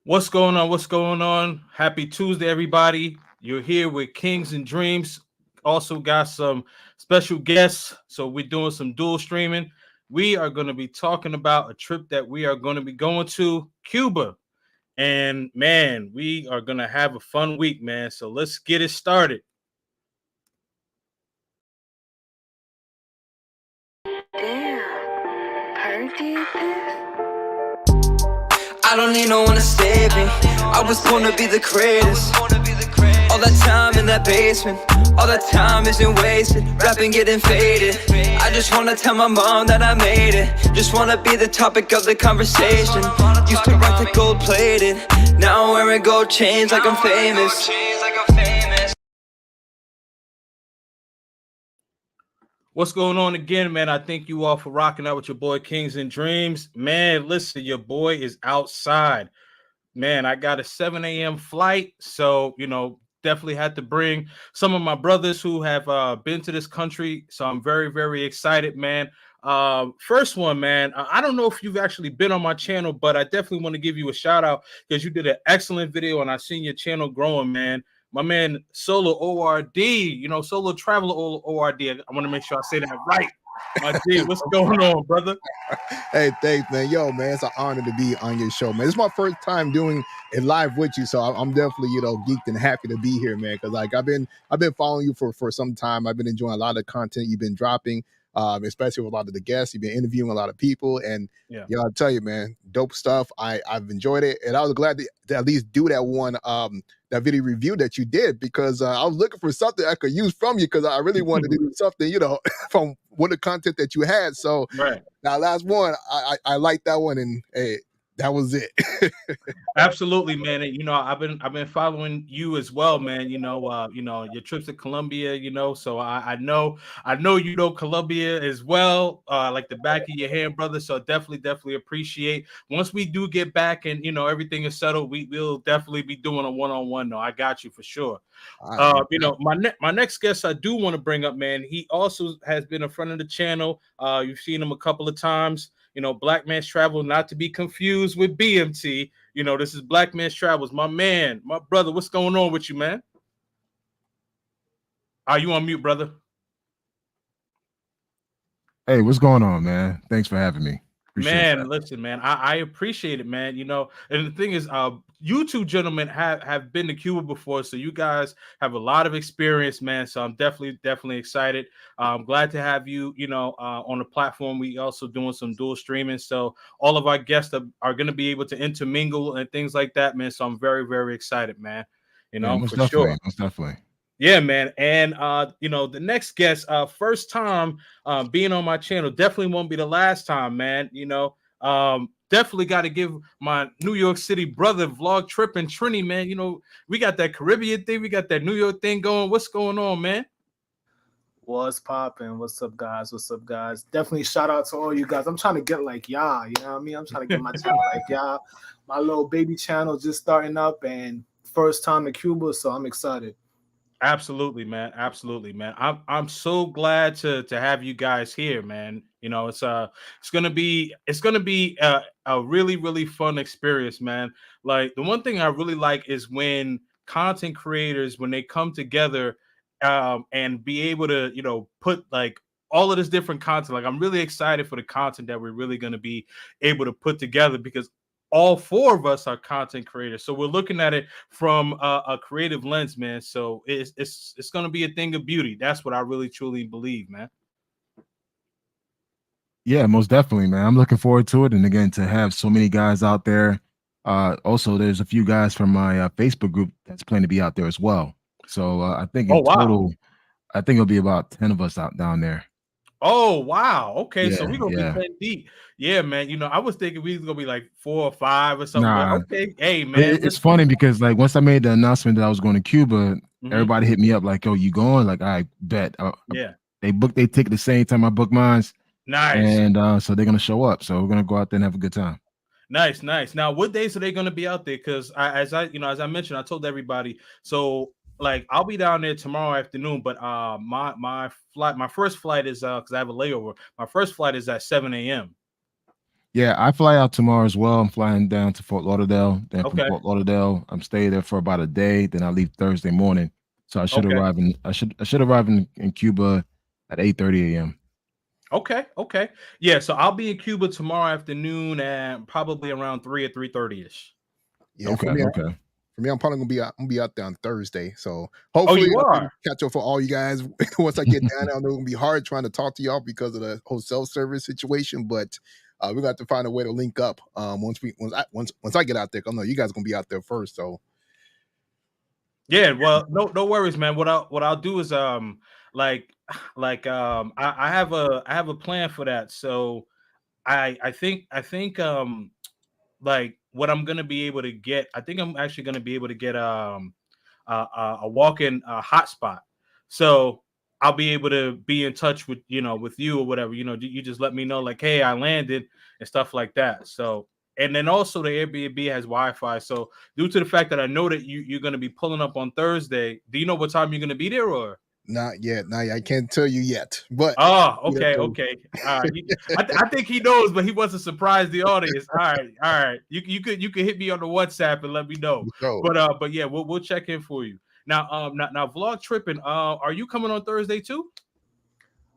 What's going on? What's going on? Happy Tuesday, everybody. You're here with Kings and Dreams. Also, got some special guests. So, we're doing some dual streaming. We are going to be talking about a trip that we are going to be going to Cuba. And man, we are going to have a fun week, man. So, let's get it started. Damn, Perk did this? I don't need no one to save me. I was born to be the greatest. All that time in that basement, all that time isn't wasted. Rapping getting faded. I just wanna tell my mom that I made it. Just wanna be the topic of the conversation. Used to rock the gold plated. Now I'm wearing gold chains like I'm famous. What's going on again, man? I thank you all for rocking out with your boy Kings and Dreams. Man, listen, your boy is outside. Man, I got a 7 a.m. flight. So, definitely had to bring some of my brothers who have been to this country. So I'm very, very excited, man. First one, man. I don't know if you've actually been on my channel, but I definitely want to give you a shout out because you did an excellent video and I seen your channel growing, man. My man, Solo ORD, Solo Traveler ORD. I want to make sure I say that right. My G, what's going on, brother? Hey, thanks, man. Yo, man, it's an honor to be on your show, man. It's my first time doing it live with you, so I'm definitely, geeked and happy to be here, man. Because I've been following you for some time. I've been enjoying a lot of the content you've been dropping, especially with a lot of the guests. You've been interviewing a lot of people, and Yeah. I'll tell you, man, dope stuff. I've enjoyed it, and I was glad to at least do that one that video review that you did because I was looking for something I could use from you because I really wanted to do something, from what the content that you had. So Right. now, last one, I like that one, and hey, that was it. Absolutely, man. And, I've been following you as well, man. Your trips to Colombia, so I know Colombia as well, like the back of your hand, brother. So definitely appreciate once we do get back and everything is settled, will definitely be doing a one-on-one. No, I got you for sure. All right, no doubt. My next guest I do want to bring up, man. He also has been a friend of the channel. You've seen him a couple of times. Black Man's Travel, not to be confused with BMT. This is Black Man's Travels. My man, my brother, what's going on with you, man? Are you on mute, brother? Hey, what's going on, man? Thanks for having me. Appreciate Man, that. listen, man, I appreciate it, man. And the thing is, you two gentlemen have been to Cuba before, so you guys have a lot of experience, man. So I'm definitely excited. I'm glad to have you, on the platform. We also doing some dual streaming, so all of our guests are going to be able to intermingle and things like that, man. So I'm very excited, man. Yeah, most For sure. definitely. Most definitely. Yeah, man. And the next guest, first time being on my channel, definitely won't be the last time, man. Definitely got to give my New York City brother vlog trip and Trini, man. We got that Caribbean thing, we got that New York thing going. What's going on, man? What's popping? What's up, guys? What's up, guys? Definitely shout out to all you guys. I'm trying to get like y'all, you know what I mean? I'm trying to get my channel like y'all. My little baby channel just starting up and first time in Cuba, so I'm excited. Absolutely, man. Absolutely, man. I'm so glad to have you guys here, man. It's gonna be a really fun experience, man. Like the one thing I really like is when content creators when they come together and be able to put like all of this different content. Like I'm really excited for the content that we're really gonna be able to put together because all four of us are content creators, so we're looking at it from a creative lens, man. So it's going to be a thing of beauty. That's what I really truly believe, man. Yeah, most definitely, man. I'm looking forward to it. And again, to have so many guys out there. Also, there's a few guys from my Facebook group that's planning to be out there as well. So I think Oh in wow. total, I think it'll be about 10 of us out down there. Oh wow. Okay, so Yeah, we're gonna be yeah. 10 deep. Yeah, man. I was thinking we was gonna be like 4 or 5 or something, but Nah, okay. Hey but man, it's listen. funny because like once I made the announcement that I was going to Cuba, Mhm. everybody hit me up like, "Yo, you going?" Like, I bet. Yeah. They booked their ticket the same time I booked mine, Nice. and so they're gonna show up. So we're gonna go out there and have a good time. Nice. Now, what days are they going to be out there? Because as I mentioned, I told everybody. So, like, I'll be down there tomorrow afternoon. But my first flight is because I have a layover. My first flight is at 7 a.m. Yeah, I fly out tomorrow as well. I'm flying down to Fort Lauderdale. Then from Okay. Fort Lauderdale, I'm staying there for about a day. Then I leave Thursday morning. So Okay. I should arrive in Cuba at 8:30 a.m. Okay. Okay. Yeah. So I'll be in Cuba tomorrow afternoon at probably around 3 or 3:30 ish. Yeah, Okay, okay. for me, I'm probably gonna be out there on Thursday. So Oh, hopefully you I can are. catch up for all you guys once I get down there. I know it's gonna be hard trying to talk to y'all because of the whole self-service situation, but we're gonna have to find a way to link up once I get out there. 'Cause I know you guys are gonna be out there first. So Yeah, well, no worries, man. What I'll do is like I have a plan for that. So I think like what I'm gonna be able to get, I think I'm actually gonna be able to get a walk-in hotspot. So I'll be able to be in touch with with you or whatever. You just let me know like, hey, I landed and stuff like that. So and then also the Airbnb has Wi-Fi. So due to the fact that I know that you're gonna be pulling up on Thursday, do you know what time you're gonna be there or? not yet. I can't tell you yet, but Oh, be there okay, Thursday. okay. All right. I think he knows, but he wants to surprise the audience. All right, all right. You could hit me on the WhatsApp and let me know. So But yeah, we'll check in for you. Now vlog tripping. Are you coming on Thursday too?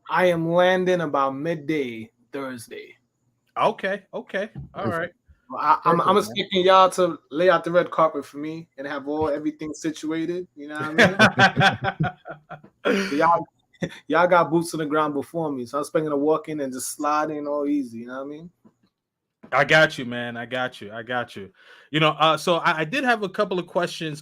I am landing about midday Thursday. Okay, okay. All perfect, right. I'm perfect, man. expecting y'all to lay out the red carpet for me and have everything situated. You know what I mean? So y'all got boots on the ground before me, so I'm expecting to walk in and just slide in all easy. You know what I mean? I got you, man. I got you. I got you. So I did have a couple of questions.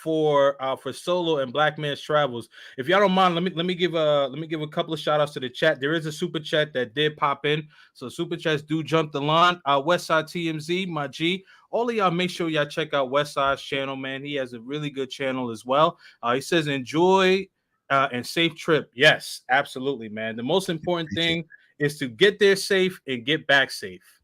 For Solo and Black Man's Travels. If y'all don't mind, let me give a couple of shout outs to the chat. There is a super chat that did pop in, so super chats do jump the line. Westside TMZ, my G. All of y'all, make sure y'all check out Westside's channel, man. He has a really good channel as well. He says enjoy and safe trip. Yes, absolutely, man. The most important Appreciate thing is to get there safe and get back safe.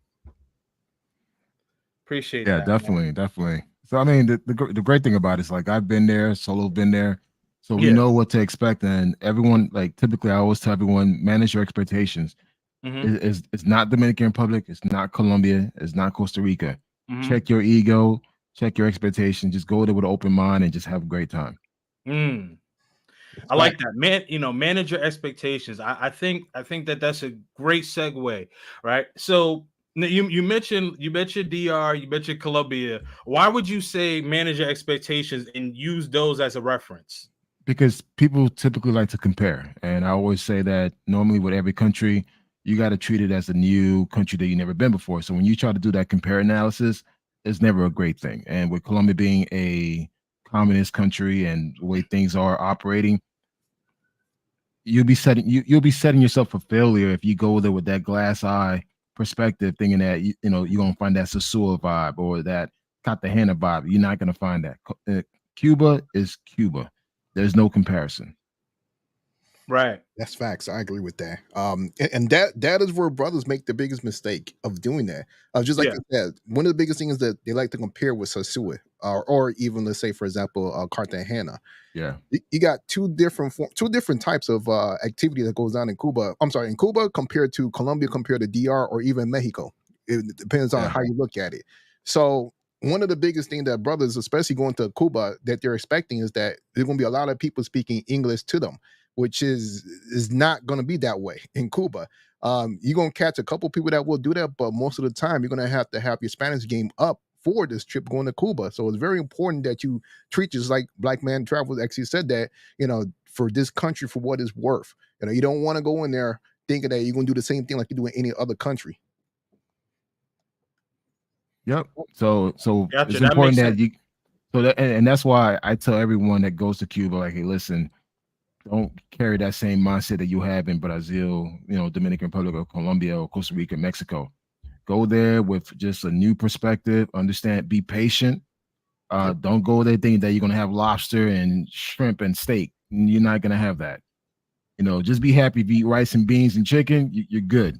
Appreciate Yeah, that, man. definitely, definitely. So I mean, the great thing about it is like I've been there, Solo's been there, so we Yeah. know what to expect. And everyone, like typically, I always tell everyone, manage your expectations. Hmm. It's not Dominican Republic, it's not Colombia, it's not Costa Rica. Hmm. Check your ego, check your expectations. Just go there with an open mind and just have a great time. Mm. I that. like that, man. Manage your expectations. I think that that's a great segue, right? So you mentioned DR, you mentioned Colombia. Why would you say manage your expectations and use those as a reference? Because people typically like to compare. And I always say that normally with every country, you got to treat it as a new country that you've never been before. So when you try to do that compare analysis, it's never a great thing. And with Colombia being a communist country and the way things are operating, you'll be setting yourself for failure if you go there with that glass eye perspective, thinking that you're gonna find that Sasua vibe or that Cartagena vibe. You're not gonna find that. Cuba is Cuba. There's no comparison. Right. That's facts. I agree with that. And that is where brothers make the biggest mistake of doing that. Just like Yeah. you said, one of the biggest things that they like to compare with Sasua, or even let's say, for example, Cartagena. Yeah. You got two different types of activity that goes on in Cuba. I'm sorry, in Cuba compared to Colombia, compared to DR, or even Mexico. It depends on Yeah. how you look at it. So one of the biggest things that brothers, especially going to Cuba, that they're expecting is that there's going to be a lot of people speaking English to them, which is not going to be that way in Cuba. You're going to catch a couple people that will do that, but most of the time you're going to have your Spanish game up for this trip going to Cuba. So it's very important that you treat just like Black Man Travels actually said that, for this country for what it's worth. You don't want to go in there thinking that you're going to do the same thing like you do in any other country. Yep. So Gotcha. it's That makes important sense. that you so that and that's why I tell everyone that goes to Cuba, like, hey, listen, don't carry that same mindset that you have in Brazil, Dominican Republic or Colombia or Costa Rica, Mexico. Go there with just a new perspective, understand, be patient. Yep. Don't go there thinking that you're gonna have lobster and shrimp and steak. You're not gonna have that. Just be happy. If you eat rice and beans and chicken, you're good.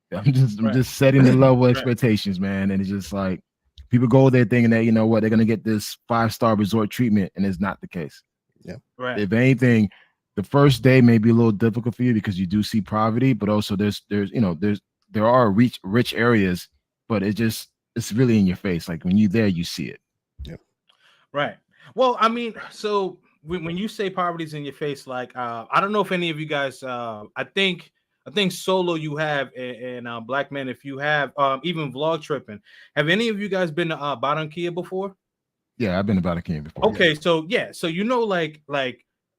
I'm Right. just setting the level of Right. expectations, man. And it's just like people go there thinking that they're gonna get this 5-star resort treatment, and it's not the case. Yeah. Right. If anything, the first day may be a little difficult for you because you do see poverty, but also there's there are rich areas, but it's really in your face. Like when you're there, you see it. Right. Well, I mean, so when you say poverty's in your face, like I don't know if any of you guys, I think solo you have and black men, if you have even vlog tripping, have any of you guys been to Barranquilla before? Yeah, I've been about a king before. Okay, so yeah, so like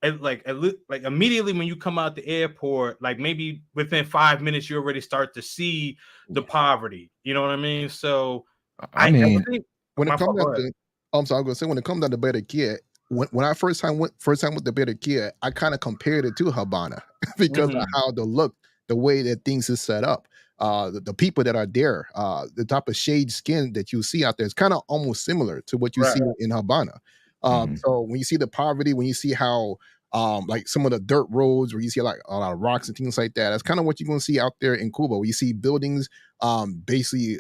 immediately when you come out the airport, like maybe within 5 minutes, you already start to see the poverty. You know what I mean? So I I mean, think When it my comes fault, go down ahead. to, I'm sorry, I'm gonna say when it comes down to Better Kid, when I first time with the Better Kid, I kind of compared it to Havana because of Mhm. how the look, the way that things is set up, the people that are there, the type of shade skin that you see out there is kind of almost similar to what you Right. see in Havana. mhm. So when you see the poverty, when you see how like some of the dirt roads where you see like a lot of rocks and things like that, that's kind of what you're gonna see out there in Cuba, where you see buildings basically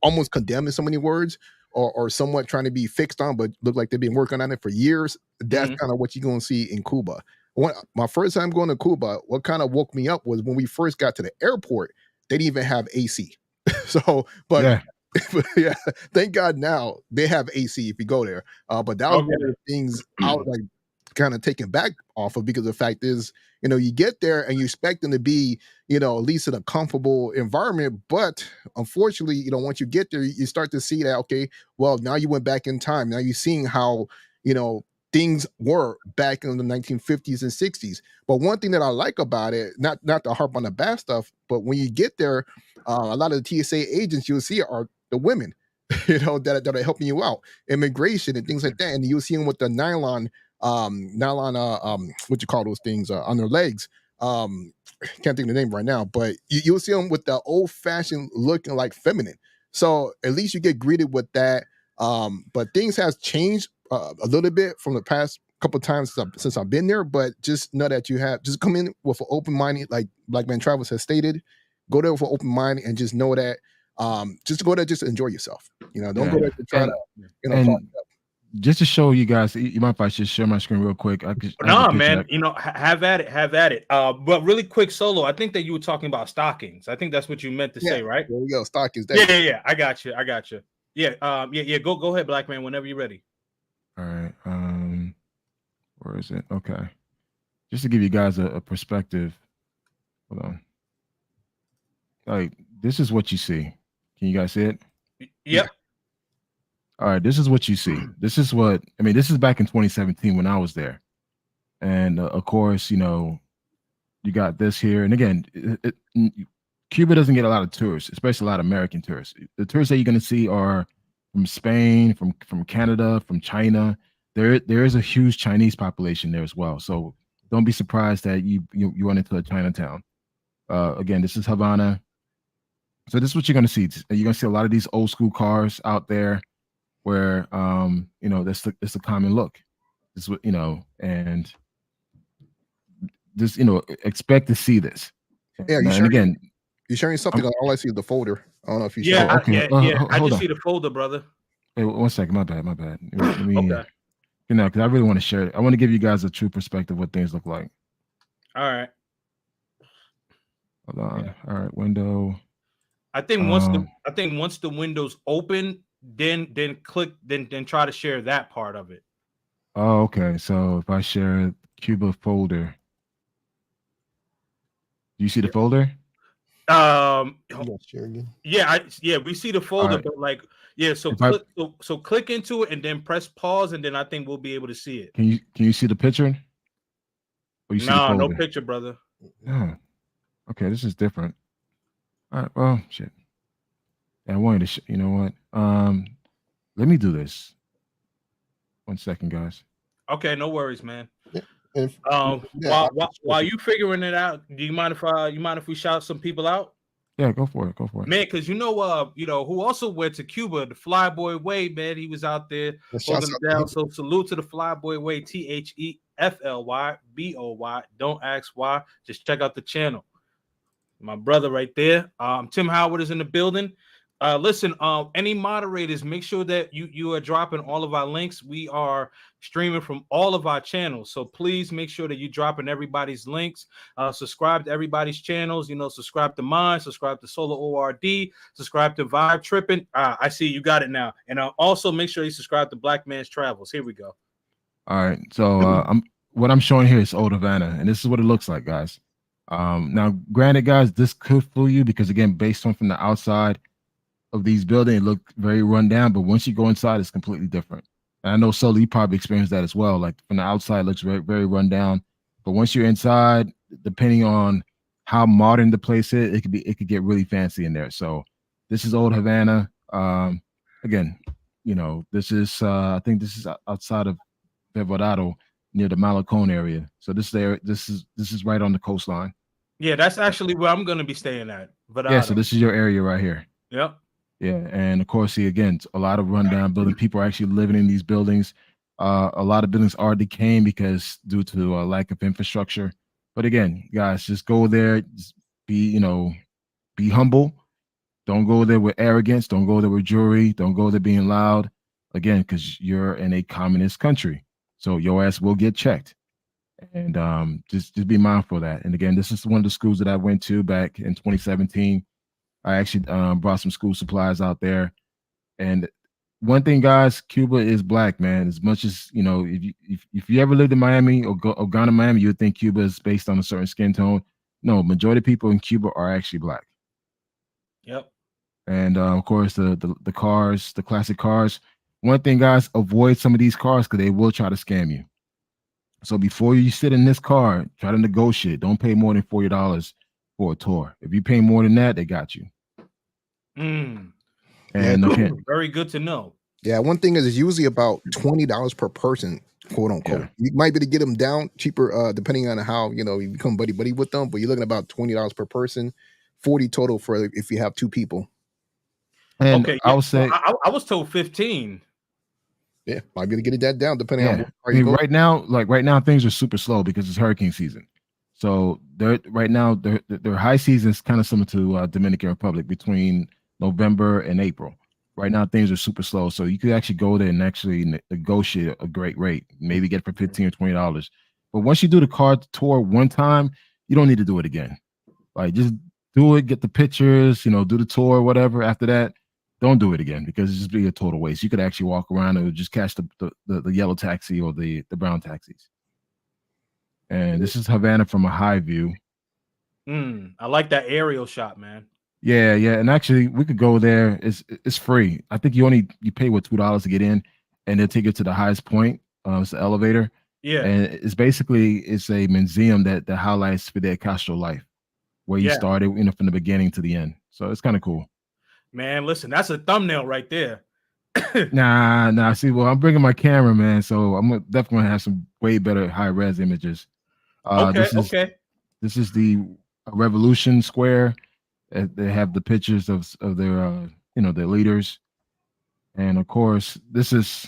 almost condemned in so many words, or somewhat trying to be fixed on, but look like they've been working on it for years. That's Mhm. kind of what you're going to see in Cuba. My first time going to Cuba, what kind of woke me up was when we first got to the airport, they didn't even have AC. So, but Yeah, yeah, thank God now they have AC if you go there. But that was one of Okay. the things I was like kind of taken back off of, because the fact is, you get there and you expect them to be, at least in a comfortable environment. But unfortunately, once you get there, you start to see that, okay, well, now you went back in time. Now you're seeing how, you know, things were back in the 1950s and 60s. But one thing that I like about it, not to harp on the bad stuff, but when you get there, a lot of the TSA agents you'll see are the women, that are helping you out, immigration and things like that. And you'll see them with the nylon, what you call those things, on their legs. Can't think of the name right now, but you'll see them with the old fashioned looking like feminine. So at least you get greeted with that. But things has changed a little bit from the past couple times since I've been there. But just know that you have just come in with an open mind, like Black Man Travis has stated. Go there with an open mind and just know that just go there, just enjoy yourself. Don't go yeah, there to try to, and talk. and just to show you guys, you mind if I just share my screen real quick? I have a Nah, picture. man, have at it, have at it. But really quick, solo. I think that you were talking about stockings. I think that's what you meant to Yeah, say, right? there we go. Stockings. There Yeah, you yeah, yeah. I got you. I got you. Yeah, yeah. Go ahead, black man. Whenever you're ready. All right, where is it? Okay, just to give you guys a perspective. Hold on. Like this is what you see. Can you guys see it? Yeah. Yep. All right, this is what you see. This is what I mean. This is back in 2017 when I was there, and of course, you got this here. And again, Cuba doesn't get a lot of tourists, especially a lot of American tourists. The tourists that you're going to see are from Spain, from Canada, from China. There is a huge Chinese population there as well. So don't be surprised that you run into a Chinatown. Again, this is Havana. So this is what you're going to see. You're going to see a lot of these old school cars out there, where that's the common look. This is what and just expect to see this. Yeah, And again, you sharing something? All I see is the folder. I don't know if you Yeah, share. oh, okay. yeah. I Hold just on. see the folder, brother. Hey, one second. My bad. My bad. Let me Okay. because I really want to share it. I want to give you guys a true perspective of what things look like. All right. Hold on. Yeah. All right. Window. I think once the window's open, then click, then try to share that part of it. Oh, okay. So if I share Cuba folder, do you see the folder? You got share again. Yeah, we see the All folder, right. but like, yeah, so If I click into it and then press pause, and then I think we'll be able to see it. can you see the picture? Or you see the No, no folder? picture, brother. Oh, okay. This is different. All right. Well, shit. I wanted to. You know what? Let me do this. 1 second, guys. Okay, no worries, man. Yeah. And if, yeah, While you figuring it out, do you mind if we shout some people out? Yeah, go for it. Go for it. Man, because who also went to Cuba, the Flyboy Way, man. He was out there shouts holding out it to down. him. So salute to the Flyboy Way, THEFLYBOY. Don't ask why. Just check out the channel. My brother right there. Tim Howard is in the building. Listen, any moderators, make sure that you are dropping all of our links. We are streaming from all of our channels, so please make sure that you dropping everybody's links. Subscribe to everybody's channels. You know, subscribe to mine, subscribe to Solo ORD, subscribe to Vibe Tripping. I see you got it now, and also make sure you subscribe to Black Man's Travels. Here we go. All right, so what I'm showing here is Old Havana, and this is what it looks like, guys. Now, granted, guys, this could fool you because again, based on from the outside of these buildings, it look very run down, but once you go inside, it's completely different. And I know Solo, you probably experienced that as well. Like from the outside, it looks very, very run down, but once you're inside, depending on how modern the place is, it could get really fancy in there. So this is Old Havana. Again, you know, this is I think this is outside of Alvarado near the Malacon area. So this is right on the coastline. Yeah, that's actually where I'm going to be staying at. But yeah, so this is your area right here. Yep. Yeah, and of course, see again, a lot of rundown buildings. People are actually living in these buildings. A lot of buildings are decaying because due to a lack of infrastructure. But again, guys, just go there. Just be humble. Don't go there with arrogance. Don't go there with jewelry. Don't go there being loud. Again, because you're in a communist country, so your ass will get checked. And just be mindful of that. And again, this is one of the schools that I went to back in 2017. I actually brought some school supplies out there. And one thing, guys, Cuba is black, man. As much as, you know, if you ever lived in Miami or gone to Miami, you would think Cuba is based on a certain skin tone. No, majority of people in Cuba are actually black. Yep. And of course, the cars, the classic cars. One thing, guys, avoid some of these cars because they will try to scam you. So before you sit in this car, try to negotiate. Don't pay more than $40 for a tour. If you pay more than that, they got you. And Yeah, very good to know. Yeah, one thing is it's usually about $20 per person, quote unquote. Yeah. You might be able to get them down cheaper, depending on how you become buddy with them. But you're looking at about $20 per person, 40 total for if you have two people. And okay, I would say I was told 15. Yeah, might be able to get that down depending on. I mean, right now things are super slow because it's hurricane season. So their high season is kind of similar to Dominican Republic between November and April. Right now things are super slow, so you could actually go there and actually negotiate a great rate, maybe get it for $15 or $20. But once you do the car tour one time, you don't need to do it again. Like just do it, get the pictures, do the tour, whatever. After that, don't do it again because it's just be a total waste. You could actually walk around and just catch the yellow taxi or the brown taxis. And this is Havana from a high view. I like that aerial shot, man. Yeah, and actually we could go there. It's free. I think you pay $2 to get in, and they'll take you to the highest point. It's the elevator. Yeah, and it's a museum that highlights Fidel Castro life, where he started, from the beginning to the end. So it's kind of cool. Man, listen, that's a thumbnail right there. Nah. See, well, I'm bringing my camera, man, so I'm definitely gonna have some way better high res images. This is the Revolution Square. They have the pictures of their their leaders, and of course this is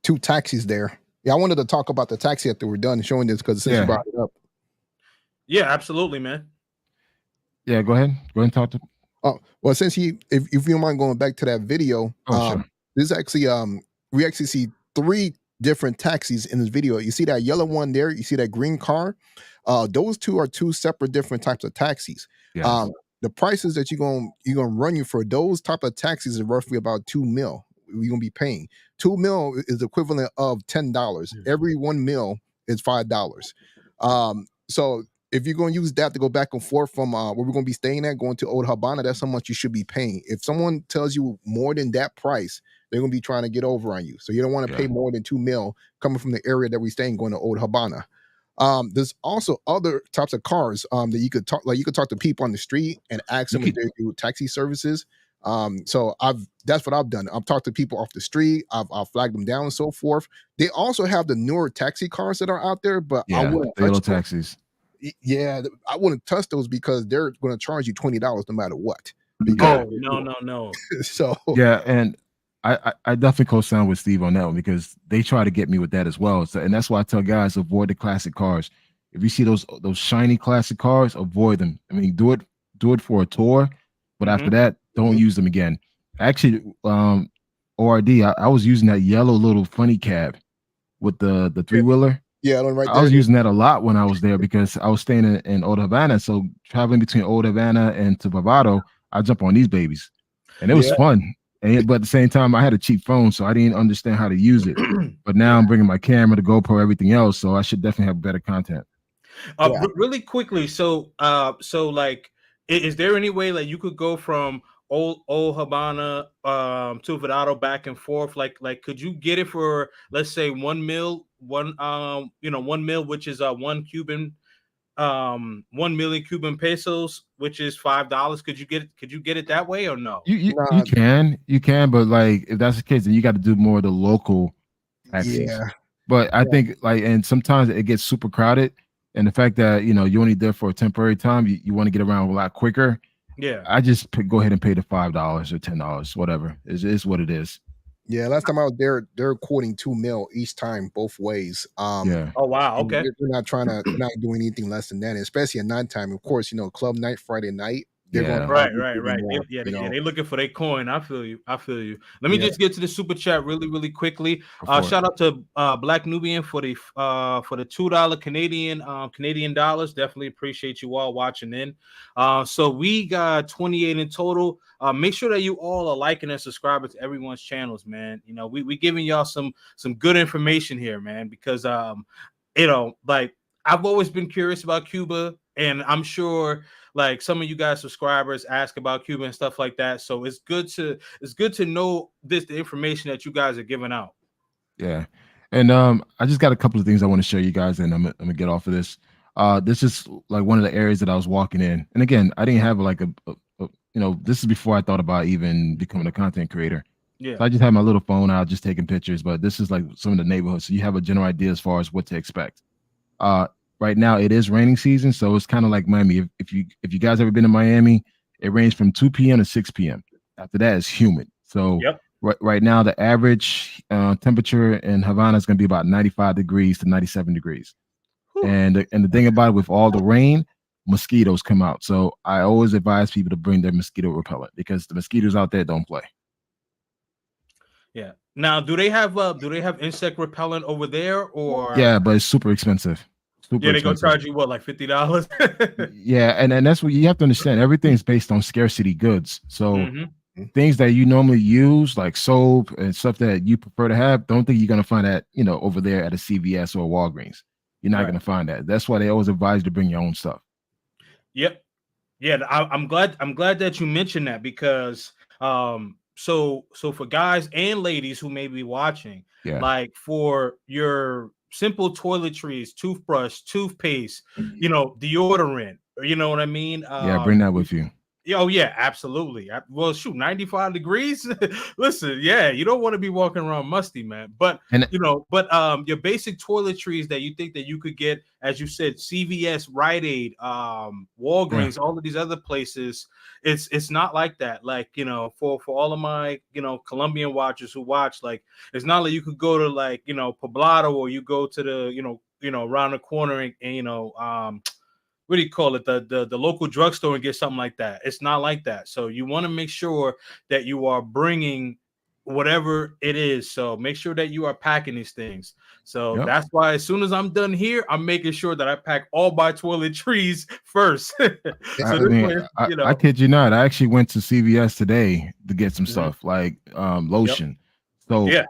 two taxis there. I wanted to talk about the taxi after we're done showing this because since you brought it up. Yeah, absolutely, man. Yeah, go ahead and talk to. Oh well, since if you don't mind going back to that video, sure. This is actually we actually see three different taxis in this video. You see that yellow one there, you see that green car. Those two are two separate different types of taxis. Yes. The prices that you're gonna run you for those type of taxis is roughly about $2 million. You're gonna be paying $2 million is equivalent of $10. Every $1 million is $5. So if you're going to use that to go back and forth from where we're going to be staying at, going to Old Habana, that's how much you should be paying. If someone tells you more than that price, they're going to be trying to get over on you. So you don't want to pay more than $2 million coming from the area that we're staying going to Old Habana. There's also other types of cars that you could talk, like you could talk to people on the street and ask them if they do taxi services. So that's what I've done. I've talked to people off the street. I've flagged them down and so forth. They also have the newer taxi cars that are out there, but I wouldn't the yellow taxis. Yeah, I wouldn't touch those because they're going to charge you $20 no matter what. No. So and I definitely co-sign with Steve on that one because they try to get me with that as well. So, and that's why I tell guys avoid the classic cars. If you see those shiny classic cars, avoid them. I mean, do it for a tour, but after Mhm. that, don't use them again. Actually, ORD, I was using that yellow little funny cab with the three wheeler. Yeah, that one right I was there. using that a lot when I was there because I was staying in Old Havana. So traveling between Old Havana and to Bavaro, I jump on these babies, and it was Yeah. fun. But at the same time, I had a cheap phone, so I didn't understand how to use it. But now Yeah. I'm bringing my camera, the GoPro, everything else, so I should definitely have better content. Yeah. Really quickly, so like, is there any way like you could go from old Habana to Vidado back and forth? Like, could you get it for, let's say, 1 mil, 1 mil, which is 1 million Cuban pesos, which is $5? Could you get it that way or no? You Nah, can, but like if that's the case, then you got to do more of the local taxis. yeah. But I Yeah. think like, and sometimes it gets super crowded, and the fact that you're only there for a temporary time, you want to get around a lot quicker. Yeah. I just go ahead and pay the $5 or $10, whatever. Is what it is. Yeah. Last time I was there, they're quoting 2 mil each time, both ways. Yeah, Oh wow. And Okay. they're not trying to, they're not doing anything less than that, especially at nighttime. Of course, club night, Friday night, they're going to yeah, charge Right, you right, even right. more. They looking for their coin. I feel you. I feel you. Let me Yeah. just get to the super chat really, really quickly. go for it. Shout out to Black Nubian for the $2 Canadian dollars. Definitely appreciate you all watching in. So we got 28 in total. Make sure that you all are liking and subscribing to everyone's channels, man. We giving y'all some good information here, man, because like, I've always been curious about Cuba, and I'm sure like some of you guys subscribers ask about Cuba and stuff like that. So it's good to know the information that you guys are giving out. Yeah. And I just got a couple of things I want to show you guys, and I'm gonna get off of this. This is like one of the areas that I was walking in. And again, I didn't have like this is before I thought about even becoming a content creator. Yeah. So I just had my little phone out, just taking pictures. But this is like some of the neighborhoods, so you have a general idea as far as what to expect. Uh, right now it is raining season, so it's kind of like Miami. If you guys ever been to Miami, it rains from 2 p.m. to 6 p.m. After that, it's humid. So Yep. right now, the average temperature in Havana is going to be about 95 degrees to 97 degrees. Whew. And the thing about it, with all the rain, mosquitoes come out. So I always advise people to bring their mosquito repellent because the mosquitoes out there don't play. Yeah. Now, do they have insect repellent over there, or Yeah, but it's super expensive. Super yeah, they gonna expensive. charge you what, like $50? Yeah, and that's what you have to understand. Everything's based on scarcity goods. So Hmm. things that you normally use, like soap and stuff that you prefer to have, don't think you're gonna find that over there at a CVS or a Walgreens. You're not Right. gonna find that. That's why they always advise you to bring your own stuff. Yep. Yeah, I'm glad that you mentioned that, because so for guys and ladies who may be watching, Yeah, like for your simple toiletries, toothbrush, toothpaste, deodorant, or you know what I mean? yeah, bring that with you. Oh yeah, absolutely. Well, shoot, 95 degrees. Listen, yeah, you don't want to be walking around musty, man. But And your basic toiletries that you think that you could get, as you said, CVS, Rite Aid, yeah, Walgreens, all of these other places, it's not like that. Like, for all of my Colombian watchers who watch, like, it's not like you could go to, like, Poblado, or you go to the around the corner and what do you call it, the local drugstore, and get something like that. It's not like that. So you want to make sure that you are bringing whatever it is. So make sure that you are packing these things. So yep. that's why as soon as I'm done here, I'm making sure that I pack all my toiletries first. So I this mean, way, I kid you not. I actually went to CVS today to get some Mhm. stuff like Yep. lotion, soap, Yeah.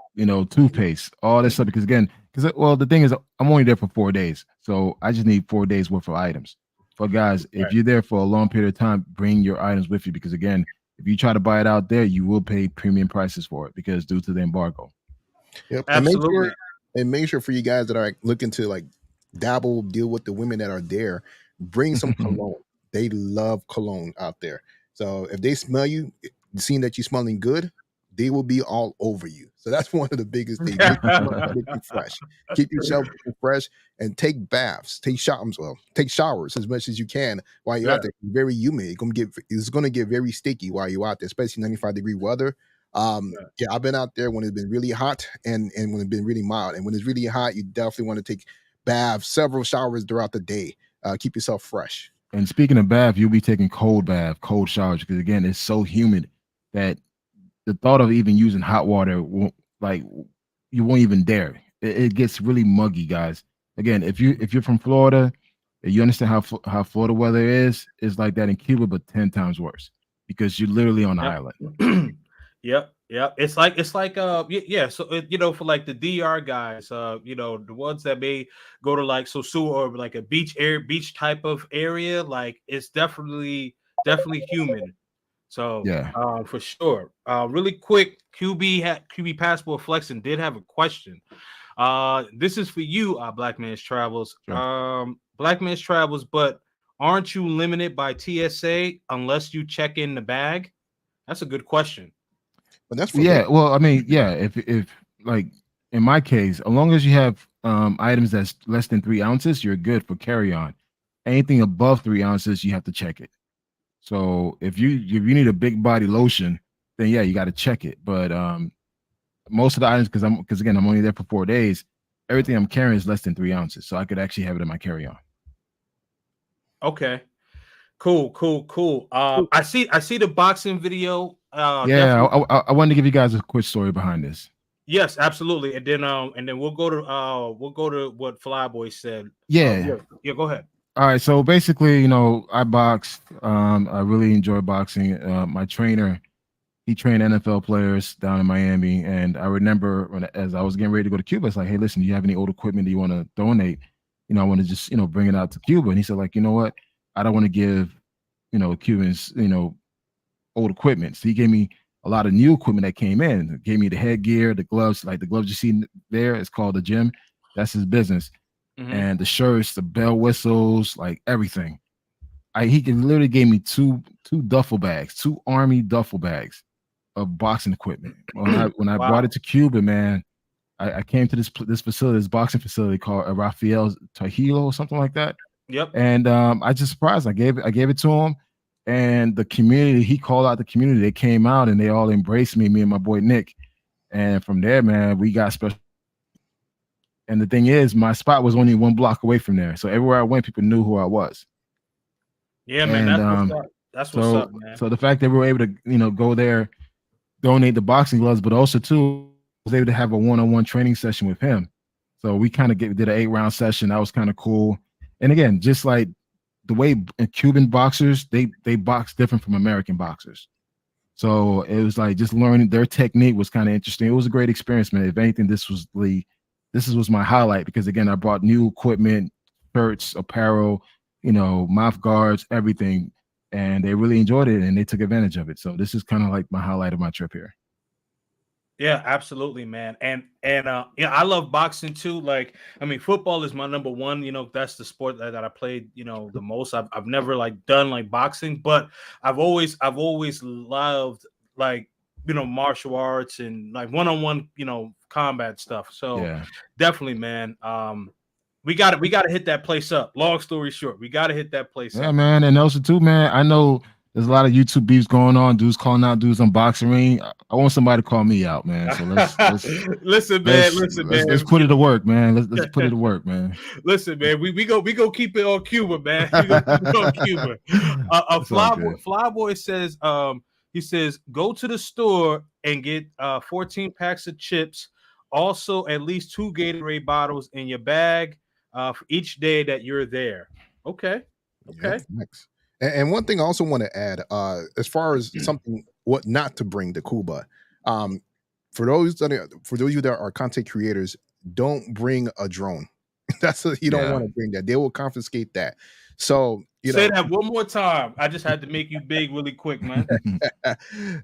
toothpaste, all this stuff. Because the thing is, I'm only there for 4 days, so I just need 4 days worth of items. But guys, if Right. you're there for a long period of time, bring your items with you because again, if you try to buy it out there, you will pay premium prices for it because due to the embargo. Yep. Absolutely. And make sure for you guys that are looking to like dabble, deal with the women that are there, bring some cologne. They love cologne out there. So if they smell you, seeing that you're smelling good, they will be all over you. So that's one of the biggest things. Make you smell, make you fresh. Keep yourself fresh and take baths, take showers, take showers as much as you can while you're Yeah. out there. It's very humid. It's gonna get very sticky while you're out there, especially 95-degree weather. Yeah. Yeah, I've been out there when it's been really hot and when it's been really mild. And when it's really hot, you definitely want to baths, several showers throughout the day. Keep yourself fresh. And speaking of bath, you'll be taking cold showers because again, it's so humid that the thought of even using hot water won't like you won't even dare. It gets really muggy, guys. Again, if you're from Florida, you understand how Florida weather is. It's like that in Cuba, but 10 times worse because you're literally on the island. Yep. It's like yeah. So for like the DR guys, the ones that may go to like Sosua or like a beach type of area, like it's definitely humid. So Yeah, for sure. Really quick, QB Passport Flexing did have a question. This is for you, Black Man's Travels. sure. Black Man's Travels, but aren't you limited by TSA unless you check in the bag? That's a good question. But that's for Yeah, later. well, I mean, yeah, if like in my case, as long as you have items that's less than 3 ounces, you're good for carry on. Anything above 3 ounces, you have to check it. So if you need a big body lotion, then yeah, you got to check it. But most of the items, because again, I'm only there for 4 days. Everything I'm carrying is less than 3 ounces, so I could actually have it in my carry on. Okay. Cool. I see the boxing video. Yeah, Definitely. I wanted to give you guys a quick story behind this. Yes, absolutely. And then we'll go to what Flyboy said. Yeah. Yeah, go ahead. All right. So basically, I boxed. I really enjoy boxing. My trainer, he trained NFL players down in Miami, and I remember as I was getting ready to go to Cuba, it's like, hey, listen, do you have any old equipment that you want to donate? I want to just bring it out to Cuba. And he said, like, you know what? I don't want to give Cubans old equipment. So he gave me a lot of new equipment that came in. He gave me the headgear, the gloves, like the gloves you see there. It's called the gym. That's his business. Mhm. And the shirts, the bell whistles, like everything. He literally gave me two duffel bags, two army duffel bags of boxing equipment. When I brought Wow. it to Cuba, man, I came to this facility, this boxing facility called Rafael Tajilo or something like that. Yep. And I just surprised. I gave it to him, and the community. He called out the community. They came out and they all embraced me and my boy Nick. And from there, man, we got special. And the thing is, my spot was only 1 block away from there, so everywhere I went, people knew who I was. Yeah, man. And That's what's up. That's what's so up, man. so the fact that we were able to go there, donate the boxing gloves, but also too was able to have a one-on-one training session with him. So we kind of did an 8 round session. That was kind of cool. And again, just like the way Cuban boxers, they box different from American boxers. So it was like just learning their technique was kind of interesting. It was a great experience, man. If anything, this was my highlight because again, I brought new equipment, shirts, apparel, mouth guards, everything, and they really enjoyed it and they took advantage of it. So this is kind of like my highlight of my trip here. Yeah, absolutely, man. And I love boxing too. Like, I mean, football is my number one. That's the sport that I played, the most. I've never like done like boxing, but I've always loved like martial arts and like one-on-one combat stuff. So Yeah. definitely, man. We gotta hit that place up. Long story short, we gotta hit that place Yeah, up. man. And also too, man, I know there's a lot of YouTube beefs going on, dudes calling out dudes on boxing ring. I want somebody to call me out, man. So let's let's Listen, man. let's Listen, let's, let's man. put it to work, man. Let's put it to work, man. Listen, man, we go keep it on Cuba, man. We go keep it on Cuba. It's all good. Flyboy says, he says, go to the store and get 14 packs of chips. Also, at least 2 Gatorade bottles in your bag for each day that you're there. Okay. Yep, next. And one thing I also want to add, as far as something what not to bring to Cuba, for those for those of you that are content creators, don't bring a drone. You don't Yeah. want to bring that. They will confiscate that. So Say that one more time. I just had to make you big really quick, man.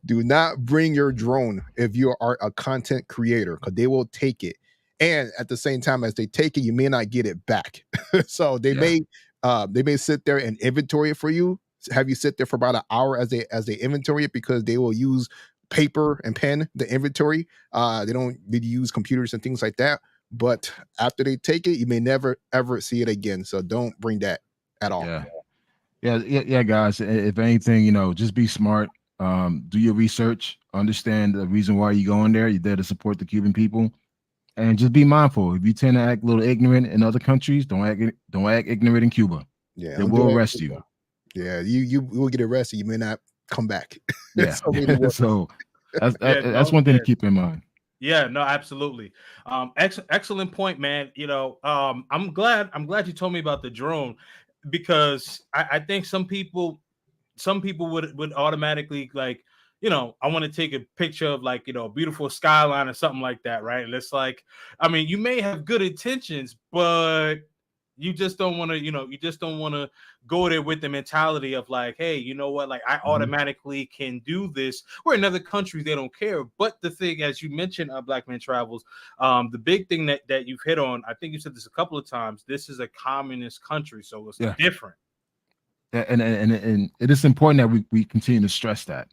do not bring your drone if you are a content creator because they will take it. And at the same time as they take it, you may not get it back. So they may sit there and inventory it for you, have you sit there for about an hour as they inventory it because they will use paper and pen the inventory. They don't really use computers and things like that. But after they take it, you may never ever see it again. So don't bring that at all. Yeah, guys. If anything, just be smart. Do your research. Understand the reason why you're going there. You're there to support the Cuban people. And just be mindful. If you tend to act a little ignorant in other countries, don't act ignorant in Cuba. Yeah, They don't do will that. arrest you. Yeah, you will get arrested. You may not come back. Yeah. So many words. So that's Yeah, that's no, one thing yeah. to keep in mind. Yeah, no, absolutely. Excellent point, man. I'm glad you told me about the drone because I think some people would automatically like, I want to take a picture of like, a beautiful skyline or something like that, right? And it's like, I mean, you may have good intentions, but you just don't want to, go there with the mentality of like, hey, you know what, like I automatically can do this. Where in other countries they don't care. But the thing, as you mentioned, Black Man Travels, the big thing that you've hit on, I think you said this a couple of times, this is a communist country, so it's different. And it is important that we continue to stress that.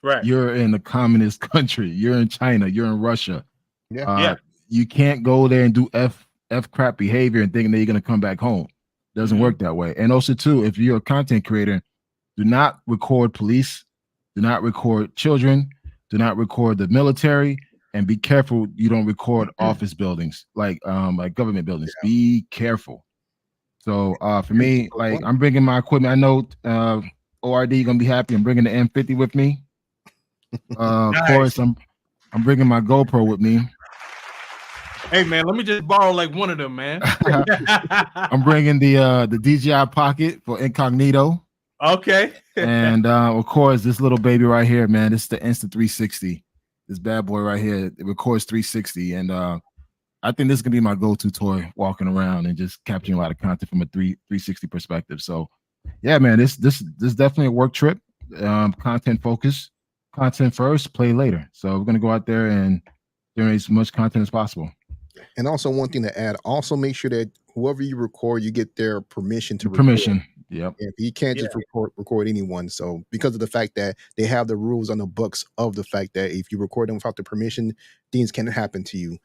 Right. You're in a communist country. You're in China. You're in Russia. Yeah. You can't go there and do f crap behavior and thinking that you're gonna come back home. Doesn't work that way. And also, too, if you're a content creator, do not record police. Do not record children. Do not record the military. And be careful you don't record office buildings like government buildings. Yeah. Be careful. So for me, like I'm bringing my equipment. I know ORD gonna be happy. I'm bringing the M50 with me. Nice. Of course, I'm bringing my GoPro with me. Hey man, let me just borrow like one of them, man. I'm bringing the DJI Pocket for incognito. Okay. And of course, this little baby right here, man. This is the Insta360. This bad boy right here. It records 360, and I think this is gonna be my go-to toy, walking around and just capturing a lot of content from a 360 perspective. So, yeah, man, this definitely a work trip. Content focus, content first, play later. So we're gonna go out there and generate as much content as possible. And also, one thing to add: also make sure that whoever you record, you get their permission to permission. Record. Yep. Yeah, you can't just record anyone. So because of the fact that they have the rules on the books of the fact that if you record them without the permission, things can happen to you.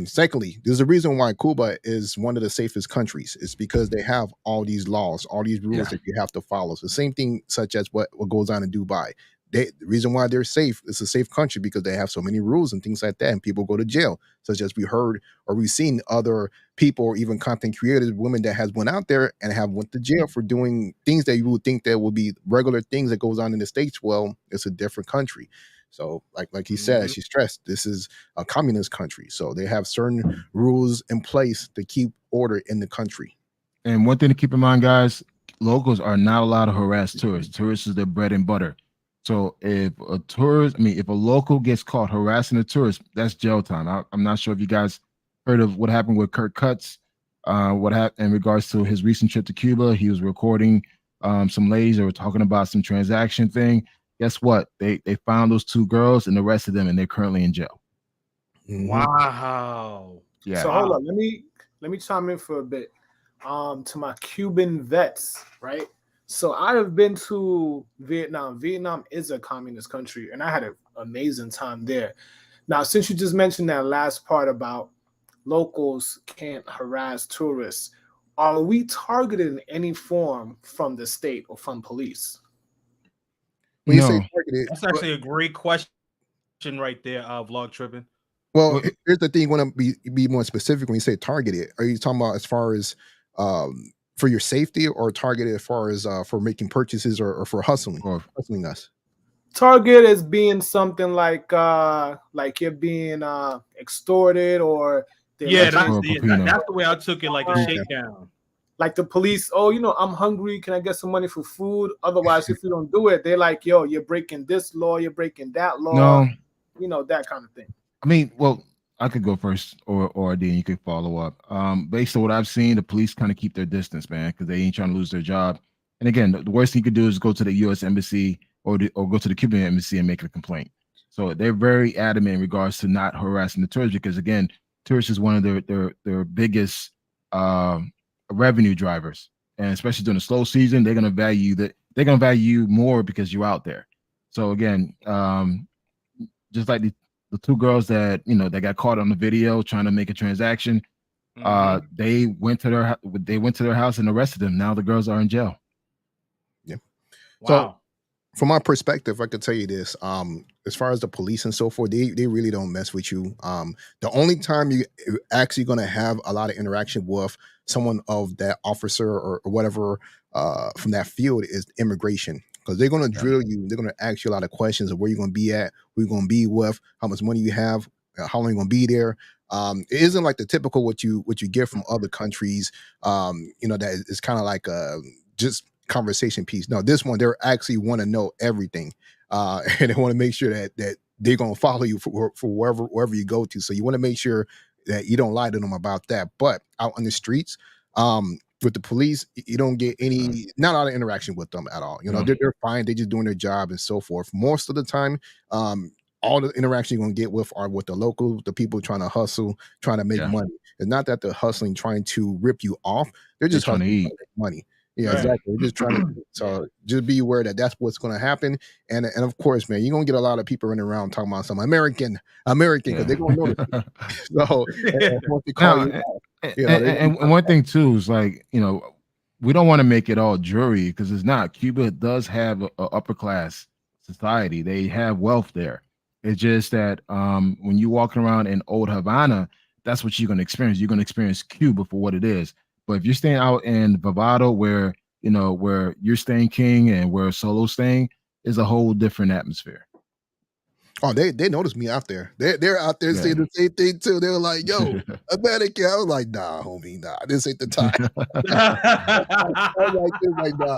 Secondly, there's a reason why Cuba is one of the safest countries. It's because they have all these laws, all these rules that you have to follow. So the same thing such as what goes on in Dubai. The reason why they're safe, it's a safe country because they have so many rules and things like that, and people go to jail, such as we heard or we've seen other people or even content creators, women that has went out there and have went to jail for doing things that you would think that would be regular things that goes on in the States. Well, it's a different country. So like he said, as she stressed, this is a communist country. So they have certain rules in place to keep order in the country. And one thing to keep in mind, guys, locals are not allowed to harass tourists. Tourists is their bread and butter. So if a local gets caught harassing a tourist, that's jail time. I'm not sure if you guys heard of what happened with Kurt Cutts, what happened in regards to his recent trip to Cuba. He was recording some ladies that were talking about some transaction thing. Guess what? They found those two girls and arrested them, and they're currently in jail. Wow. Yeah. So hold on, let me chime in for a bit. To my Cuban vets, right? So I have been to Vietnam. Vietnam is a communist country, and I had an amazing time there. Now, since you just mentioned that last part about locals can't harass tourists, are we targeted in any form from the state or from police? When you say targeted, that's actually a great question right there, Vlog Tripping. Well, here's the thing. Want to be more specific when you say targeted? Are you talking about as far as for your safety, or targeted as far as for making purchases or for hustling us? Target as being something like you're being extorted, or that's the way I took it, like a shakedown. Like the police, I'm hungry. Can I get some money for food? Otherwise, if you don't do it, they're like, yo, you're breaking this law, you're breaking that law. No. That kind of thing. I mean, well, I could go first, or then you could follow up. Based on what I've seen, the police kind of keep their distance, man, because they ain't trying to lose their job. And again, the worst thing you could do is go to the U.S. embassy or go to the Cuban embassy and make a complaint. So they're very adamant in regards to not harassing the tourists, because again, tourists is one of their biggest revenue drivers, and especially during the slow season, they're gonna value you more because you're out there. So again, just like the two girls that that got caught on the video trying to make a transaction, they went to their house and arrested them. Now the girls are in jail. Yeah. Wow. From my perspective, I could tell you this. As far as the police and so forth, they really don't mess with you. The only time you're actually gonna have a lot of interaction with someone of that officer or whatever from that field is immigration. Because they're gonna Yeah. drill you, they're gonna ask you a lot of questions of where you're gonna be at, who you're gonna be with, how much money you have, how long you're gonna be there. It isn't like the typical what you get from other countries. That is kind of like just conversation piece. No, this one they actually want to know everything, and they want to make sure that they're gonna follow you for wherever you go to. So you want to make sure that you don't lie to them about that. But out on the streets, with the police, you don't get any not a lot of interaction with them at all. Yeah. They're fine. They're just doing their job and so forth. Most of the time, all the interaction you're gonna get with are with the local, the people trying to hustle, trying to make Yeah. money. It's not that they're hustling, trying to rip you off. They're They're just trying to hustling eat. to make money. Yeah, Right. exactly. They're just trying to. So just be aware that that's what's going to happen. And of course, man, you're gonna get a lot of people running around talking about some American, because Yeah. they're gonna notice you. So once they call Now, you out, they're gonna be and one thing too is like, we don't want to make it all jury because it's not. Cuba does have a upper class society. They have wealth there. It's just that when you're walking around in old Havana, that's what you're going to experience. You're going to experience Cuba for what it is. But if you're staying out in Bavado, where you're staying king and where Solo's staying, is a whole different atmosphere. Oh, they noticed me out there. They're out there saying Yeah. the same thing too. They were like, "Yo, American." I was like, "Nah, homie, nah. This ain't the time." I was like, this like, nah.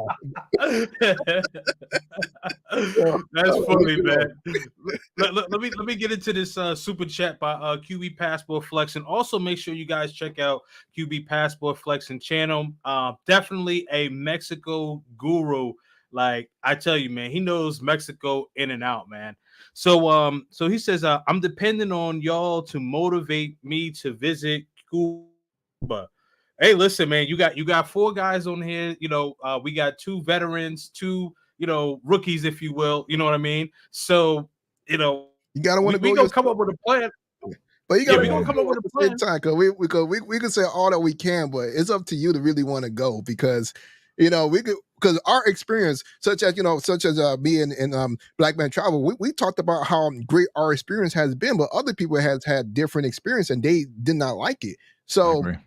So, That's I'll let funny, you know. man. Let me get into this super chat by QB Passport Flex, and also make sure you guys check out QB Passport Flex and channel. Definitely a Mexico guru. Like I tell you, man, he knows Mexico in and out, man. So he says, I'm depending on y'all to motivate me to visit Cuba. Hey, listen, man, you got four guys on here. We got two veterans, two rookies, if you will. You know what I mean? So, You gotta want we to go we gonna come yourself. up with a plan. But you Yeah, gotta we want gonna to come up go with at a the same plan. time, because we can say all that we can, but it's up to you to really want to go, because we could, because our experience, such as me and Black Man Travel, we talked about how great our experience has been, but other people has had different experience and they did not like it. I So agree.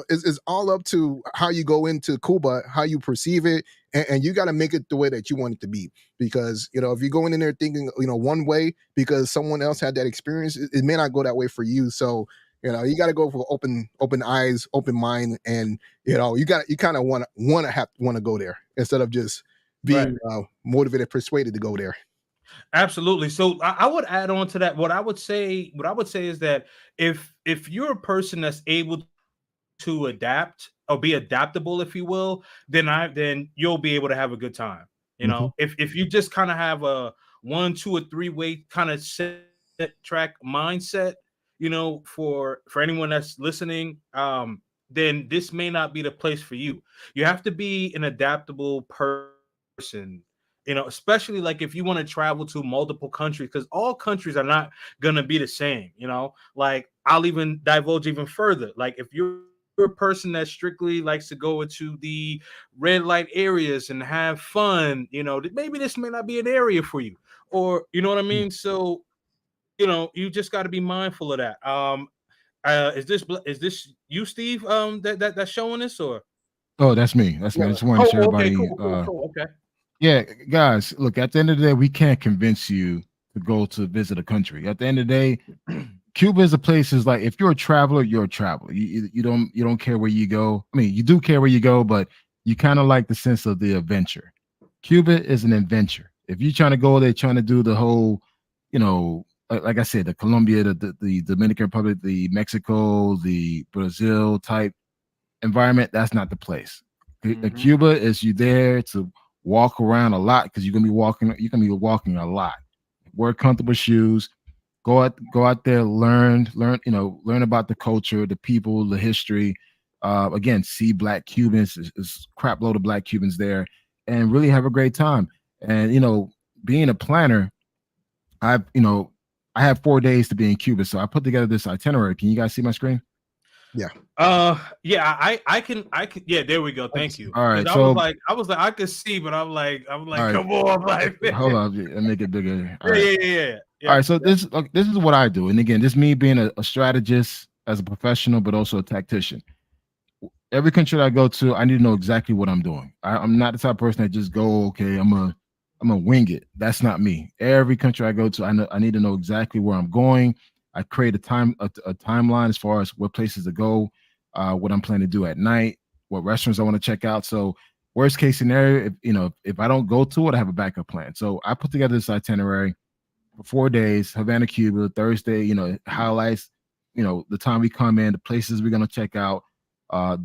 it's all up to how you go into Cuba, how you perceive it, and you got to make it the way that you want it to be. Because if you're going in there thinking one way because someone else had that experience, it may not go that way for you. So you got to go for open eyes, open mind, and you kind of want to go there instead of just Right. being motivated, persuaded to go there. Absolutely. So I would add on to that. What I would say is that if you're a person that's able to adapt or be adaptable, if you will, then you'll be able to have a good time. Mhm. If you just kind of have a 1, 2, or 3 way kind of set track mindset, for anyone that's listening, then this may not be the place for you. You have to be an adaptable person. Especially like if you want to travel to multiple countries, because all countries are not gonna be the same. Like I'll even divulge even further. Like if you're a person that strictly likes to go into the red light areas and have fun, maybe this may not be an area for you, or you know what I mean. So you just got to be mindful of that. Is this you, Steve? That's showing this, or Oh, that's me. That's me. I Yeah. just want to oh, share okay, everybody. cool. Okay. Yeah, guys, look, at the end of the day, we can't convince you to go to visit a country. At the end of the day, Cuba is a place is like if you're a traveler, you're a traveler. You don't care where you go. I mean, you do care where you go, but you kind of like the sense of the adventure. Cuba is an adventure. If you're trying to go there, trying to do the whole, like I said, the Colombia, the Dominican Republic, the Mexico, the Brazil type environment, that's not the place. Mhm. Cuba is you there to walk around a lot because you're gonna be walking a lot. Wear comfortable shoes, go out there, learn about the culture, the people, the history. Again, see black Cubans, is crap load of black Cubans there, and really have a great time. And being a planner, I've I have 4 days to be in Cuba, so I put together this itinerary. Can you guys see my screen? Yeah. Yeah, I can yeah, there we go. Thank you. All Because right, I so was like, I could see, but I'm all like, right, come on, like hold yeah, on, and make it bigger. All yeah, right, yeah. all Yep. right. So this is what I do, and again, this me being a strategist as a professional, but also a tactician. Every country that I go to, I need to know exactly what I'm doing. I'm not the type of person that just go, okay, I'm a wing it. That's not me. Every country I go to, I need to know exactly where I'm going. I create a timeline as far as what places to go, what I'm planning to do at night, what restaurants I want to check out. So worst case scenario, if I don't go to it, I have a backup plan. So I put together this itinerary for 4 days, Havana, Cuba, Thursday, highlights, the time we come in, the places we're gonna check out,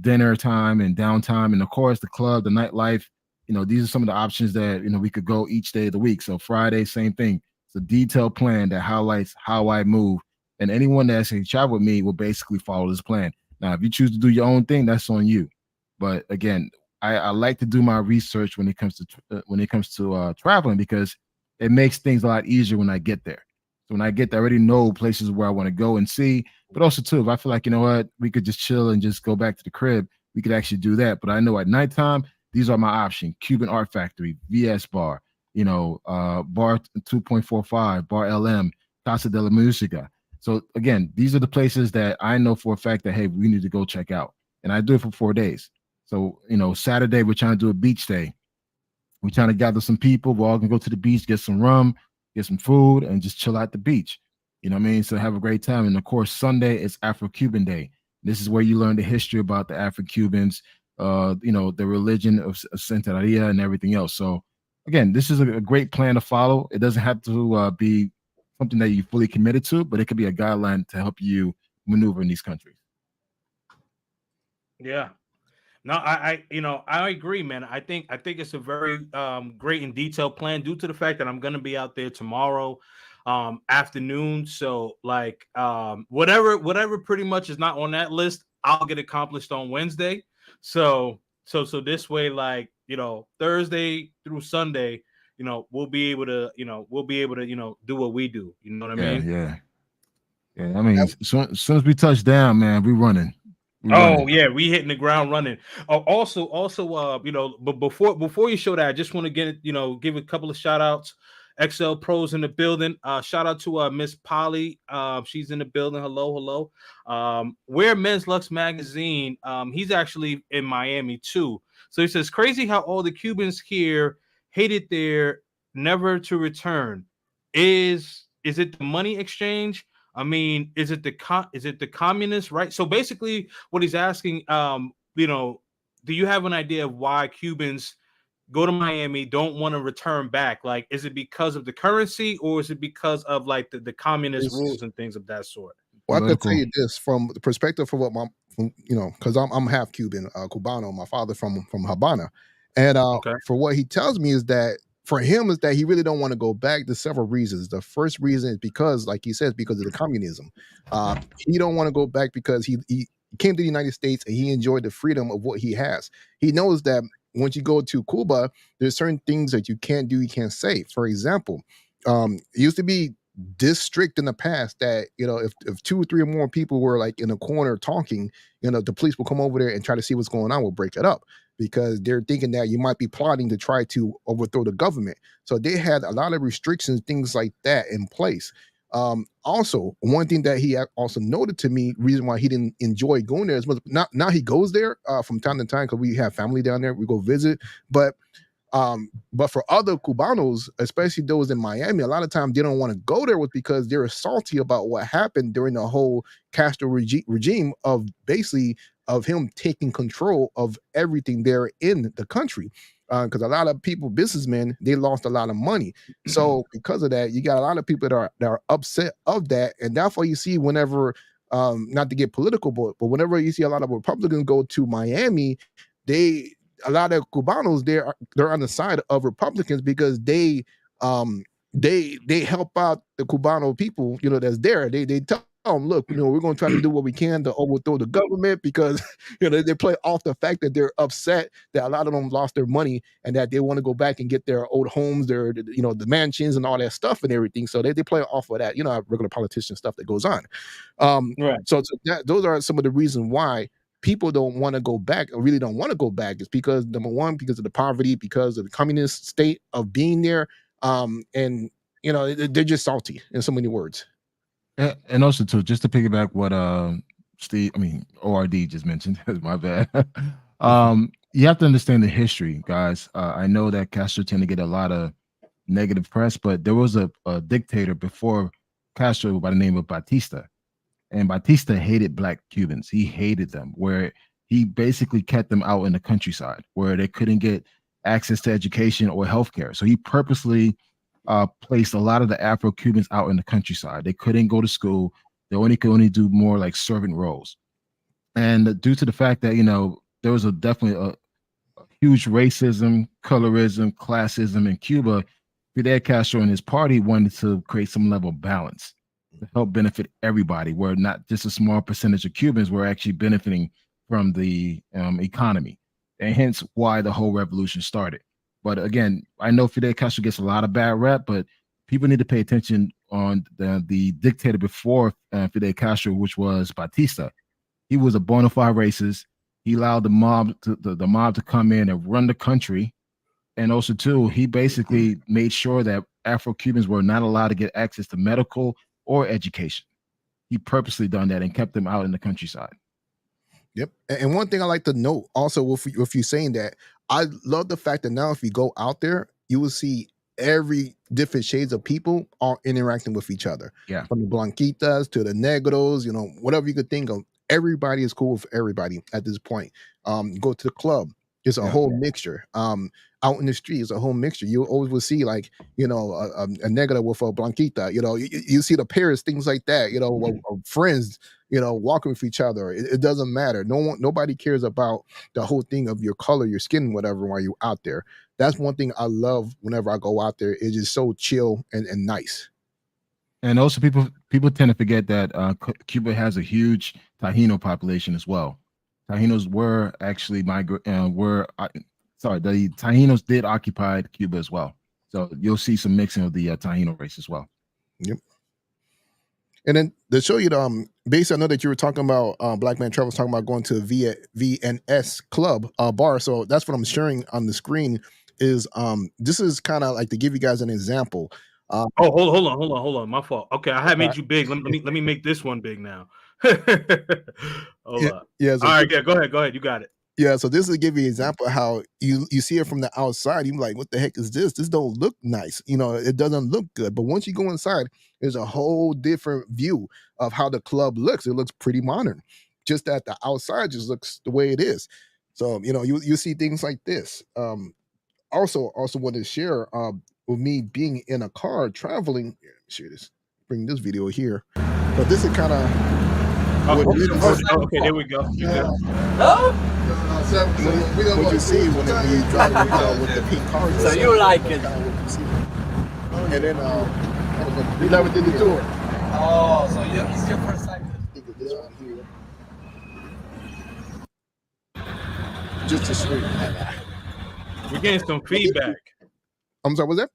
dinner time and downtime, and of course the club, the nightlife. These are some of the options that we could go each day of the week. So Friday, same thing. It's a detailed plan that highlights how I move. And anyone that actually travel with me will basically follow this plan. Now, if you choose to do your own thing, that's on you. But again, I like to do my research when it comes to traveling because it makes things a lot easier when I get there. So when I get there, I already know places where I want to go and see. But also too, if I feel like what, we could just chill and just go back to the crib, we could actually do that. But I know at nighttime, these are my options: Cuban Art Factory, VS Bar, Bar 2.45, Bar LM, Casa de la Musica. So again, these are the places that I know for a fact that hey, we need to go check out, and I do it for 4 days. So Saturday we're trying to do a beach day. We're trying to gather some people. We're all gonna go to the beach, get some rum, get some food, and just chill at the beach. You know what I mean? So have a great time. And of course, Sunday is Afro-Cuban Day. This is where you learn the history about the Afro-Cubans, the religion of Santeria and everything else. So again, this is a great plan to follow. It doesn't have to be something that you fully committed to, but it could be a guideline to help you maneuver in these countries. Yeah. No, I agree, man. I think it's a very great and detailed plan due to the fact that I'm gonna be out there tomorrow afternoon. So like whatever pretty much is not on that list, I'll get accomplished on Wednesday. So this way, like, Thursday through Sunday, we'll be able to do what we do. You know what I Yeah, mean? yeah, yeah. I mean, as soon as we touch down, man, we running. We Oh running. yeah, we hitting the ground running. Also, but before you show that, I just want to give a couple of shout outs. XL Pros in the building. Shout out to Miss Polly. She's in the building. Hello, hello. Wear Men's Lux magazine. He's actually in Miami too. So he says, crazy how all the Cubans here hated there, never to return. Is it the money exchange? I mean, is it the communist, right? So basically, what he's asking, do you have an idea of why Cubans go to Miami, don't want to return back? Like, is it because of the currency, or is it because of like the communist It's, rules and things of that sort? well, I could tell Political. you this from the perspective of what because I'm half Cuban, Cubano. My father from Habana, and Okay. for what he tells me is that for him is that he really don't want to go back. There's several reasons. The first reason is because, like he says, because of the communism. He don't want to go back because he came to the United States and he enjoyed the freedom of what he has. He knows that once you go to Cuba, there's certain things that you can't do, you can't say. For example, it used to be this strict in the past that if two or three or more people were like in a corner talking, the police will come over there and try to see what's going on. Will break it up because they're thinking that you might be plotting to try to overthrow the government. So they had a lot of restrictions, things like that in place. Also, one thing that he also noted to me, reason why he didn't enjoy going there is not now he goes there from time to time because we have family down there. We go visit, but but for other Cubanos, especially those in Miami, a lot of times they don't want to go there with because they're salty about what happened during the whole Castro regime of basically of him taking control of everything there in the country. Because a lot of people, businessmen, they lost a lot of money. So because of that, you got a lot of people that are upset of that, and therefore you see whenever, not to get political, but whenever you see a lot of Republicans go to Miami, they a lot of Cubanos they're on the side of Republicans because they help out the Cubano people that's there. They tell look, we're going to try to do what we can to overthrow the government because they play off the fact that they're upset that a lot of them lost their money and that they want to go back and get their old homes, their the mansions and all that stuff and everything. So they play off of that, regular politician stuff that goes on. Right. So those are some of the reasons why people don't want to go back or really don't want to go back. Is because number one, because of the poverty, because of the communist state of being there, and they're just salty in so many words. And also too, just to piggyback what ORD just mentioned, my bad. You have to understand the history, guys. I know that Castro tend to get a lot of negative press, but there was a dictator before Castro by the name of Batista. And Batista hated Black Cubans. He hated them, where he basically kept them out in the countryside where they couldn't get access to education or healthcare. So he purposely placed a lot of the Afro-Cubans out in the countryside. They couldn't go to school. They could only do more like servant roles. And due to the fact that, there was definitely a huge racism, colorism, classism in Cuba, Fidel Castro and his party wanted to create some level of balance to help benefit everybody, where not just a small percentage of Cubans were actually benefiting from the economy, and hence why the whole revolution started. But again, I know Fidel Castro gets a lot of bad rep, but people need to pay attention on the dictator before Fidel Castro, which was Batista. He was a bona fide racist. He allowed the mob to come in and run the country. And also, too, he basically made sure that Afro-Cubans were not allowed to get access to medical or education. He purposely done that and kept them out in the countryside. Yep. And one thing I like to note also with you saying that, I love the fact that now if you go out there, you will see every different shades of people are interacting with each other. Yeah. From the Blanquitas to the Negros, whatever you could think of. Everybody is cool with everybody at this point. Go to the club. It's a whole mixture. Out in the street, it's a whole mixture. You always will see like, a Negra with a Blanquita, you see the pairs, things like that, friends, walking with each other. It doesn't matter. Nobody cares about the whole thing of your color, your skin, whatever, while you're out there. That's one thing I love whenever I go out there. It's just so chill and nice. And also people tend to forget that Cuba has a huge Taino population as well. Taínos were actually the Taínos did occupy Cuba as well. So you'll see some mixing of the Taino race as well. Yep. And then to show you basically, I know that you were talking about Black Man Travel was talking about going to a VNS club bar. So that's what I'm sharing on the screen. Is this is kind of like to give you guys an example. Hold on. My fault. Okay, I had made you big. Let me make this one big now. Hold up. Yeah. So all right. Yeah. Go ahead. You got it. Yeah. So this will give you an example of how you see it from the outside. You're like, what the heck is this? This don't look nice. It doesn't look good. But once you go inside, there's a whole different view of how the club looks. It looks pretty modern. Just that the outside just looks the way it is. So you see things like this. Also want to share with me being in a car traveling. Share this. Bring this video here. So this is kind of. Okay, there we go. What you see when you drive with the pink cars. So you like it? And then we never did the tour. Oh, so it's your first time. This one here. Just a street. We're getting some feedback. I'm sorry, what's that?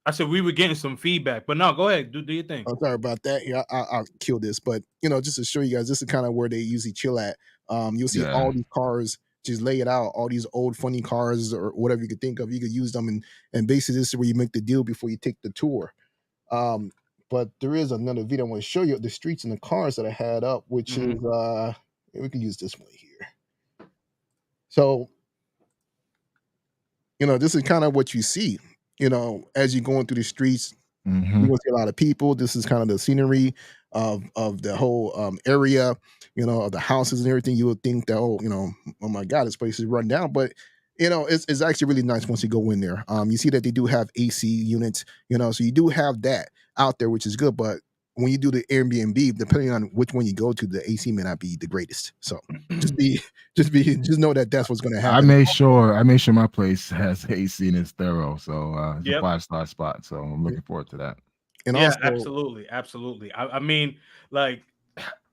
I said we were getting some feedback, but no, go ahead, do your thing. I'm sorry about that. Yeah, I'll kill this, but just to show you guys, this is kind of where they usually chill at. You'll see all these cars just lay it out, all these old funny cars or whatever you could think of. You could use them, and basically this is where you make the deal before you take the tour. But there is another video I want to show you the streets and the cars that I had up, which is we can use this one here. So this is kind of what you see. As you're going through the streets, you're gonna see a lot of people. This is kind of the scenery of the whole area, of the houses and everything. You would think that, oh my God, this place is run down, but it's actually really nice once you go in there. You see that they do have AC units, so you do have that out there, which is good. But when you do the Airbnb, depending on which one you go to, the AC may not be the greatest. So just know that that's what's going to happen. I made sure my place has AC and it's thorough. So it's a 5-star spot. So I'm looking forward to that. And also, absolutely. I mean, like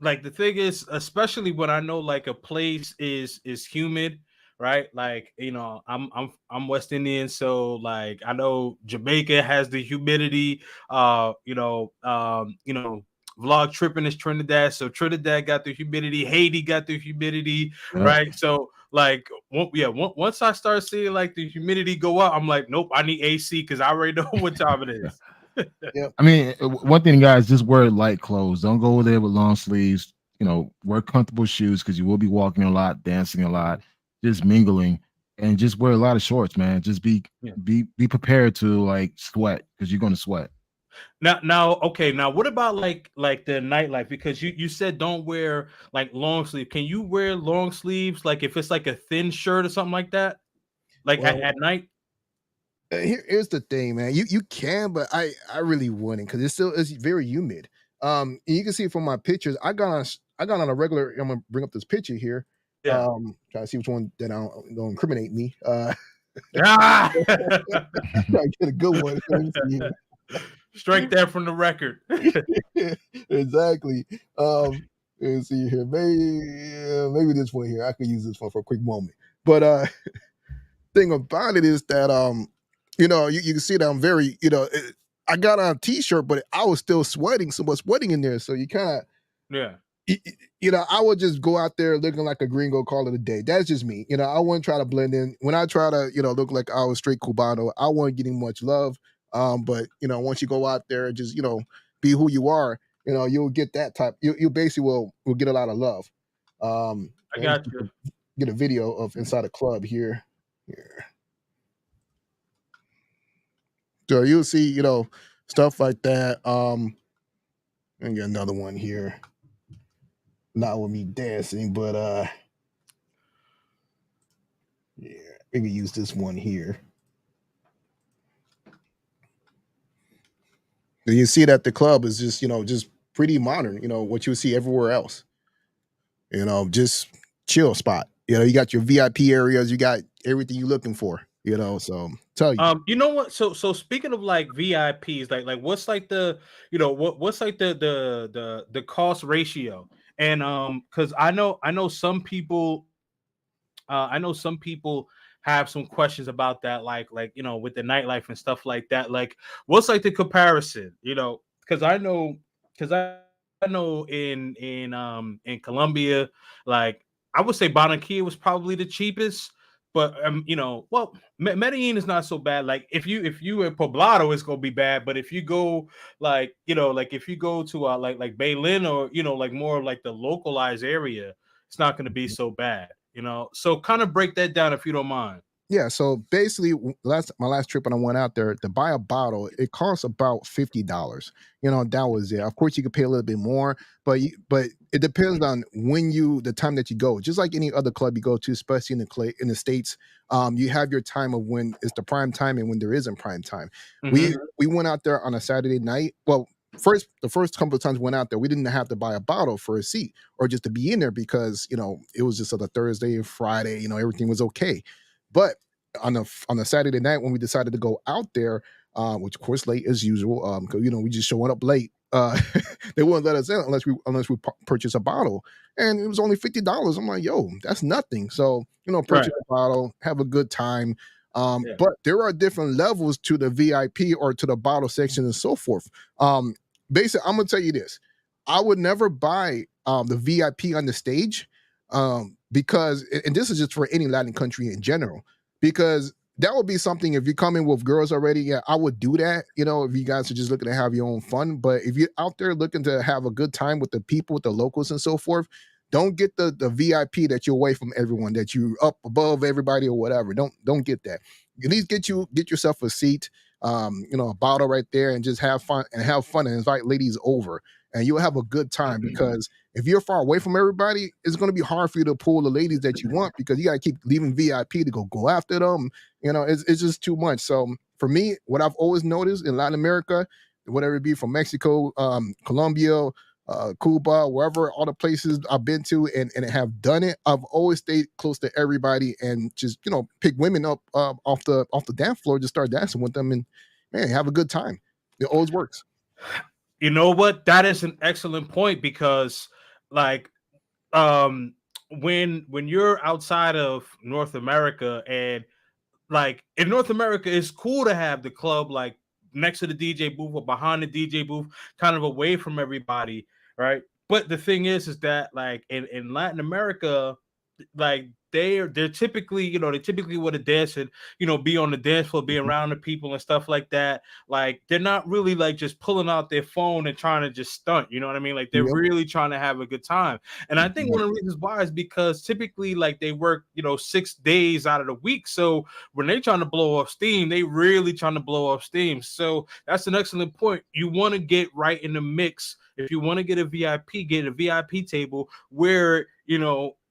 like the thing is, especially when I know like a place is humid, right? Like, I'm West Indian, so like I know Jamaica has the humidity. Vlog tripping is Trinidad, so Trinidad got the humidity. Haiti got the humidity, Yeah. right? So like, once I start seeing like the humidity go up, I'm like, nope, I need AC because I already know what time it is. I mean, one thing, guys, just wear light clothes. Don't go there with long sleeves. Wear comfortable shoes because you will be walking a lot, dancing a lot, just mingling, and just wear a lot of shorts, man. Just be Yeah. be prepared to like sweat because you're going to sweat. Okay. Now, what about like the nightlife? Because you said don't wear like long sleeve. Can you wear long sleeves like if it's like a thin shirt or something like that? Like Well, at night? here's the thing, man. You can, but I really wouldn't because it's very humid. And you can see from my pictures. I got on a regular. I'm gonna bring up this picture here. Yeah. Try to see which one that don't incriminate me. Ah! Try to get a good one. Let me see here. Strike that from the record. Exactly. Let's see here. Maybe this one here. I could use this one for a quick moment. But thing about it is that you can see that I'm very I got on a t-shirt, but I was still sweating, so much sweating in there. So you kind of Yeah. I would just go out there looking like a gringo, call it a day. That's just me. I wouldn't try to blend in. When I try to, look like I was straight Cubano, I wasn't getting much love. But once you go out there and just, be who you are, you'll get that type. You basically will get a lot of love. I Let me got you. get a video of inside a club here. Here. So you'll see, stuff like that. And get another one here. Not with me dancing, but yeah, we can use this one here. And you see that the club is just pretty modern, what you would see everywhere else. Just chill spot. You got your VIP areas, you got everything you're looking for, so tell you. You know what? So speaking of like VIPs, like what's like the what's like the cost ratio? And because I know some people have some questions about that, like with the nightlife and stuff like that. Like, what's like the comparison? Because I know in Colombia, like I would say Barranquilla was probably the cheapest. But well, Medellin is not so bad. Like if you in Poblado, it's gonna be bad. But if you go like if you go to like Baylin or like more like the localized area, it's not gonna be so bad. So kind of break that down if you don't mind. Yeah, so basically, my last trip when I went out there to buy a bottle, it costs about $50. That was it. Of course, you could pay a little bit more, but it depends on the time that you go. Just like any other club you go to, especially in the states, you have your time of when it's the prime time and when there isn't prime time. Mhm. We went out there on a Saturday night. Well, the first couple of times we went out there, we didn't have to buy a bottle for a seat or just to be in there because it was just on a Thursday and Friday. Everything was okay. But on a Saturday night when we decided to go out there, which of course late as usual, because we just showing up late. They wouldn't let us in unless we purchase a bottle, and it was only $50. I'm like, yo, that's nothing. So Right. purchase a bottle, have a good time. Yeah. But there are different levels to the VIP or to the bottle section and so forth. Basically, I'm gonna tell you this: I would never buy the VIP on the stage because, and this is just for any Latin country in general, because that would be something if you come in with girls already. Yeah, I would do that. If you guys are just looking to have your own fun, but if you're out there looking to have a good time with the people, with the locals and so forth, don't get the VIP that you're away from everyone, that you up above everybody or whatever. Don't get that. At least get yourself a seat, a bottle right there, and just have fun and invite ladies over, and you'll have a good time because if you're far away from everybody, it's going to be hard for you to pull the ladies that you want because you got to keep leaving VIP to go after them. It's just too much. So for me, what I've always noticed in Latin America, whatever it be from Mexico, Colombia, Cuba, wherever, all the places I've been to and have done it, I've always stayed close to everybody and just pick women up off the dance floor, just start dancing with them, and man, have a good time. It always works. You know what? That is an excellent point because like um when you're outside of North America, and like in North America, it's cool to have the club like next to the DJ booth or behind the DJ booth, kind of away from everybody, right? But the thing is that like in Latin America, like they're typically, they typically would have danced and, be on the dance floor, be Mhm. around the people and stuff like that. Like they're not really like just pulling out their phone and trying to just stunt, you know what I mean? Like they're Yep. really trying to have a good time. And I think one of Exactly. the reasons why is because typically like they work, 6 days out of the week. So when they trying to blow off steam, they really trying to blow off steam. So that's an excellent point. You want to get right in the mix. If you want to get a VIP, get a VIP table where,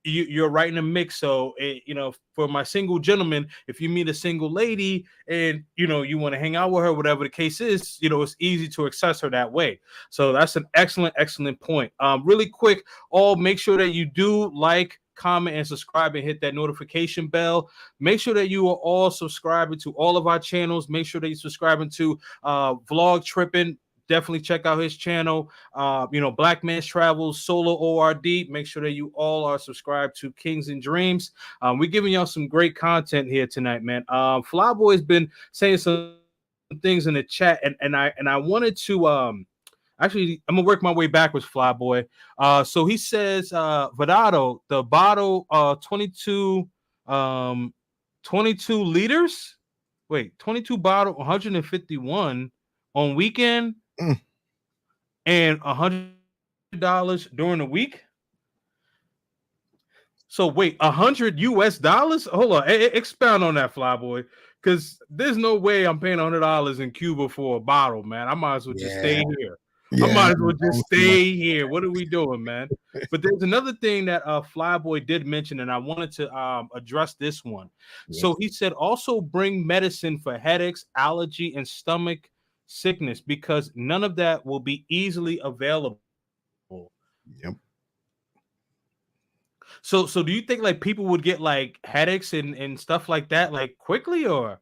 you're right in the mix. So, for my single gentleman, if you meet a single lady and, you want to hang out with her, whatever the case is, it's easy to access her that way. So that's an excellent, excellent point. Really quick, all make sure that you do like, comment, and subscribe and hit that notification bell. Make sure that you are all subscribing to all of our channels. Make sure that you're subscribing to Vlog Tripping. Definitely check out his channel. Black Man's Travels, Solo ORD. Make sure that you all are subscribed to Kings and Dreams. We're giving y'all some great content here tonight, man. Flyboy's been saying some things in the chat, and I wanted to actually, I'm gonna work my way backwards, Flyboy. So he says, Vadado, the bottle, 22 liters. Wait, 22 bottle, 151 on weekend Mm. and $100 during the week. So wait, $100 US? Hold on, expound on that, Flyboy, because there's no way I'm paying $100 in Cuba for a bottle, man. I might as well just Yeah. stay here. I Yeah. might as well just Almost too much. stay here. What are we doing, man? But there's another thing that Flyboy did mention, and I wanted to address this one. Yeah. So he said also bring medicine for headaches, allergy, and stomach sickness because none of that will be easily available. Yep. So do you think like people would get like headaches and stuff like that like quickly, or?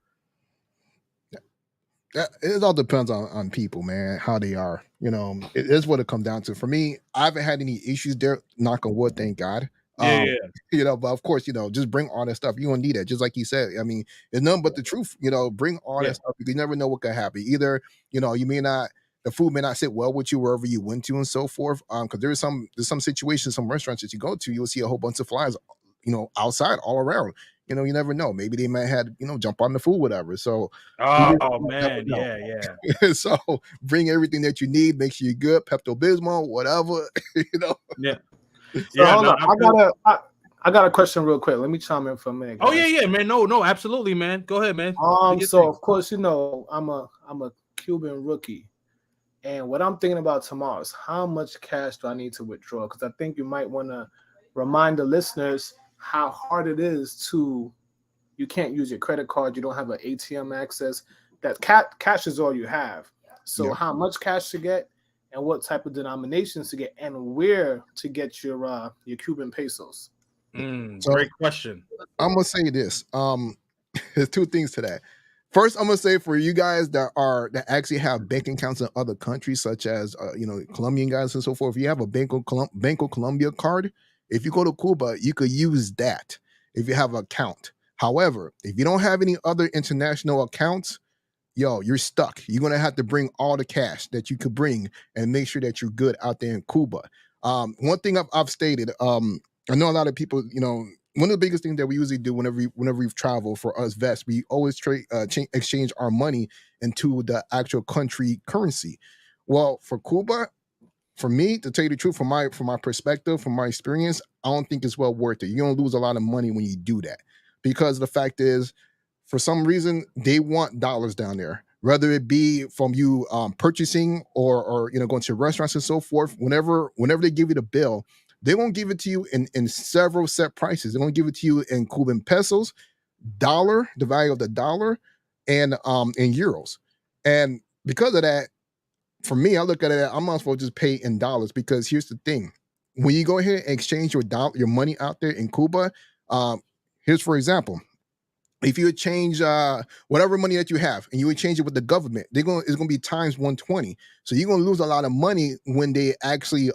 It all depends on people, man, how they are. It is what it comes down to. For me, I haven't had any issues there. Knock on wood, thank God. Yeah, Um, yeah. but of course, just bring all that stuff. You don't need that, just like you said. I mean, it's nothing but the truth. Bring all Yeah. that stuff because you never know what could happen. Either you may not, the food may not sit well with you wherever you went to and so forth. Because there's some situations, some restaurants that you go to, you'll see a whole bunch of flies, outside all around. You never know. Maybe they might have jump on the food, whatever. So you Oh just never man, know. yeah. So bring everything that you need. Make sure you're good. Pepto Bismol, whatever. Yeah. So Yeah, hold no, on, I got a question real quick. Let me chime in for a minute. Oh guys. yeah, man. No, absolutely, man. Go ahead, man. So of course, I'm a Cuban rookie, and what I'm thinking about tomorrow is how much cash do I need to withdraw? Because I think you might want to remind the listeners how hard it is to. You can't use your credit card. You don't have an ATM access. That cash is all you have. So how much cash to get, and what type of denominations to get, and where to get your Cuban pesos. So Great question. I'm gonna say this. There's two things to that. First, I'm gonna say for you guys that actually have bank accounts in other countries, such as Colombian guys and so forth. If you have a Banco Colombia card, if you go to Cuba, you could use that if you have an account. However, if you don't have any other international accounts, you're stuck. You're gonna have to bring all the cash that you could bring and make sure that you're good out there in Cuba. One thing I've stated, I know a lot of people, one of the biggest things that we usually do whenever we travel for us vets, we always exchange our money into the actual country currency. Well, for Cuba, for me, to tell you the truth, from my perspective, from my experience, I don't think it's well worth it. You're gonna lose a lot of money when you do that. Because the fact is, for some reason, they want dollars down there, whether it be from you purchasing or going to restaurants and so forth. Whenever they give you the bill, they won't give it to you in several set prices. They won't give it to you in Cuban pesos, dollar, the value of the dollar, and in euros. And because of that, for me, I look at it, I might as well just pay in dollars because here's the thing. When you go ahead and exchange your money out there in Cuba, here's for example, if you would change whatever money that you have and you would change it with the government, it's gonna be times 120. So you're gonna lose a lot of money when they actually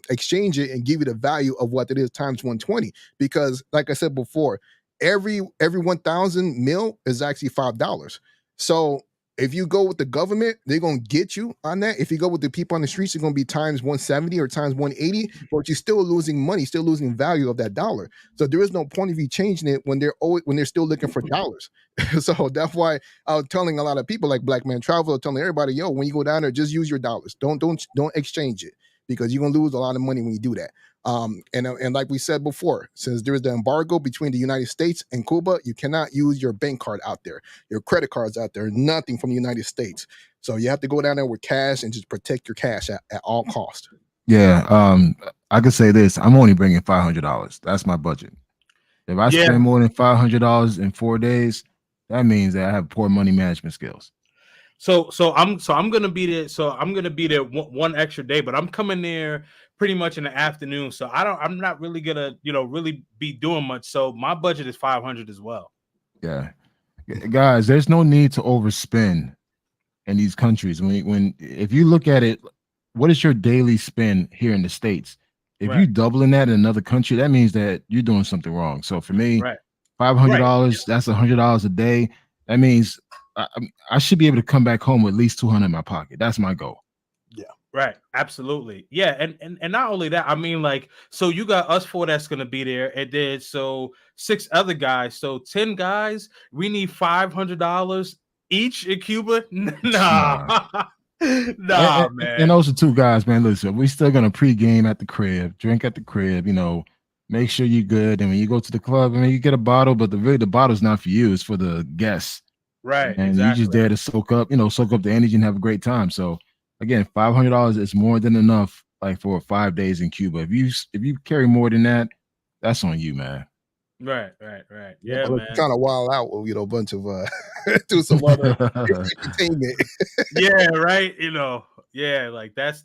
exchange it and give you the value of what it is times 120. Because like I said before, every 1,000 mil is actually $5. So if you go with the government, they're gonna get you on that. If you go with the people on the streets, it's gonna be times 170 or times 180, but you're still losing money, still losing value of that dollar. So there is no point of you changing it when they're still looking for dollars. So that's why I was telling a lot of people like Black Man Travel, telling everybody, yo, when you go down there, just use your dollars. Don't exchange it because you're gonna lose a lot of money when you do that. And like we said before, since there's the embargo between the United States and Cuba, you cannot use your bank card out there, your credit cards out there, nothing from the United States. So you have to go down there with cash and just protect your cash at all costs. Yeah, I could say this: I'm only bringing $500. That's my budget. If I Yeah. spend more than $500 in 4 days, that means that I have poor money management skills. So I'm gonna be there. So I'm gonna be there one extra day, but I'm coming there pretty much in the afternoon. So I'm not really gonna really be doing much. So my budget is 500 as well. Yeah, guys, there's no need to overspend in these countries. When if you look at it, what is your daily spend here in the States? If you Right. doubling that in another country, that means that you're doing something wrong. So for me, Right. $500, that's $100 a day. That means I should be able to come back home with at least 200 in my pocket. That's my goal. Right. Absolutely. Yeah. And not only that, I mean, like, so you got us four that's gonna be there, and then so 6 other guys, so 10 guys. We need $500 each in Cuba. Nah, Nah. nah, And man. those are two guys, man. Listen, we still gonna pregame at the crib, drink at the crib, make sure you're good. And when you go to the club, I mean, you get a bottle, but the bottle's not for you, it's for the guests. Right. And you just Exactly. there to soak up the energy and have a great time. So again, $500 is more than enough, like for 5 days in Cuba. If you carry more than that, that's on you, man. Right. Right. Right. Yeah, Yeah, unless you man. kind of wild out with a bunch of do some other entertainment. Yeah. Right. Yeah. Like that's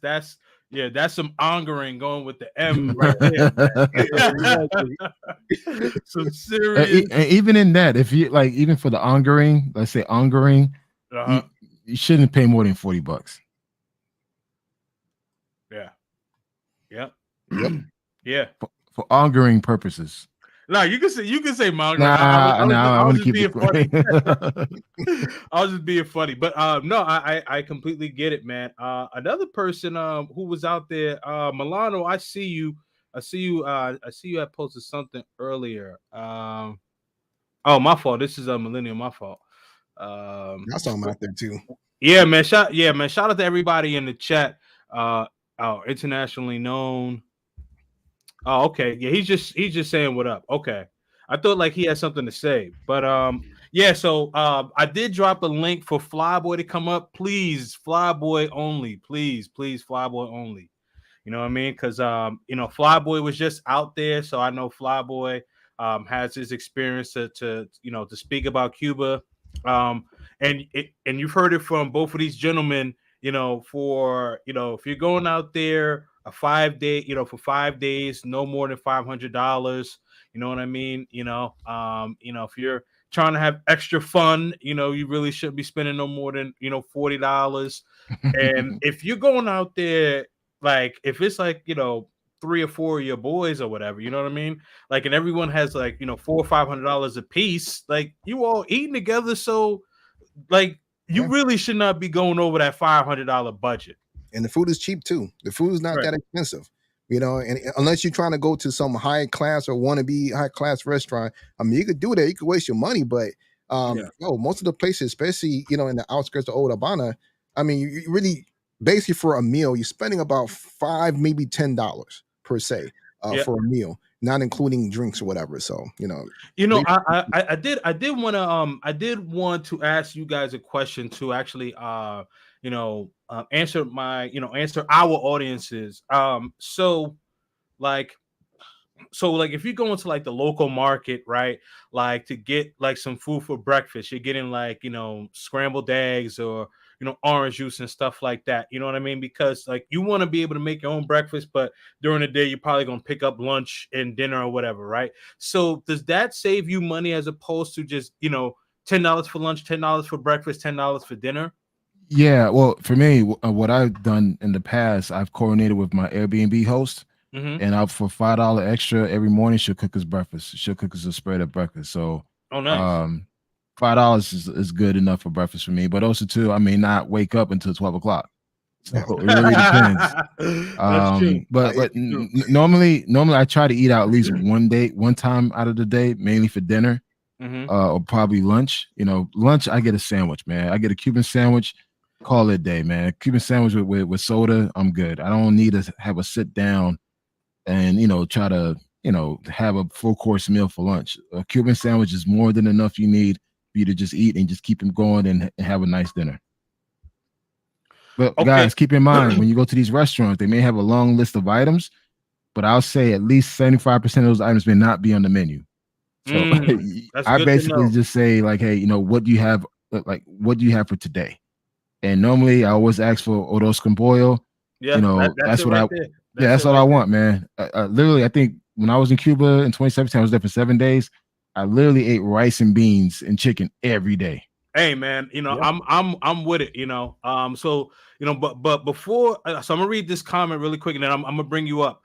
yeah. That's some angering going with the M right there, man. Exactly. Some serious. And even in that, if you like, even for the ongering, let's say ongering, you, Uh-huh. you shouldn't pay more than $40. Yeah. Yep. Yep. Yeah. For ongering purposes. No, you can say mongering. Nah, I I was want to just keep being funny. it. I was just being funny. But no, I completely get it, man. Another person who was out there, Milano, I see you. I see you had posted something earlier. Oh, my fault. This is a millennial, my fault. I saw him out there too. Yeah, man. Shout out to everybody in the chat. Internationally known. Oh, okay. Yeah, he's just saying what up. Okay. I thought like he had something to say. But yeah, so I did drop a link for Flyboy to come up. Please, Flyboy only. Please, Flyboy only. You know what I mean? Because Flyboy was just out there, so I know Flyboy has his experience to speak about Cuba. And you've heard it from both of these gentlemen. If you're going out there a 5 day, for 5 days, no more than $500. You know what I mean? If you're trying to have extra fun, you really shouldn't be spending no more than $40. And if you're going out there, like if it's like 3 or 4 of your boys or whatever, you know what I mean? Like, and everyone has like $400 or $500 a piece, like you all eating together, so like you Yeah. really should not be going over that $500 budget. And the food is cheap too. The food is not Right. that expensive, and unless you're trying to go to some high class or wannabe high class restaurant, I mean, you could do that. You could waste your money, but Yeah. most of the places, especially in the outskirts of Old Habana, I mean, you really basically for a meal, you're spending about $5, maybe $10 per se Yeah. for a meal, not including drinks or whatever. So I did want to ask you guys a question to actually answer our audiences. So like So like if you go into like the local market, right, like to get like some food for breakfast, you're getting like, scrambled eggs or orange juice and stuff like that, you know what I mean? Because like you want to be able to make your own breakfast, but during the day you're probably going to pick up lunch and dinner or whatever, right? So does that save you money as opposed to just $10 for lunch, $10 for breakfast, $10 for dinner? Yeah, well, for me, what I've done in the past, I've coordinated with my Airbnb host, Mm-hmm. and for $5 extra every morning, she'll cook us breakfast. She'll cook us a spread of breakfast. So, Oh, nice. um, $5 is good enough for breakfast for me. But also too, I may not wake up until 12 o'clock. So it really depends. That's true. But That's but true. normally I try to eat out at least one time out of the day, mainly for dinner, Mm-hmm. or probably lunch. Lunch I get a sandwich, man. I get a Cuban sandwich. Call it a day, man. Cuban sandwich with soda, I'm good. I don't need to have a sit down and try to have a full course meal for lunch. A Cuban sandwich is more than enough you need for you to just eat and just keep them going and have a nice dinner. But Okay. guys, keep in mind when you go to these restaurants, they may have a long list of items, but I'll say at least 75% of those items may not be on the menu. So That's I good to basically know. just say like, hey, what do you have? Like, what do you have for today? And normally I always ask for Oros con pollo. Yeah, that's That's it what right I, there. yeah, That's that's it all I right there. want, man. Literally, I think when I was in Cuba in 2017, I was there for 7 days. I literally ate rice and beans and chicken every day. Hey man, Yeah. I'm with it, So but before, so I'm gonna read this comment really quick, and then I'm gonna bring you up.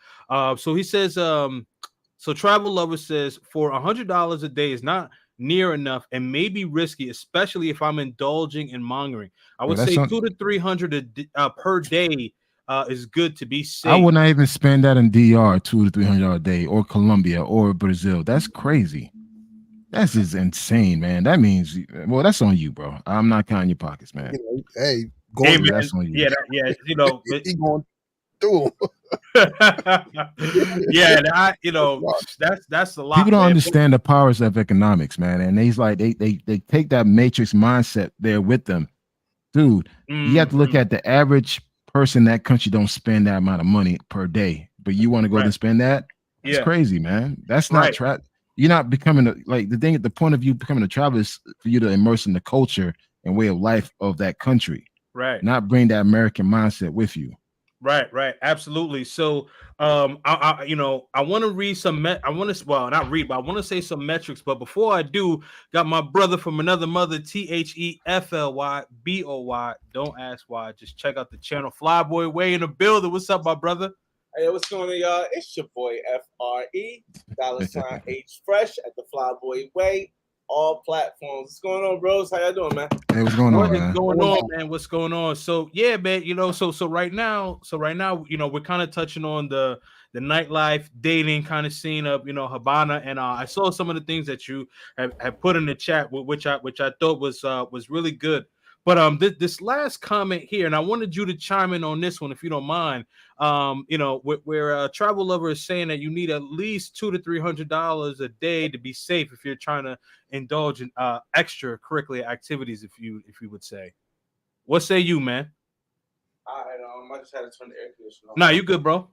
So he says, so Travel Lover says for $100 a day is not near enough and may be risky, especially if I'm indulging in mongering. I Bro, would that's say on. 200 to 300 per day is good to be I safe. would not even spend that in DR, $200 to $300 a day, or Colombia, or Brazil. That's crazy. That's just insane, man. That means, well, that's on you, bro. I'm not counting your pockets, man. Hey, Hey going through man, That's on you. yeah, yeah, he going through 'em. yeah, and Wow. that's a People lot, don't man. understand the powers of economics, man. And he's like, they take that matrix mindset there with them, dude. You have to look Mhm. at the average person in that country don't spend that amount of money per day, but you want to go there Right. and spend that? That's Yeah. crazy, man. That's not Right. trap. You're not becoming like the thing. The point of you becoming a traveler is for you to immerse in the culture and way of life of that country, Right. not bring that American mindset with you. Right. Right. Absolutely. So, I want to read some. I want to, well, not read, but I want to say some metrics. But before I do, got my brother from another mother, THEFLYBOY. Don't ask why. Just check out the channel. Flyboy Way in the building. What's up, my brother? Hey, what's going on, y'all? It's your boy FRE, $H Fresh at the Flyboy Way, all platforms. What's going on, bros? How y'all doing, man? Hey, what's going What on, is man? going on, man? What's going on? So yeah, man. So right now, we're kind of touching on the nightlife dating kind of scene of Habana, and I saw some of the things that you have put in the chat, which I thought was really good. But this last comment here, and I wanted you to chime in on this one if you don't mind. Where Travel Lover is saying that you need at least $200 to $300 a day to be safe if you're trying to indulge in extracurricular activities, if you would say. What say you, man? All right, I just had to turn the air conditioner on. Nah, you good, bro.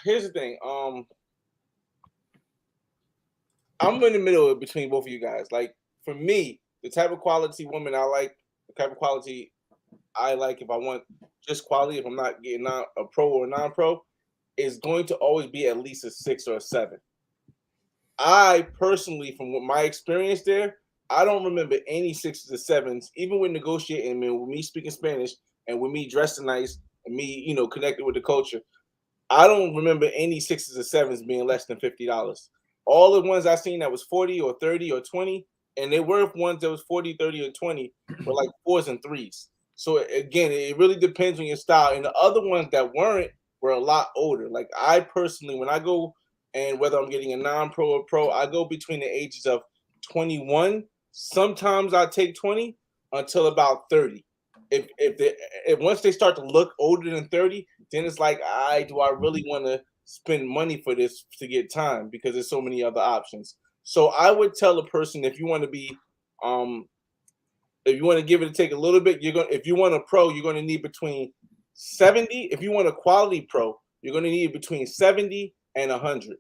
Here's the thing. I'm in the middle between both of you guys. Like for me, the type of quality woman I like, the type of quality I like if I want just quality, if I'm not getting not a pro or a non-pro, is going to always be at least a 6 or a 7. I personally, from what my experience there, I don't remember any 6s or 7s, even with negotiating, I mean, with me speaking Spanish and with me dressing nice and me, connected with the culture. I don't remember any 6s or 7s being less than $50. All the ones I seen that was 40 or 30 or 20, and they were ones that was 40, 30, or 20 were like 4s and 3s. So again, it really depends on your style. And the other ones that weren't were a lot older. Like I personally, when I go and whether I'm getting a non-pro or pro, I go between the ages of 21. Sometimes I take 20 until about 30. If once they start to look older than 30, then it's like, do I really want to spend money for this to get time because there's so many other options. So I would tell a person if you want to be if you want to give it a take a little bit, if you want a pro, you're going to need between 70. If you want a quality pro, you're going to need between 70 and 100.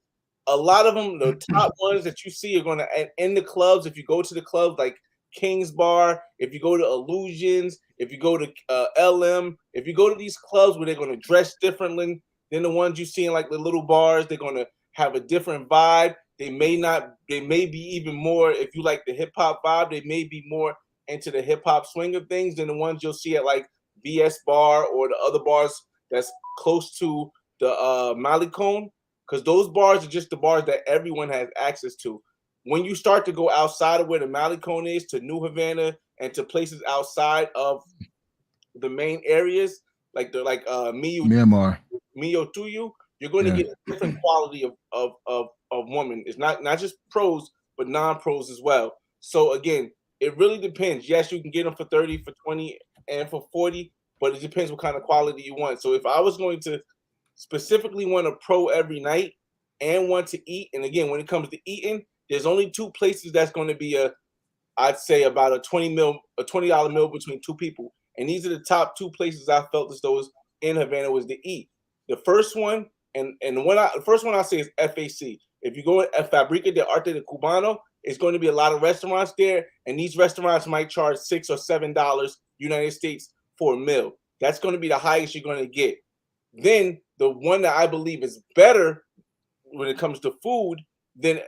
A lot of them, the top ones that you see are going to in the clubs. If you go to the clubs like King's Bar, if you go to Illusions, if you go to LM, if you go to these clubs where they're going to dress differently than the ones you see in like the little bars, they're going to have a different vibe. They may be even more, if you like the hip hop vibe, they may be more into the hip hop swing of things than the ones you'll see at like VS Bar or the other bars that's close to the Malecone, because those bars are just the bars that everyone has access to. When you start to go outside of where the Malecone is to New Havana and to places outside of the main areas, like Myanmar. Mio Tuyu, you're going to get a different quality of woman. It's not just pros, but non-pros as well. So again, it really depends. Yes, you can get them for 30, for 20, and for 40, but it depends what kind of quality you want. So if I was going to specifically want a pro every night and want to eat, and again, when it comes to eating, there's only two places that's going to be I'd say about a $20 meal between two people. And these are the top two places I felt as though was in Havana was to eat. The first one, the first one I say is FAC. If you go at Fabrica de Arte de Cubano, it's going to be a lot of restaurants there, and these restaurants might charge $6 or $7 United States for a meal. That's going to be the highest you're going to get. Then the one that I believe is better when it comes to food than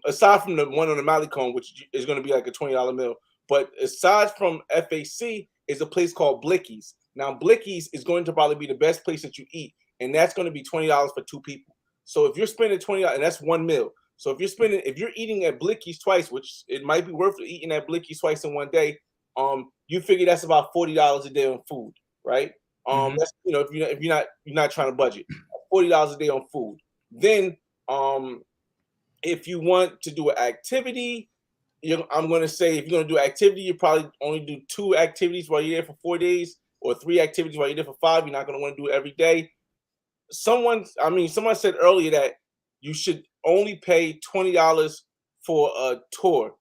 aside from the one on the Malecone, which is going to be like a $20 meal, but aside from FAC is a place called Blicky's. Now Blicky's is going to probably be the best place that you eat, and that's going to be $20 for two people. So if you're spending $20, and that's one meal. So if you're eating at Blicky's twice, which it might be worth eating at Blicky's twice in one day, you figure that's about $40 a day on food, right? That's, if you're not trying to budget, $40 a day on food. Then if you want to do an activity, I'm going to say if you're going to do activity, you probably only do 2 activities while you're there for 4 days, or 3 activities while you're there for 5. You're not going to want to do it every day. Someone said earlier that you should only pay $20 for a tour.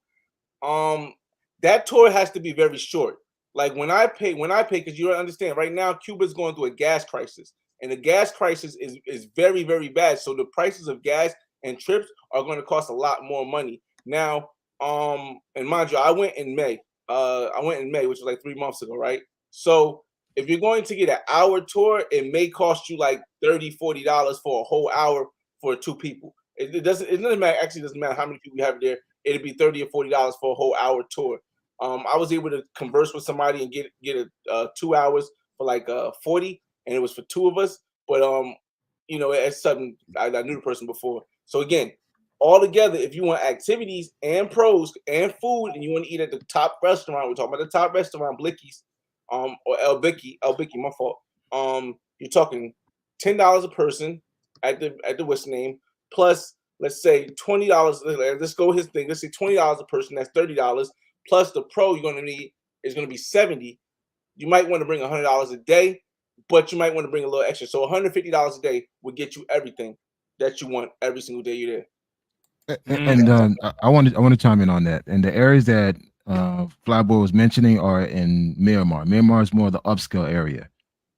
That tour has to be very short. Like when I pay, because you don't understand, right now Cuba is going through a gas crisis, and the gas crisis is very, very bad. So the prices of gas and trips are going to cost a lot more money. Now, and mind you, I went in May, which was like 3 months ago, right? So if you're going to get an hour tour, it may cost you like $30, $40 for a whole hour for 2 people. It doesn't matter. Actually, it doesn't matter how many people you have there. It'd be $30 or $40 for a whole hour tour. I was able to converse with somebody and get 2 hours for like 40, and it was for 2 of us. But it's something I knew the person before. So again, all together, if you want activities and pros and food, and you want to eat at the top restaurant, we're talking about the top restaurant, Blicky's, or El Bicky, my fault. You're talking $10 a person at the what's name, plus let's say $20. Let's go his thing. Let's say $20 a person. That's $30. Plus the pro you're going to need is going to be $70. You might want to bring $100 a day, but you might want to bring a little extra. So $150 a day would get you everything that you want every single day you're there. And I want to chime in on that. And the areas that Flyboy was mentioning are in Myanmar. Myanmar is more of the upscale area,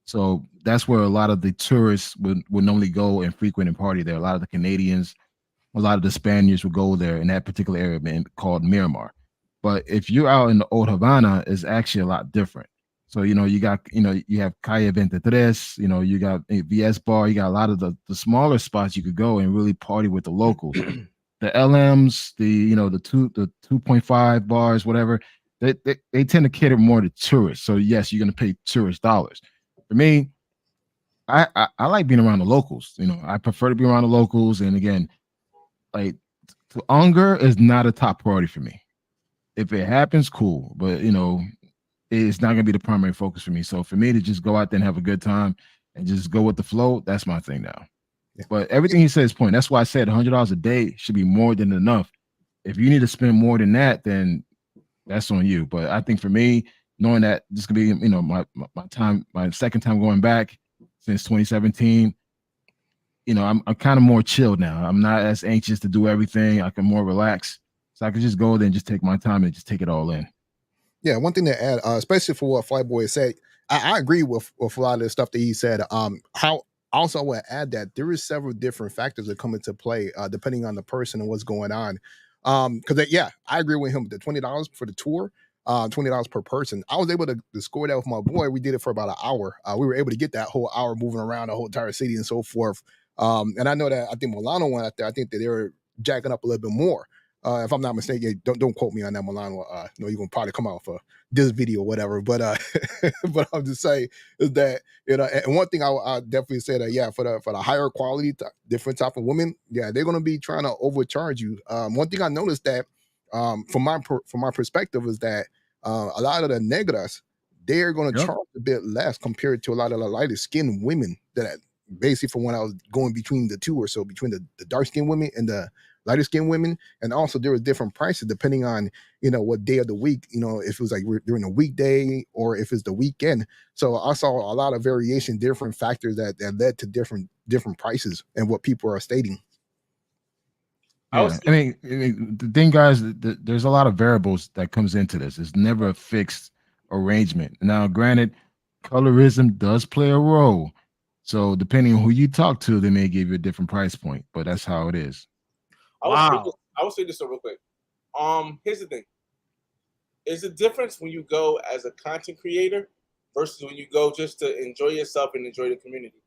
so that's where a lot of the tourists would normally go and frequent and party there. A lot of the Canadians, a lot of the Spaniards would go there in that particular area called Myanmar. But if you're out in the old Havana, it's actually a lot different. So you got you have Calle 23, you got VS Bar, you got a lot of the smaller spots you could go and really party with the locals. The LMs, the 2.5 bars, whatever, they tend to cater more to tourists. So yes, you're gonna pay tourist dollars. For me, I like being around the locals. I prefer to be around the locals. And again, like hunger is not a top priority for me. If it happens, cool, but it's not gonna be the primary focus for me. So for me to just go out there and have a good time and just go with the flow, that's my thing now. Yeah. But everything he said is point. That's why I said $100 a day should be more than enough. If you need to spend more than that, then that's on you. But I think for me, knowing that this could be, my second time going back since 2017, I'm kind of more chilled now. I'm not as anxious to do everything. I can more relax. So I could just go there and just take my time and just take it all in. Yeah, one thing to add, especially for what Flyboy said, I agree with a lot of the stuff that he said. How also I would add that there is several different factors that come into play depending on the person and what's going on. Because yeah, I agree with him. The $20 for the tour, $20 per person. I was able to score that with my boy. We did it for about an hour. We were able to get that whole hour moving around the whole entire city and so forth. And I know that I think Milano went out there. I think that they were jacking up a little bit more. If I'm not mistaken, don't quote me on that, Milano. No, you're gonna probably come out for this video or whatever. But but I'm just saying is that and one thing I definitely say that yeah, for the higher quality, different type of women, yeah, they're gonna be trying to overcharge you. One thing I noticed that from my perspective is that a lot of the negras they're gonna charge a bit less compared to a lot of the lighter skinned women that basically from when I was going between the two or so between the dark skinned women and the lighter skinned women, and also there was different prices depending on what day of the week, if it was like during a weekday or if it's the weekend. So I saw a lot of variation, different factors that led to different prices and what people are stating. Yeah, I mean, the thing, guys, there's a lot of variables that comes into this. It's never a fixed arrangement. Now, granted, colorism does play a role. So depending on who you talk to, they may give you a different price point, but that's how it is. Wow. I will say this real quick. Here's the thing. There's a difference when you go as a content creator versus when you go just to enjoy yourself and enjoy the community.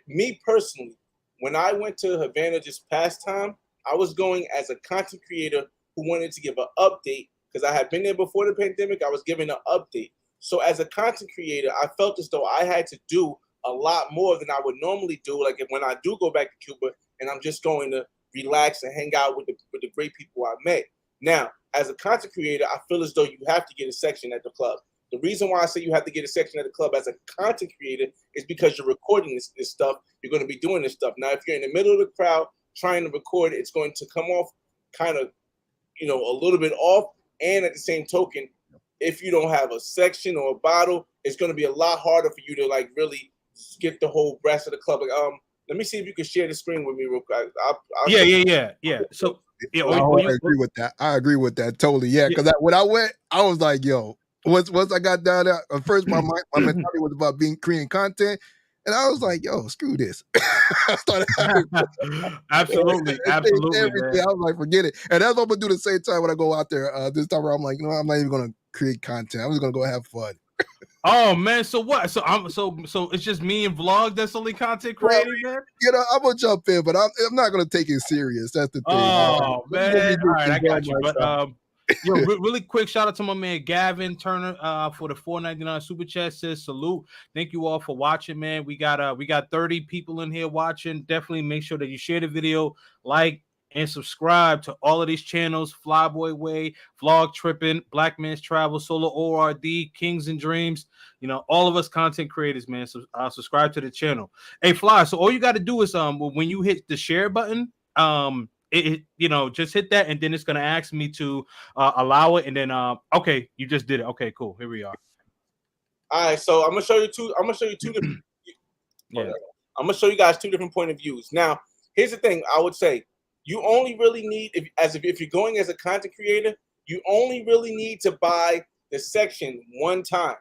Me personally, when I went to Havana just past time, I was going as a content creator who wanted to give an update because I had been there before the pandemic. I was giving an update. So as a content creator, I felt as though I had to do a lot more than I would normally do. Like when I do go back to Cuba and I'm just going to relax and hang out with the great people I met. Now, as a content creator, I feel as though you have to get a section at the club. The reason why I say you have to get a section at the club as a content creator is because you're recording this stuff. You're going to be doing this stuff. Now, if you're in the middle of the crowd trying to record, it's going to come off kind of, a little bit off. And at the same token, if you don't have a section or a bottle, it's going to be a lot harder for you to like really get the whole rest of the club. Like, let me see if you can share the screen with me real quick. Yeah. So yeah, I agree with that. I agree with that totally. Yeah, because when I went, I was like, yo. Once I got down there, at first my mentality was about creating content, and I was like, "Yo, screw this." I started absolutely. Everything. I was like, "Forget it," and that's what I'm gonna do the same time when I go out there. This time I'm like, I'm not even gonna create content. I'm just gonna go have fun. Oh man, so what? So it's just me and vlog that's only content creating, man. I'm gonna jump in, but I'm not gonna take it serious. That's the thing. Oh man, all right, I got you. But really quick shout out to my man Gavin Turner for the $4.99 super chat. Says salute. Thank you all for watching, man. We got 30 people in here watching. Definitely make sure that you share the video, like and subscribe to all of these channels: Flyboy Way, Vlog Tripping, Black Man's Travel, Solo ORD, Kings and Dreams. All of us content creators, man. So subscribe to the channel. Hey, Fly. So all you got to do is when you hit the share button, just hit that, and then it's gonna ask me to allow it, and then okay, you just did it. Okay, cool. Here we are. All right, so I'm gonna show you two different. Yeah, I'm gonna show you guys two different point of views. Now, here's the thing. I would say you only really need if you're going as a content creator, you only really need to buy the section one time.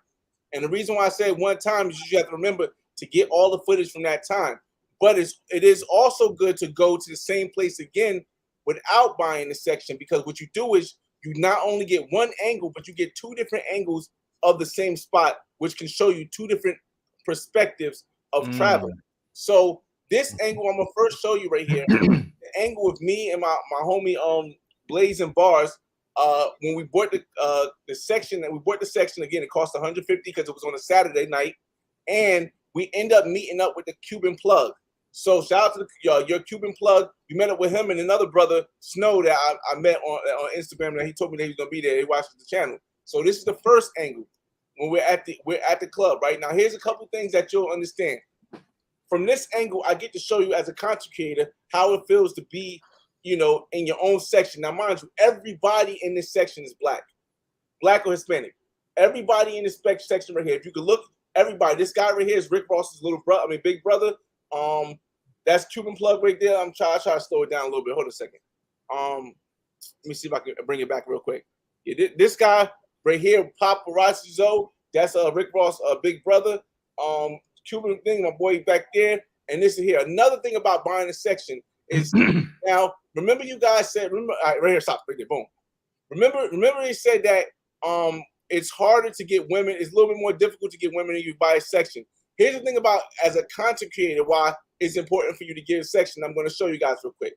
And the reason why I say one time is you have to remember to get all the footage from that time. But it is also good to go to the same place again without buying the section, because what you do is you not only get one angle, but you get two different angles of the same spot, which can show you two different perspectives of traveling. So this angle I'm gonna first show you right here, the angle of me and my homie Blaze and Bars. When we bought the section, and we bought the section again, it cost $150 because it was on a Saturday night, and we end up meeting up with the Cuban plug. So shout out to your Cuban plug. We met up with him and another brother, Snow, that I met on Instagram. That he told me that he was gonna be there. He watched the channel. So this is the first angle when we're at the club right now. Here's a couple things that you'll understand. From this angle, I get to show you as a content creator how it feels to be, in your own section. Now, mind you, everybody in this section is black or Hispanic. Everybody in this section right here. If you could look, everybody. This guy right here is Rick Ross's big brother. That's Cuban plug right there. I'm trying to slow it down a little bit. Hold a second. Let me see if I can bring it back real quick. Yeah, this guy right here, Paparazzi Zoe, That's Rick Ross, big brother. Cuban thing, my boy back there. And this is here. Another thing about buying a section is now. Remember, you guys said. Remember, all right, right here. Stop. Right there. Boom. Remember, he said that it's harder to get women. It's a little bit more difficult to get women if you buy a section. Here's the thing about as a content creator, why it's important for you to get a section. I'm going to show you guys real quick,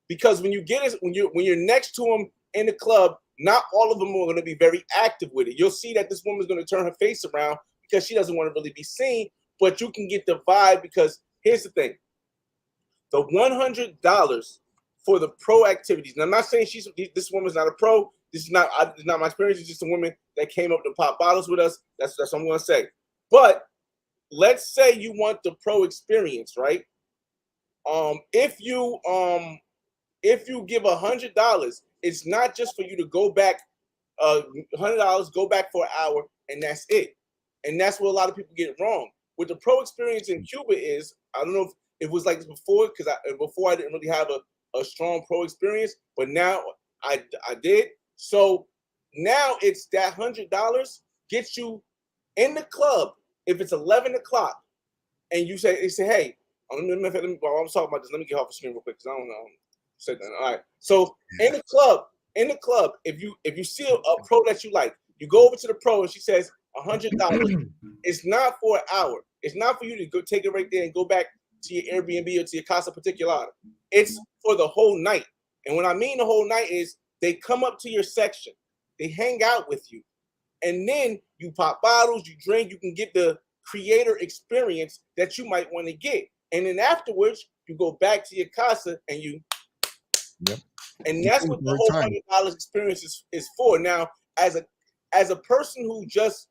because when you get it, when you're next to them in the club, not all of them are going to be very active with it. You'll see that this woman's going to turn her face around because she doesn't want to really be seen. But you can get the vibe, because here's the thing: the $100 for the pro activities. And I'm not saying this woman's not a pro. This is not my experience. It's just a woman that came up to pop bottles with us. That's what I'm going to say. But let's say you want the pro experience, right? If you give $100, it's not just for you to go back. $100, go back for an hour, and that's it. And that's what a lot of people get wrong. What the pro experience in Cuba is, I don't know if it was like this before, because before I didn't really have a strong pro experience, but now I did. So now it's that $100 gets you in the club if it's 11 o'clock, and they say, hey, while I'm talking about this, let me get off the screen real quick, because I don't know. Say that. All right. So in the club, if you see a pro that you like, you go over to the pro and she says $100. It's not for an hour. It's not for you to go take it right there and go back to your Airbnb or to your Casa Particular. It's for the whole night. And when I mean the whole night is they come up to your section, they hang out with you, and then you pop bottles, you drink, you can get the creator experience that you might want to get. And then afterwards, you go back to your casa and you. Yep. And that's what the whole $100 experience is for. Now, as a person who just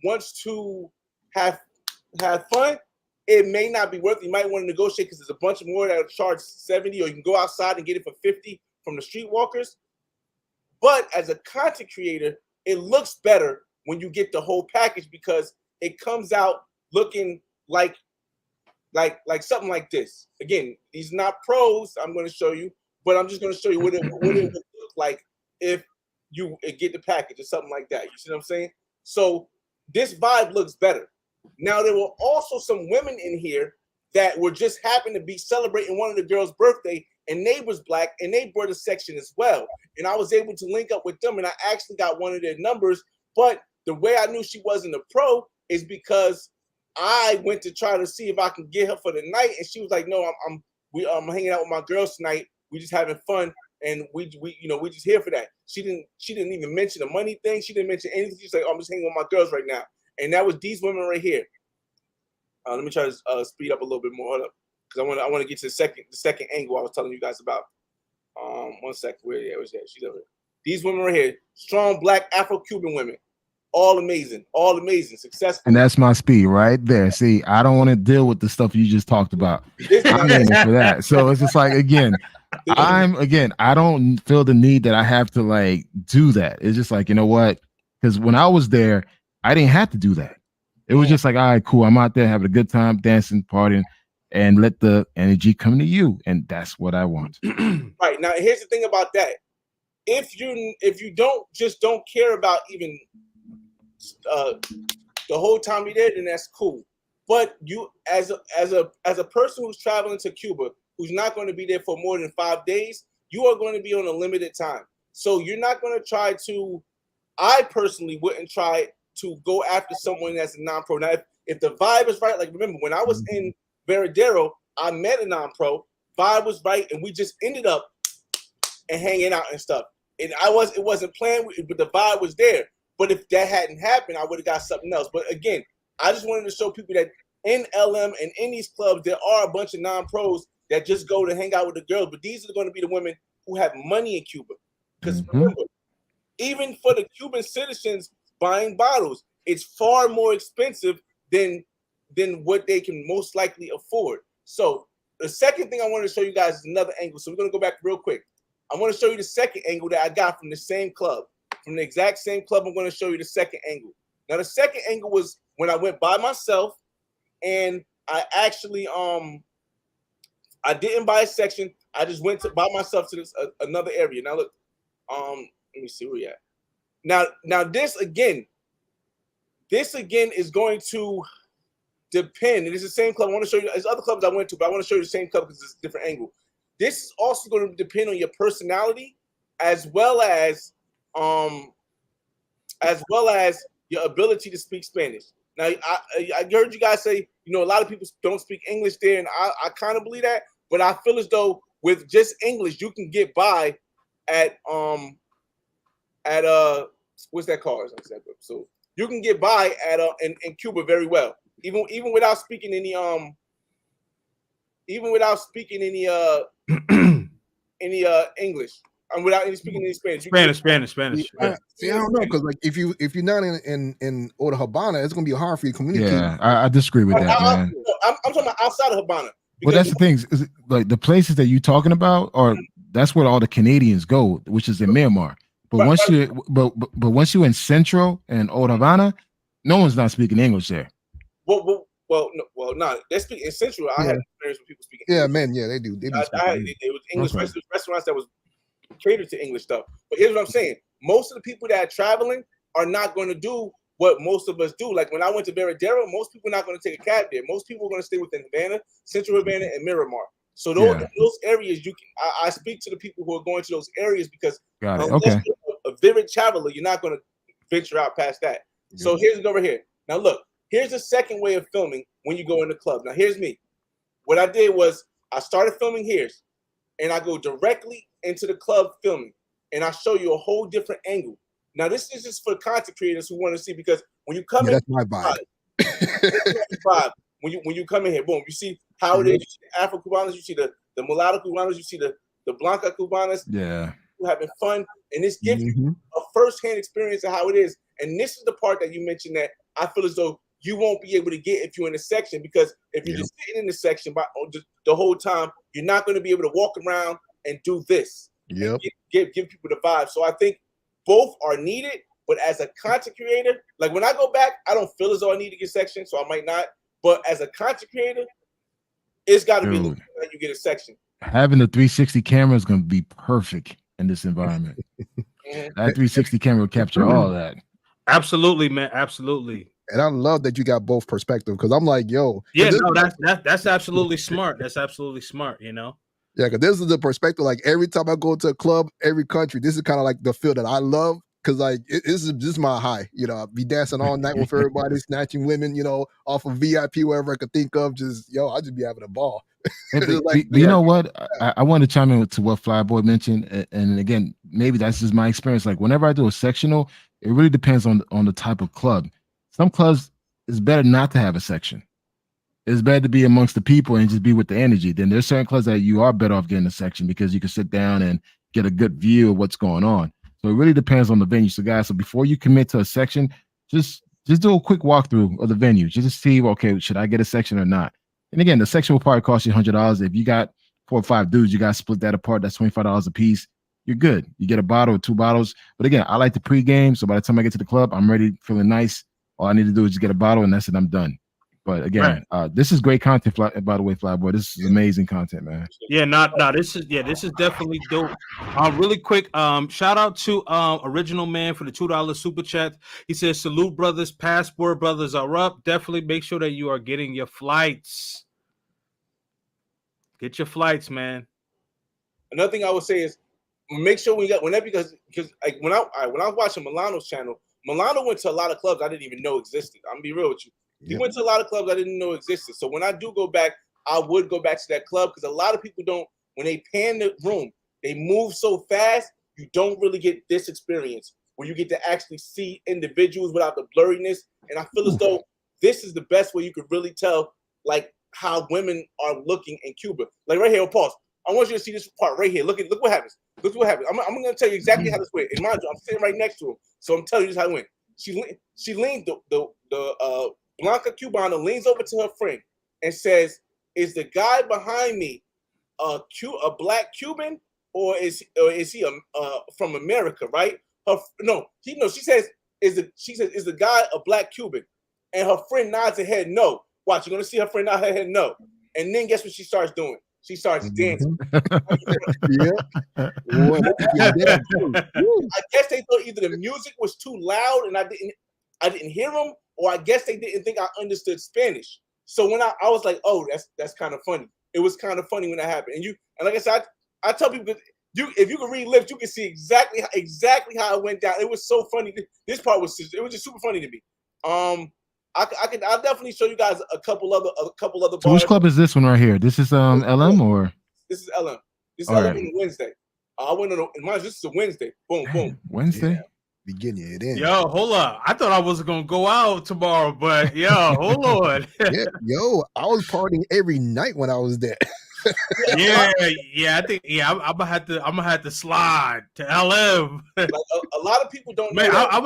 wants to have fun, it may not be worth it. You might want to negotiate, because there's a bunch more that will charge 70, or you can go outside and get it for 50 from the streetwalkers. But as a content creator, it looks better when you get the whole package, because it comes out looking like something like this. Again, these are not pros I'm going to show you, but I'm just going to show you what it would look like if you get the package or something like that. You see what I'm saying? So this vibe looks better. Now, there were also some women in here that were just happened to be celebrating one of the girls' birthday, and they was black, and they brought a section as well. And I was able to link up with them, and I actually got one of their numbers. But the way I knew she wasn't a pro is because I went to try to see if I can get her for the night, and she was like, "No, I'm hanging out with my girls tonight. We just having fun, and we just here for that." She didn't even mention the money thing. She didn't mention anything. She's like, "Oh, I'm just hanging with my girls right now," and that was these women right here. Let me try to speed up a little bit more. Hold up, because I want to get to the second angle I was telling you guys about. 1 second. Where was that? She's over here. These women right here, strong black Afro-Cuban women. All amazing, successful. And that's my speed right there. See, I don't want to deal with the stuff you just talked about. I'm in it for that. So it's just like, I don't feel the need that I have to like do that. It's just like, you know what? Because when I was there, I didn't have to do that. It was just like, all right, cool. I'm out there having a good time, dancing, partying, and let the energy come to you. And that's what I want. Right. Now, here's the thing about that. If you don't care about even the whole time you're there, then that's cool. But you, as a person who's traveling to Cuba, who's not going to be there for more than 5 days, you are going to be on a limited time. So you're not going to try to. I personally wouldn't try to go after someone that's a non-pro. Now, if the vibe is right, like remember when I was in Veradero, I met a non-pro. Vibe was right, and we just ended up and hanging out and stuff. And it wasn't planned, but the vibe was there. But if that hadn't happened, I would have got something else. But again, I just wanted to show people that in LM and in these clubs, there are a bunch of non-pros that just go to hang out with the girls. But these are going to be the women who have money in Cuba. Because remember, even for the Cuban citizens buying bottles, it's far more expensive than what they can most likely afford. So the second thing I want to show you guys is another angle. So we're going to go back real quick. I want to show you the second angle that I got from the same club. From the exact same club, I'm going to show you the second angle. Now, the second angle was when I went by myself, and I actually I didn't buy a section. I just went by myself to this another area. Now look, let me see where we at. Now this again, this again is going to depend. And it's the same club. I want to show you. There's other clubs I went to, but I want to show you the same club because it's a different angle. This is also going to depend on your personality, as well as your ability to speak Spanish. Now, I heard you guys say, a lot of people don't speak English there, and I kind of believe that. But I feel as though with just English, you can get by at what's that called? So you can get by at in Cuba very well, even without speaking any English. Without any speaking any Spanish. Spanish. See, I don't know, because like if you're not in Oda Habana, it's gonna be hard for you to communicate. Yeah, I disagree with that, man. I'm talking about outside of Habana. Well, that's the thing. Is like the places that you're talking about that's where all the Canadians go, which is in Myanmar. But once you're in Central and Old Havana, no one's not speaking English there. Well, no. They speak in Central. I had experience with people speaking. Yeah, English. man. Yeah, they do. It was English restaurants that was catered to English stuff. But here's what I'm saying: most of the people that are traveling are not going to do what most of us do. Like when I went to Veradero, most people are not going to take a cab there. Most people are going to stay within Havana, Central Havana, and Miramar. So those areas, you can. I speak to the people who are going to those areas because unless you're a vivid traveler, you're not going to venture out past that. Yeah. So here's over here. Now look, here's the second way of filming when you go in the club. Now here's me. What I did was I started filming here, and I go directly into the club filming, and I show you a whole different angle. Now this is just for content creators who want to see, because when you come in, that's my vibe. When you come in here, boom, you see how it is. You see the Afro Cubanos, you see the mulatto Cubanos, you see the Blanca Cubanos. Yeah, having fun, and this gives you a first-hand experience of how it is. And this is the part that you mentioned that I feel as though you won't be able to get if you're in a section, because if you're just sitting in the section the whole time, you're not going to be able to walk around and do this. Yep. Give people the vibe. So I think both are needed, but as a content creator, like when I go back, I don't feel as though I need to get section, so I might not. But as a content creator, it's got to be that you get a section. Having the 360 camera is going to be perfect in this environment. That 360 camera will capture all that. Absolutely, man. Absolutely. And I love that you got both perspectives, because I'm like, yo. Yeah, no, that's absolutely smart. That's absolutely smart, Yeah, because this is the perspective. Like every time I go to a club, every country, this is kind of like the feel that I love, because like this is my high. I'll be dancing all night with everybody, snatching women, off of VIP, wherever I could think of. I just be having a ball. But you know what? I want to chime in to what Flyboy mentioned, and again, maybe that's just my experience. Like whenever I do a sectional, it really depends on the type of club. Some clubs, it's better not to have a section. It's better to be amongst the people and just be with the energy. Then there's certain clubs that you are better off getting a section, because you can sit down and get a good view of what's going on. So it really depends on the venue. So guys, before you commit to a section, just do a quick walkthrough of the venue. Just see, okay, should I get a section or not? And again, the section will probably cost you $100. If you got 4 or 5 dudes, you got to split that apart. That's $25 a piece. You're good. You get a bottle or 2 bottles. But again, I like the pregame. So by the time I get to the club, I'm ready, feeling nice. All I need to do is just get a bottle, and that's it. I'm done. But again, this is great content. By the way, Flyboy, this is amazing content, man. Yeah, this is definitely dope. Really quick, shout out to Original Man for the $2 super chat. He says, "Salute, brothers. Passport brothers are up. Definitely make sure that you are getting your flights. Get your flights, man." Another thing I would say is make sure because like when I was watching Milano's channel, Milano went to a lot of clubs I didn't even know existed. I'm gonna be real with you. He went to a lot of clubs I didn't know existed. So when I do go back, I would go back to that club, because a lot of people don't, when they pan the room, they move so fast, you don't really get this experience where you get to actually see individuals without the blurriness. And I feel as though this is the best way you could really tell like how women are looking in Cuba. Like right here, pause. I want you to see this part right here. Look what happens. Look what happens. I'm going to tell you exactly how this went. And mind you, I'm sitting right next to him, so I'm telling you just how it went. She leaned the Blanca Cubana leans over to her friend and says, "Is the guy behind me a black Cuban, or is he from America?" Right? She says, "Is the guy a black Cuban?" And her friend nods her head no. Watch, you're gonna see her friend nod her head no. And then guess what she starts doing? She starts dancing. Yeah. I guess they thought either the music was too loud and I didn't hear them, or I guess they didn't think I understood Spanish. So when I was like, oh, that's kind of funny. It was kind of funny when that happened. And like I said, I tell people, if you can read lips, you can see exactly how it went down. It was so funny. This part was just super funny to me. I'll definitely show you guys a couple other So bars. which club is this one right here? This is LM or? This is LM. This is All LM right. on a Wednesday. I went on this is a Wednesday. Boom, boom. Wednesday. Yeah. Beginning it in. Yo, hold up. I thought I was gonna go out tomorrow, but yo, hold on. Yeah, yo, I was partying every night when I was there. yeah. I think I'm gonna have to slide to LM. Like a lot of people don't know. Man, That. I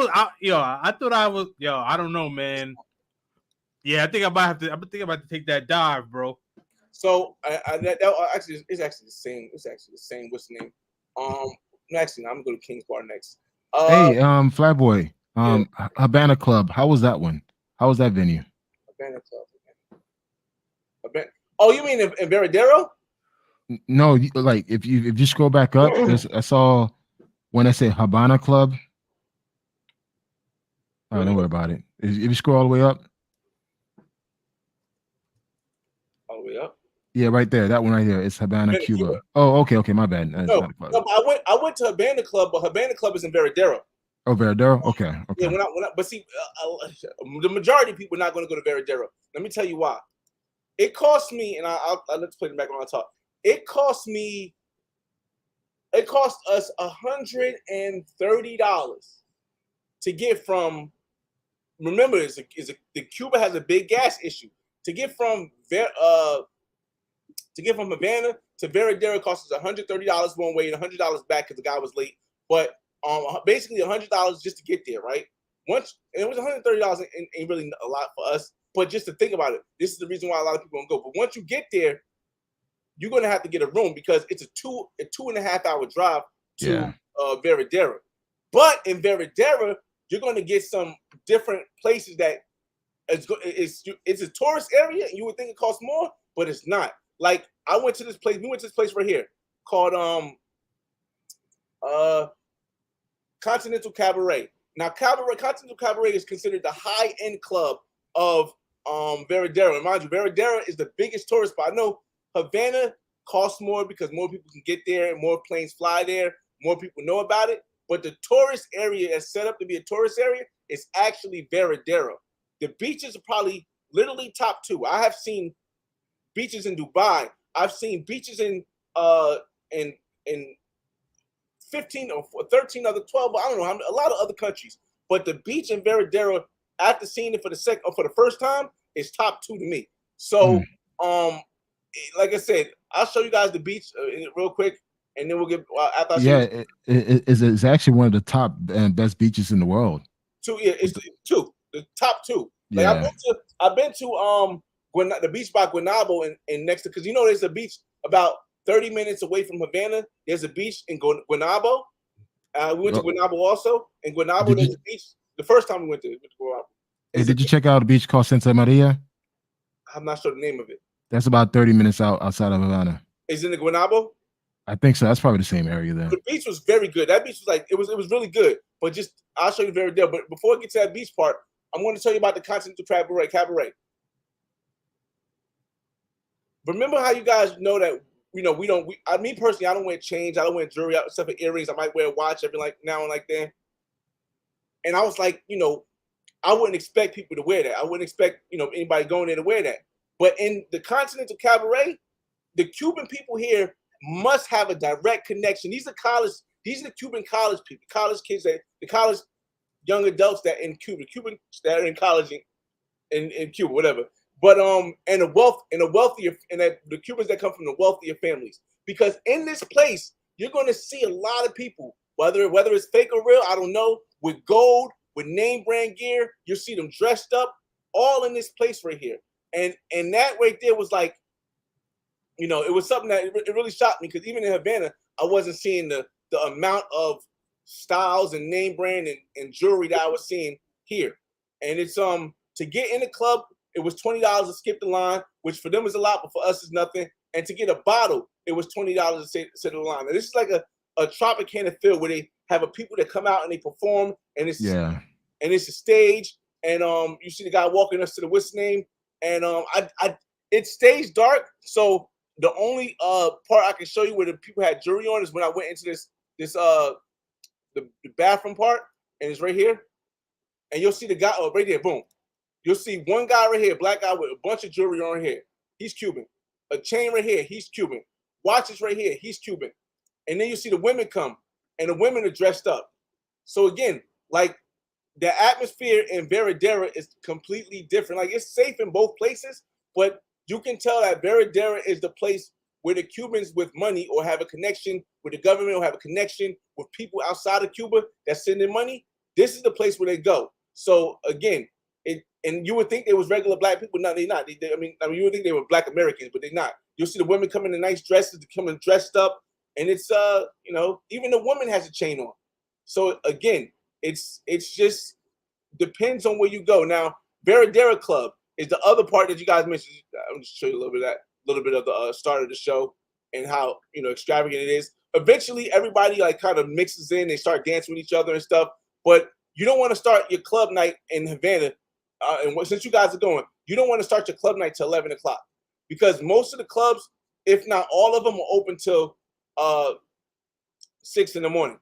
thought I was. I don't know, man. Yeah, I think I'm about to take that dive, bro. So actually, it's actually the same. It's actually the same. What's the name? Actually, I'm gonna go to King's Bar next. Hey, Flatboy, Habana Club. How was that one? How was that venue? Habana Club. Oh, you mean in Veradero? No, like if you scroll back up, I saw when I say Habana Club. Oh, don't worry about it. If you scroll all the way up. All the way up. Yeah, right there. That one right there. It's Habana, Cuba. Oh, okay. My bad. No, I went to Habana Club, but Habana Club is in Veradero. Oh, Veradero. Okay. Yeah, but see, the majority of people are not going to go to Veradero. Let me tell you why. It cost me, and I'll let's play the back when I talk. It cost us $130 to get from. Remember, the Cuba has a big gas issue. To get from Havana to Veradero costs us $130 one way and $100 back because the guy was late. But basically $100 just to get there, right? And it was $130 ain't really a lot for us. But just to think about it, this is the reason why a lot of people don't go. But once you get there, you're gonna have to get a room because it's a 2.5 hour drive to Veradero. But in Veradero, you're gonna get some different places that it's a tourist area, and you would think it costs more, but it's not. Like we went to this place right here called Continental Cabaret. Now Continental Cabaret is considered the high-end club of Veradero. And mind you, Veradero is the biggest tourist spot. I know Havana costs more because more people can get there and more planes fly there, more people know about it. But the tourist area is set up to be a tourist area is actually Veradero. The beaches are probably literally top 2. I have seen beaches in Dubai. I've seen beaches in 15 or 13 other 12. I don't know, a lot of other countries. But the beach in Veradero, after seeing it for the first time, is top 2 to me. So, like I said, I'll show you guys the beach real quick, and then we'll get after. It's actually one of the top and best beaches in the world. It's the top 2. Like I've been to the beach by Guaynabo and next to, because there's a beach about 30 minutes away from Havana. There's a beach in Guaynabo. We went to Guaynabo also. In Guaynabo, there's a beach. The first time we went to Guaynabo. Hey, did you check out a beach called Santa Maria? I'm not sure the name of it. That's about 30 minutes outside of Havana. Is it in the Guaynabo? I think so. That's probably the same area there. The beach was very good. That beach was like it was really good. But I'll show you very there. But before I get to that beach part, I'm going to tell you about the Continental Cabaret. Remember how you guys know that me personally, I don't wear chains, I don't wear jewelry except for earrings. I might wear a watch every like now and like then. And I was like, I wouldn't expect people to wear that. I wouldn't expect anybody going there to wear that. But in the Continental Cabaret, the Cuban people here must have a direct connection. These are the Cuban college people, college kids, the college young adults that in Cuba, Cubans that are in college in Cuba, whatever. But the Cubans that come from the wealthier families. Because in this place, you're going to see a lot of people, whether it's fake or real, I don't know, with gold, with name brand gear. You'll see them dressed up, all in this place right here. And that right there was like, it was something that it really shocked me, because even in Havana, I wasn't seeing the amount of styles and name brand and jewelry that I was seeing here. And it's to get in the club, it was $20 to skip the line, which for them is a lot, but for us is nothing. And to get a bottle, it was $20 to sit in the line. And this is like a Tropicana feel where they have people that come out and they perform, and it's a stage, and you see the guy walking us to the what's name, and it stays dark. So the only part I can show you where the people had jewelry on is when I went into this the bathroom part, and it's right here, and you'll see the guy right there. Boom, you'll see one guy right here, black guy with a bunch of jewelry on here. He's Cuban. A chain right here, he's Cuban. Watches right here, he's Cuban. And then you see the women come, and the women are dressed up. So again, like the atmosphere in Veradera is completely different. Like it's safe in both places, but you can tell that Veradera is the place where the Cubans with money or have a connection with the government or have a connection with people outside of Cuba that's sending money. This is the place where they go. So again, and you would think they was regular black people. No, they're not. I mean, you would think they were black Americans, but they're not. You'll see the women coming in nice dresses, coming dressed up, and it's even the woman has a chain on. So again, it's just depends on where you go. Now, Veradera Club is the other part that you guys mentioned. I'm just show you a little bit of the start of the show and how extravagant it is. Eventually, everybody like kind of mixes in. They start dancing with each other and stuff. But you don't want to start your club night in Havana. Since you guys are going, you don't want to start your club night till 11 o'clock because most of the clubs, if not all of them, are open till 6 in the morning.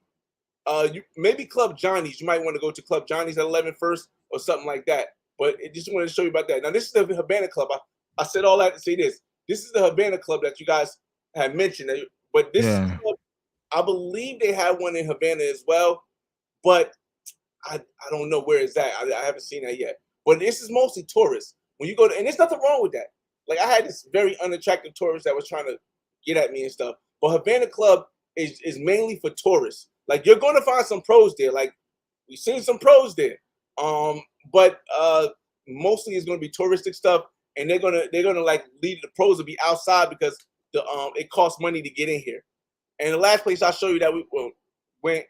Maybe Club Johnny's. You might want to go to Club Johnny's at 11 first or something like that. But I just wanted to show you about that. Now, this is the Havana Club. I said all that to say this. This is the Havana Club that you guys had mentioned. But this is the club, I believe they had one in Havana as well. But I don't know where it's at. I haven't seen that yet. But this is mostly tourists. When you go to, and there's nothing wrong with that. Like I had this very unattractive tourist that was trying to get at me and stuff. But Havana Club is mainly for tourists. Like you're going to find some pros there. Like we've seen some pros there. But mostly it's going to be touristic stuff, and they're gonna like lead the pros to be outside because it costs money to get in here. And the last place I'll show you that we went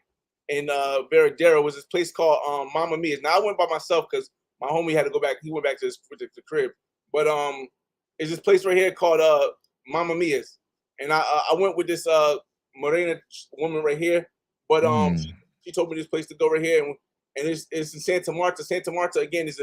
in Veradera was this place called Mama Mia's. Now I went by myself because my homie had to go back. He went back to the crib. But it's this place right here called Mama Mia's, and I went with this Morena woman right here. But she told me this place to go right here, and it's in Santa Marta. Santa Marta again is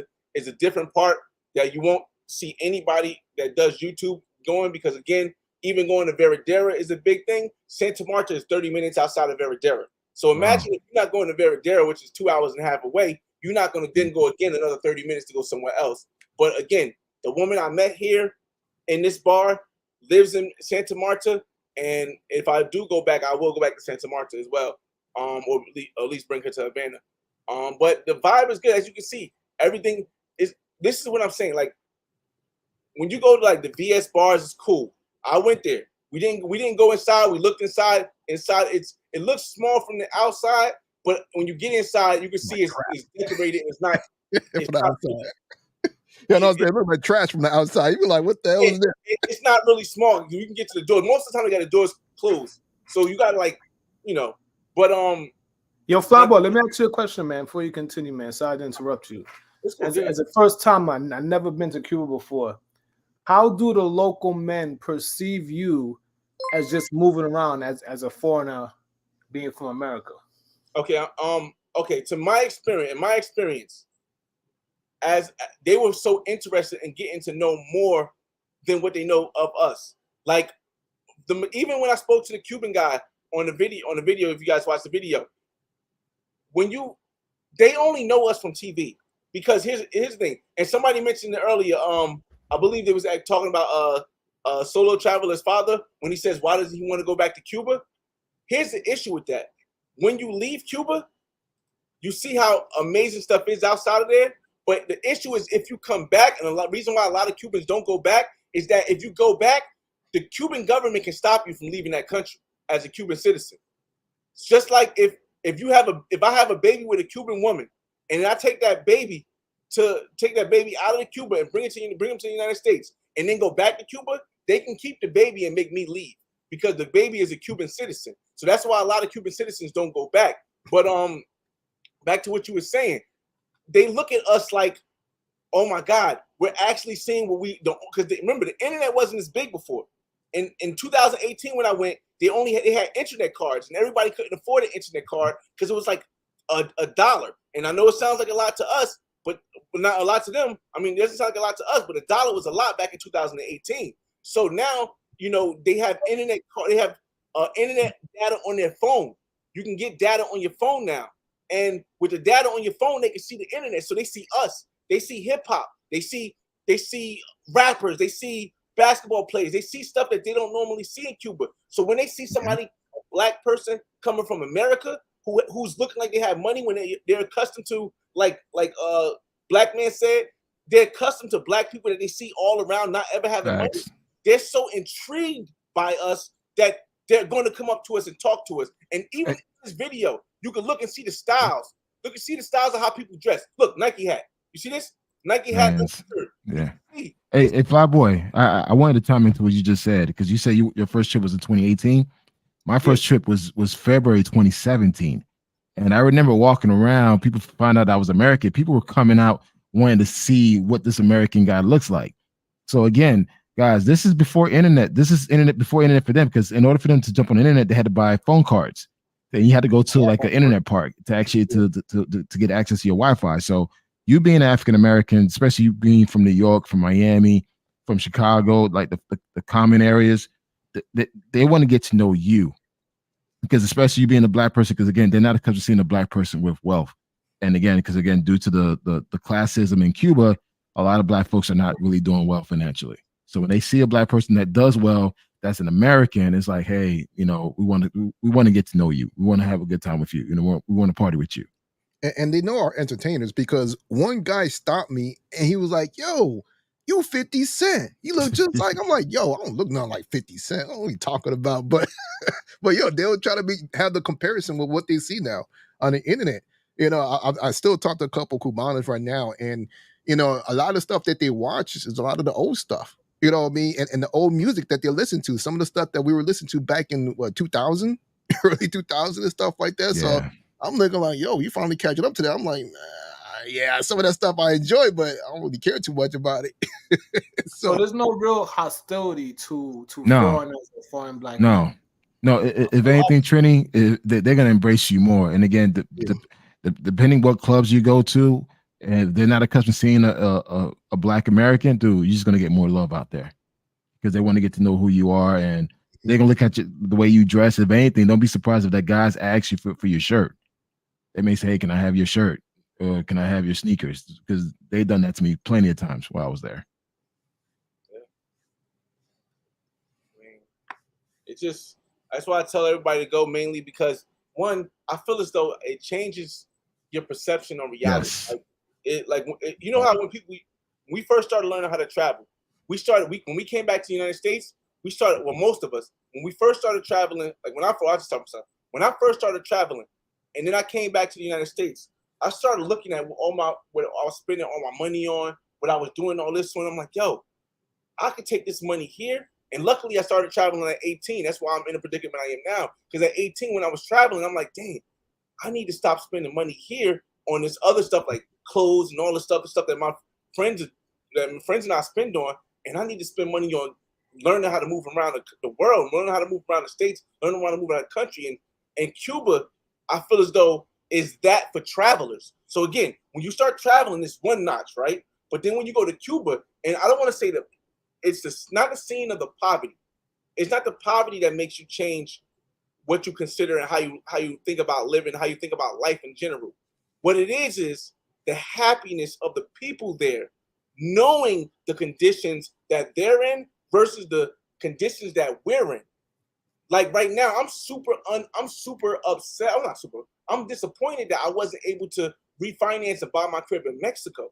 a different part that you won't see anybody that does YouTube going because again, even going to Veradera is a big thing. Santa Marta is 30 minutes outside of Veradera. So imagine if you're not going to Veradera, which is 2.5 hours away, you're not going to then go again another 30 minutes to go somewhere else. But again, the woman I met here in this bar lives in Santa Marta, and if I do go back, I will go back to Santa Marta as well, or at least bring her to Havana. But the vibe is good, as you can see. Everything is. This is what I'm saying. Like when you go to like the VS bars, it's cool. I went there. We didn't go inside. We looked inside. Inside, it looks small from the outside, but when you get inside, you can see it's decorated. It's not. It's not outside. Yeah, no, they look like trash from the outside. You be like, what the hell is this? It's not really small. You can get to the door. Most of the time, they got the doors closed, so you got to like, But Yo, Flyboy, let me ask you a question, man, before you continue, man. Sorry to interrupt you. As a first time, I never been to Cuba before. How do the local men perceive you as just moving around as a foreigner, being from America? Okay, okay. In my experience, as they were so interested in getting to know more than what they know of us. Like even when I spoke to the Cuban guy on the video, if you guys watch the video, they only know us from TV because here's the thing. And somebody mentioned it earlier. I believe they was talking about Solo Traveler's father when he says, why does he want to go back to Cuba? Here's the issue with that. When you leave Cuba, you see how amazing stuff is outside of there. But the issue is if you come back, and the reason why a lot of Cubans don't go back is that if you go back, the Cuban government can stop you from leaving that country as a Cuban citizen. It's just like if I have a baby with a Cuban woman, and I take that baby out of Cuba and bring him to the United States, and then go back to Cuba, they can keep the baby and make me leave because the baby is a Cuban citizen. So that's why a lot of Cuban citizens don't go back. But back to what you were saying, they look at us like, oh my God, we're actually seeing what we don't. Because remember, the internet wasn't as big before. In 2018, when I went, they had internet cards, and everybody couldn't afford an internet card because it was like $1. And I know it sounds like a lot to us, but not a lot to them. I mean, it doesn't sound like a lot to us, but $1 was a lot back in 2018. So now, they have internet data on their phone. You can get data on your phone now. And with the data on your phone, they can see the internet. So they see us. They see hip hop. They see rappers. They see basketball players. They see stuff that they don't normally see in Cuba. So when they see somebody, a black person coming from America, who's looking like they have money, when they're accustomed to, like Black Man said, they're accustomed to black people that they see all around not ever having money. They're so intrigued by us that they're going to come up to us and talk to us. And even in this video, you can look and see the styles. Look and see the styles of how people dress. Look, Nike hat. You see this? Nike hat. Yeah. Hey, Fly Boy, I wanted to chime into what you just said, because you said your first trip was in 2018. My first trip was February 2017. And I remember walking around, people find out I was American. People were coming out wanting to see what this American guy looks like. So again, guys, this is before internet. This is internet before internet for them, because in order for them to jump on the internet, they had to buy phone cards. Then you had to go to like an internet park to actually to get access to your Wi-Fi. So you being African American, especially you being from New York, from Miami, from Chicago, like the common areas, they want to get to know you, because especially you being a black person, because again, they're not accustomed to seeing a black person with wealth. And again, because again, due to the classism in Cuba, a lot of black folks are not really doing well financially. So when they see a black person that does well, that's an American, it's like, hey, we want to get to know you. We want to have a good time with you. We want to party with you. And they know our entertainers, because one guy stopped me and he was like, yo, you 50 Cent. You look just like, I'm like, yo, I don't look nothing like 50 Cent. I don't know what you talking about. But yo, they'll try to have the comparison with what they see now on the internet. I still talk to a couple Cubanos right now, and a lot of stuff that they watch is a lot of the old stuff. You know what I mean? And the old music that they listen to, some of the stuff that we were listening to back in 2000, early 2000 and stuff like that. Yeah. So I'm looking like, yo, you finally catching up to that. I'm like, yeah, some of that stuff I enjoy, but I don't really care too much about it. So there's no real hostility to foreigners or foreign black men. No. If anything, Trini, they're gonna embrace you more. And again, depending what clubs you go to, and they're not accustomed to seeing a black American, dude, you're just gonna get more love out there, because they want to get to know who you are, and they're gonna look at you, the way you dress. If anything, don't be surprised if that guy's asks you for your shirt. They may say, hey, can I have your shirt? Or can I have your sneakers? Because they've done that to me plenty of times while I was there. It's just, that's why I tell everybody to go, mainly because, one, I feel as though it changes your perception on reality. Yes. You know how when we first started learning how to travel, when we came back to the United States, we started, well, most of us, when we first started traveling, like when I first started traveling, and then I came back to the United States, I started looking at what I was spending all my money on, what I was doing all this on. I'm like, yo, I could take this money here. And luckily I started traveling at 18. That's why I'm in the predicament I am now. Because at 18, when I was traveling, I'm like, dang, I need to stop spending money here on this other stuff like clothes and all the stuff that my friends and I spend on. And I need to spend money on learning how to move around the world, learning how to move around the states, learning how to move around the country. And Cuba, I feel as though, is that for travelers. So again, when you start traveling, it's one notch, right? But then when you go to Cuba, and I don't want to say that it's not the scene of the poverty. It's not the poverty that makes you change what you consider and how you think about living, how you think about life in general. What it is the happiness of the people there, knowing the conditions that they're in versus the conditions that we're in. Like right now, I'm super upset. I'm disappointed that I wasn't able to refinance and buy my crib in Mexico.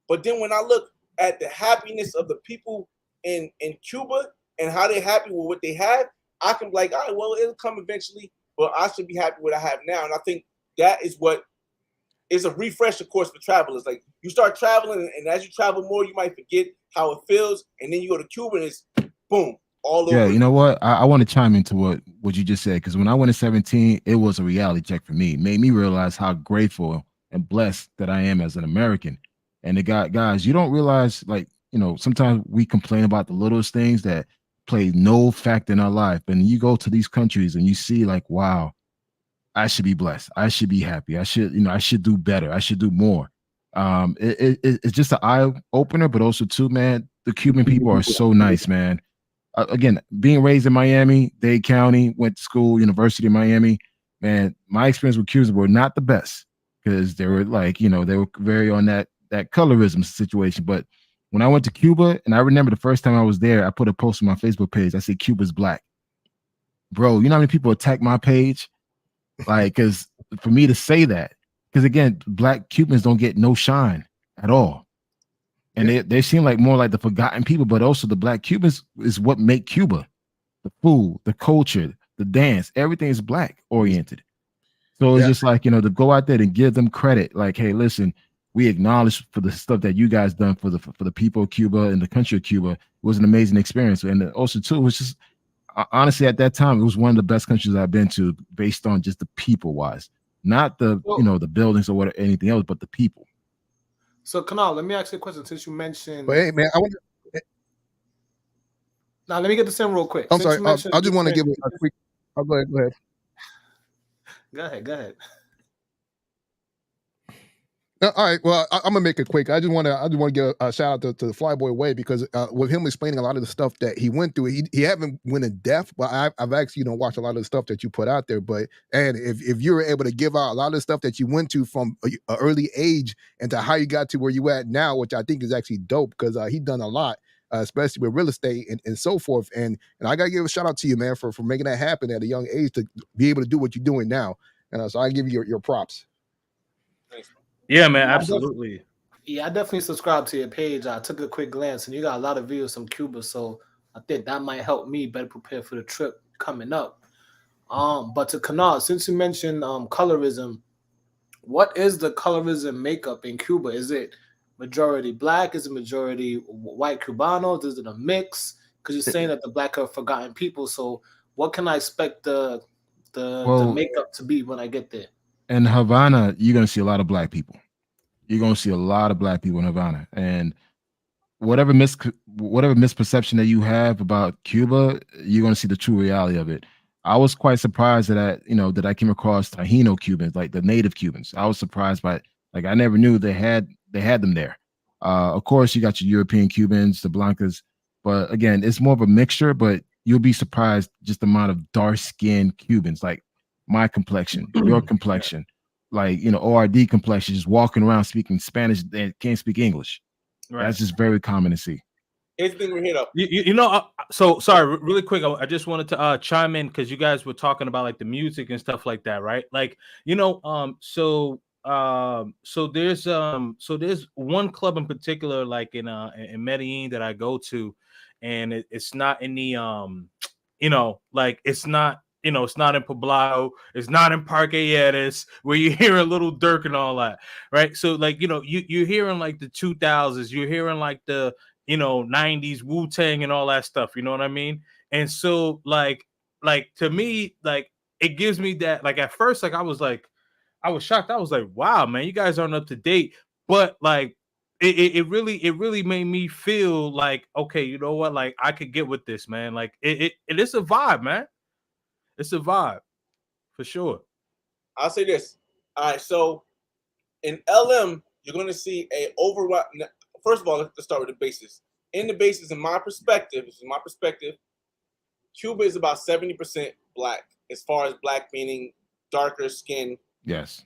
But then when I look at the happiness of the people in Cuba and how they're happy with what they have, I can be like, all right, well, it'll come eventually, but I should be happy with what I have now. And I think that is what is a refresh, of course, for travelers. Like you start traveling, and as you travel more, you might forget how it feels. And then you go to Cuba and it's boom, all over. Yeah, you know what? I want to chime into what you just said, because when I went at 17, it was a reality check for me. It made me realize how grateful and blessed that I am as an American. And guys, you don't realize, like, sometimes we complain about the littlest things that play no factor in our life. And you go to these countries and you see like, wow, I should be blessed. I should be happy. I should do better. I should do more. It's just an eye opener, but also too, man, the Cuban people are so nice, man. Again, being raised in Miami, Dade County, went to school, University of Miami, man, my experience with Cubans were not the best because they were like, they were very on that colorism situation. But when I went to Cuba, and I remember the first time I was there, I put a post on my Facebook page. I said, Cuba's black. Bro, you know how many people attack my page? Like, because for me to say that, because again, black Cubans don't get no shine at all. And they seem like more like the forgotten people, but also the black Cubans is what make Cuba. The food, the culture, the dance, everything is black oriented. So it's just like, to go out there and give them credit. Like, hey, listen, we acknowledge for the stuff that you guys done for the people of Cuba and the country of Cuba. It was an amazing experience. And also too, it was just honestly at that time, it was one of the best countries I've been to based on just the people wise, not the, the buildings or what anything else, but the people. So, Kanal, let me ask you a question since you mentioned. But hey, man, I wonder. Now, let me get this in real quick. I'm sorry. I just want to give a quick. Oh, go ahead. Go ahead. All right. Well, I'm gonna make it quick. I just want to give a shout out to the Flyboy Way because with him explaining a lot of the stuff that he went through, he haven't went in depth, but I've actually watched a lot of the stuff that you put out there. But and if you were able to give out a lot of the stuff that you went to from an early age and to how you got to where you at now, which I think is actually dope because he done a lot. Especially with real estate and so forth, and I gotta give a shout out to you, man, for making that happen at a young age to be able to do what you're doing now. And so I give you your props. Yeah, man, absolutely. I definitely subscribe to your page. I took a quick glance, and you got a lot of videos from Cuba, so I think that might help me better prepare for the trip coming up. But to Kanal, since you mentioned colorism, what is the colorism makeup in Cuba? Is it majority black? Is it majority white Cubanos? Is it a mix? Because you're saying that the black are forgotten people. So what can I expect the makeup to be when I get there? In Havana, you're gonna see a lot of black people. You're gonna see a lot of black people in Havana, and whatever misperception that you have about Cuba, you're gonna see the true reality of it. I was quite surprised that I came across Taino Cubans, like the native Cubans. I was surprised by it. Like I never knew they had them there. Of course, you got your European Cubans, the Blancas, but again, it's more of a mixture. But you'll be surprised just the amount of dark-skinned Cubans, like my complexion, your complexion, like ORD complexion, just walking around speaking Spanish and can't speak English. Right. That's just very common to see. Here's the thing we're here up. So sorry, really quick. I just wanted to chime in because you guys were talking about like the music and stuff like that, right? Like, so there's one club in particular, like in Medellin that I go to, and it's not in the like it's not it's not in Poblado, it's not in Parque Yeres, where you hear a Little Dirk and all that, right? So like you're hearing like the 2000s, you're hearing like the 90s Wu-Tang and all that stuff, you know what I mean? And so like to me, like it gives me that, like at first, like I was shocked. I was like, wow, man, you guys aren't up to date. But like it really made me feel like, okay, you know what, like I could get with this, man. Like it is a vibe, man. It's a vibe for sure. I'll say this. All right, so in LM, you're gonna see a overwhelm. First of all, let's start with the basis. In the basis, in my perspective, Cuba is about 70% black, as far as black meaning darker skin. Yes.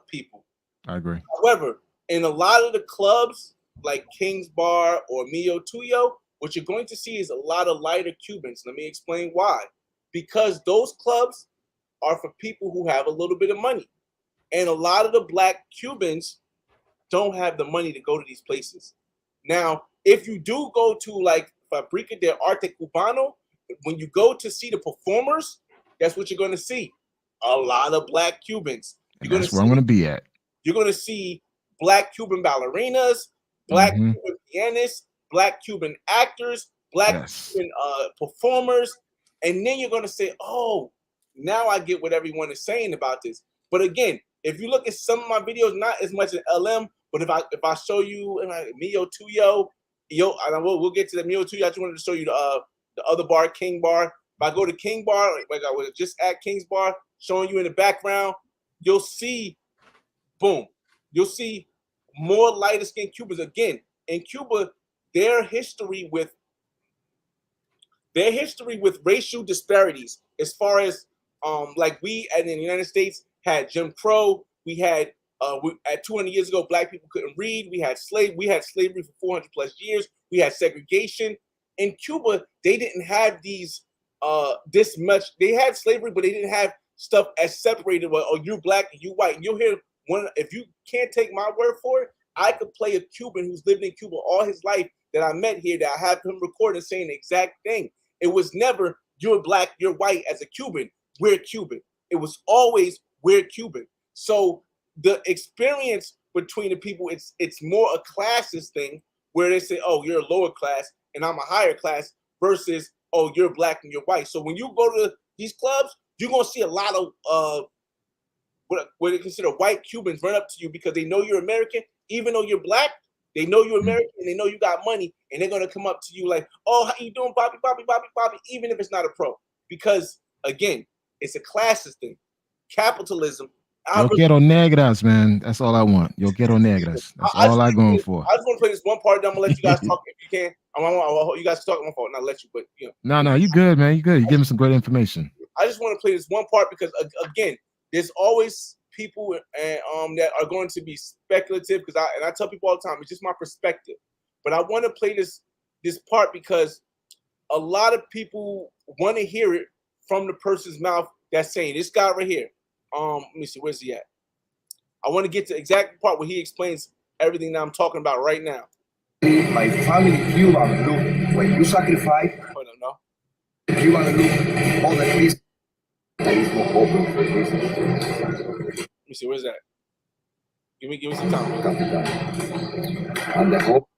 People. I agree. However, in a lot of the clubs, like King's Bar or Mio Tuyo, what you're going to see is a lot of lighter Cubans. Let me explain why. Because those clubs are for people who have a little bit of money. And a lot of the black Cubans don't have the money to go to these places. Now, if you do go to like Fabrica de Arte Cubano, when you go to see the performers, guess what you're going to see? A lot of black Cubans. That's where I'm going to be at. You're going to see black Cuban ballerinas, black Cuban pianists, black Cuban actors, black Cuban performers. And then you're going to say, oh, now I get what everyone is saying about this. But again, if you look at some of my videos, not as much as LM, but if I show you Mio Tuyo, we'll get to the Mio Tuyo. I just wanted to show you the other bar, King Bar. If I go to King Bar, like I was just at King's Bar, showing you in the background, you'll see, boom, you'll see more lighter skinned Cubans. Again, in Cuba, their history with racial disparities, as far as like we in the United States had Jim Crow, we had at 200 years ago, black people couldn't read. We had slavery for 400 plus years. We had segregation. In Cuba, they didn't have these this much. They had slavery, but they didn't have stuff as separated. Well, oh, you're black and you white. And you'll hear if you can't take my word for it, I could play a Cuban who's lived in Cuba all his life that I met here, that I have him recording saying the exact thing. It was never you're black, you're white as a Cuban, we're Cuban. It was always we're Cuban. So the experience between the people, it's more a classist thing where they say, oh, you're a lower class and I'm a higher class versus, oh, you're black and you're white. So when you go to these clubs, you're going to see a lot of what they consider white Cubans run up to you because they know you're American, even though you're black. They know you're American and they know you got money, and they're gonna come up to you like, "Oh, how you doing, Bobby, Bobby, Bobby, Bobby?" Even if it's not a pro, because again, it's a classist thing. Capitalism. Yo quiero negras, man. That's all I want. Yo quiero negras. That's all I'm going for. I just want to play this one part. Then I'm gonna let you guys talk if you can. You guys talk my fault, not let you, but you know. No, you good, man. You good. You give me some great information. I just want to play this one part because again, there's always people that are going to be speculative because I tell people all the time, it's just my perspective. But I want to play this part because a lot of people want to hear it from the person's mouth that's saying this guy right here. Let me see, where's he at? I want to get to the exact part where he explains everything that I'm talking about right now. My family Cuban look when you sacrifice. Hold on, no. Cuban look all the business is more open for business. Let me see, where's that? Give me some time. Capital. And the whole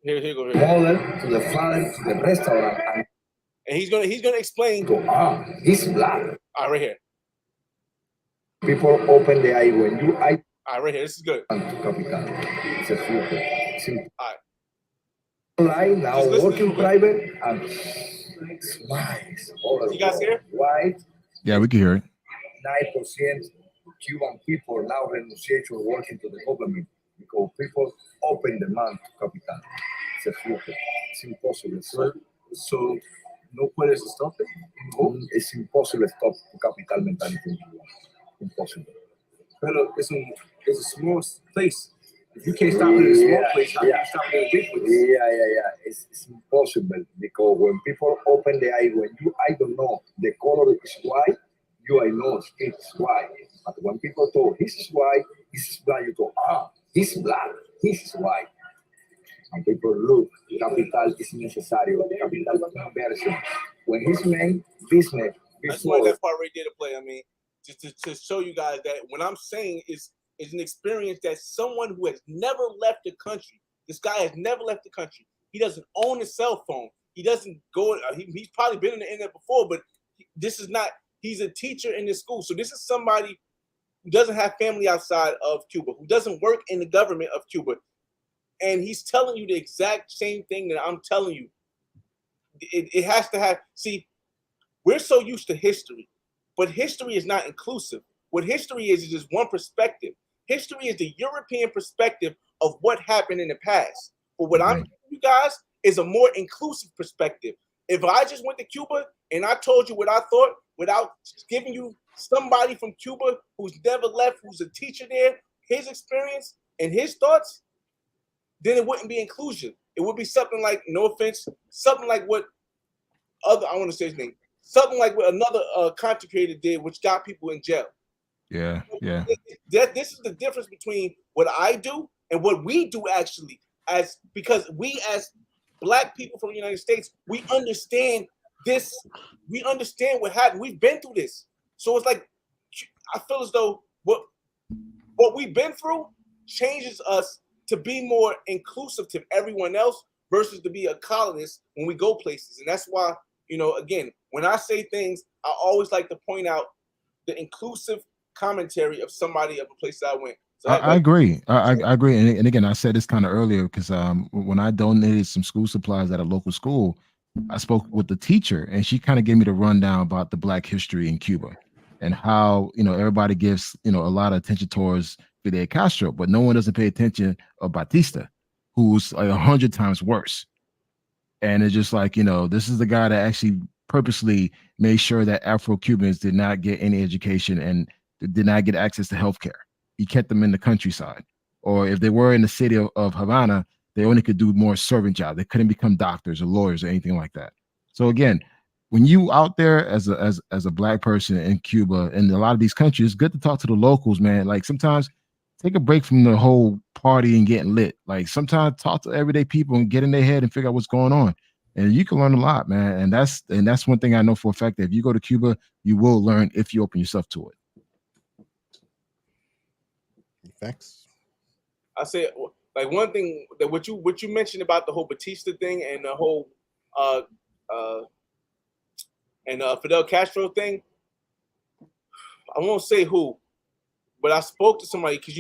Here go. mother to the father to the restaurant. And he's gonna explain. He's black. All right, right here. People open the eye when you eye. All right, right here. This is good. To capital. It's a future. Simple. All right. Online now working private and smiles. You guys hear? White. Yeah, we can hear it. 9% Cuban people now renunciate to working to the government because people open the mind to capital. It's a future. It's impossible. So no puedes stop it? No, it's impossible to stop capital mentality. Impossible. Pero it's a small place. If you can't stop it in a small place, how can you stop it in a big place? Yeah. It's impossible because when people open the eye, when you I don't know the color is white, I know it's white. But when people talk, this is white, this is black, you go, he's black, this is white. And people look, capital is necessary, capital conversion. When he's made business, I just want that part right there to play. I mean, just to show you guys that what I'm saying is an experience that someone who has never left the country. This guy has never left the country. He doesn't own a cell phone. He doesn't go. He's probably been on the internet before, but this is not. He's a teacher in this school. So this is somebody who doesn't have family outside of Cuba, who doesn't work in the government of Cuba. And he's telling you the exact same thing that I'm telling you. It has to have, see, we're so used to history, but history is not inclusive. What history is just one perspective. History is the European perspective of what happened in the past. But what I'm giving you guys is a more inclusive perspective. If I just went to Cuba and I told you what I thought without giving you somebody from Cuba who's never left, who's a teacher there, his experience and his thoughts, then it wouldn't be inclusion. It would be something like, no offense, something like what I want to say his name, something like what another content creator did, which got people in jail. Yeah. This is the difference between what I do and what we do actually, because we as Black people from the United States, we understand this. We understand what happened. We've been through this. So it's like, I feel as though what we've been through changes us to be more inclusive to everyone else versus to be a colonist when we go places. And that's why, again, when I say things, I always like to point out the inclusive commentary of somebody of a place that I went. So I agree. I agree. And again, I said this kind of earlier because when I donated some school supplies at a local school, I spoke with the teacher and she kind of gave me the rundown about the Black history in Cuba. and how everybody gives a lot of attention towards Fidel Castro, but no one doesn't pay attention of Batista, who's like 100 times worse. And it's just like, this is the guy that actually purposely made sure that Afro-Cubans did not get any education and did not get access to healthcare. He kept them in the countryside. Or if they were in the city of Havana, they only could do more servant jobs. They couldn't become doctors or lawyers or anything like that. So again, when you out there as a black person in Cuba and a lot of these countries, it's good to talk to the locals, man. Like sometimes take a break from the whole party and getting lit. Like sometimes talk to everyday people and get in their head and figure out what's going on. And you can learn a lot, man. And that's one thing I know for a fact that if you go to Cuba, you will learn if you open yourself to it. Thanks. I say like one thing that what you mentioned about the whole Batista thing and the whole Fidel Castro thing. I won't say who, but I spoke to somebody because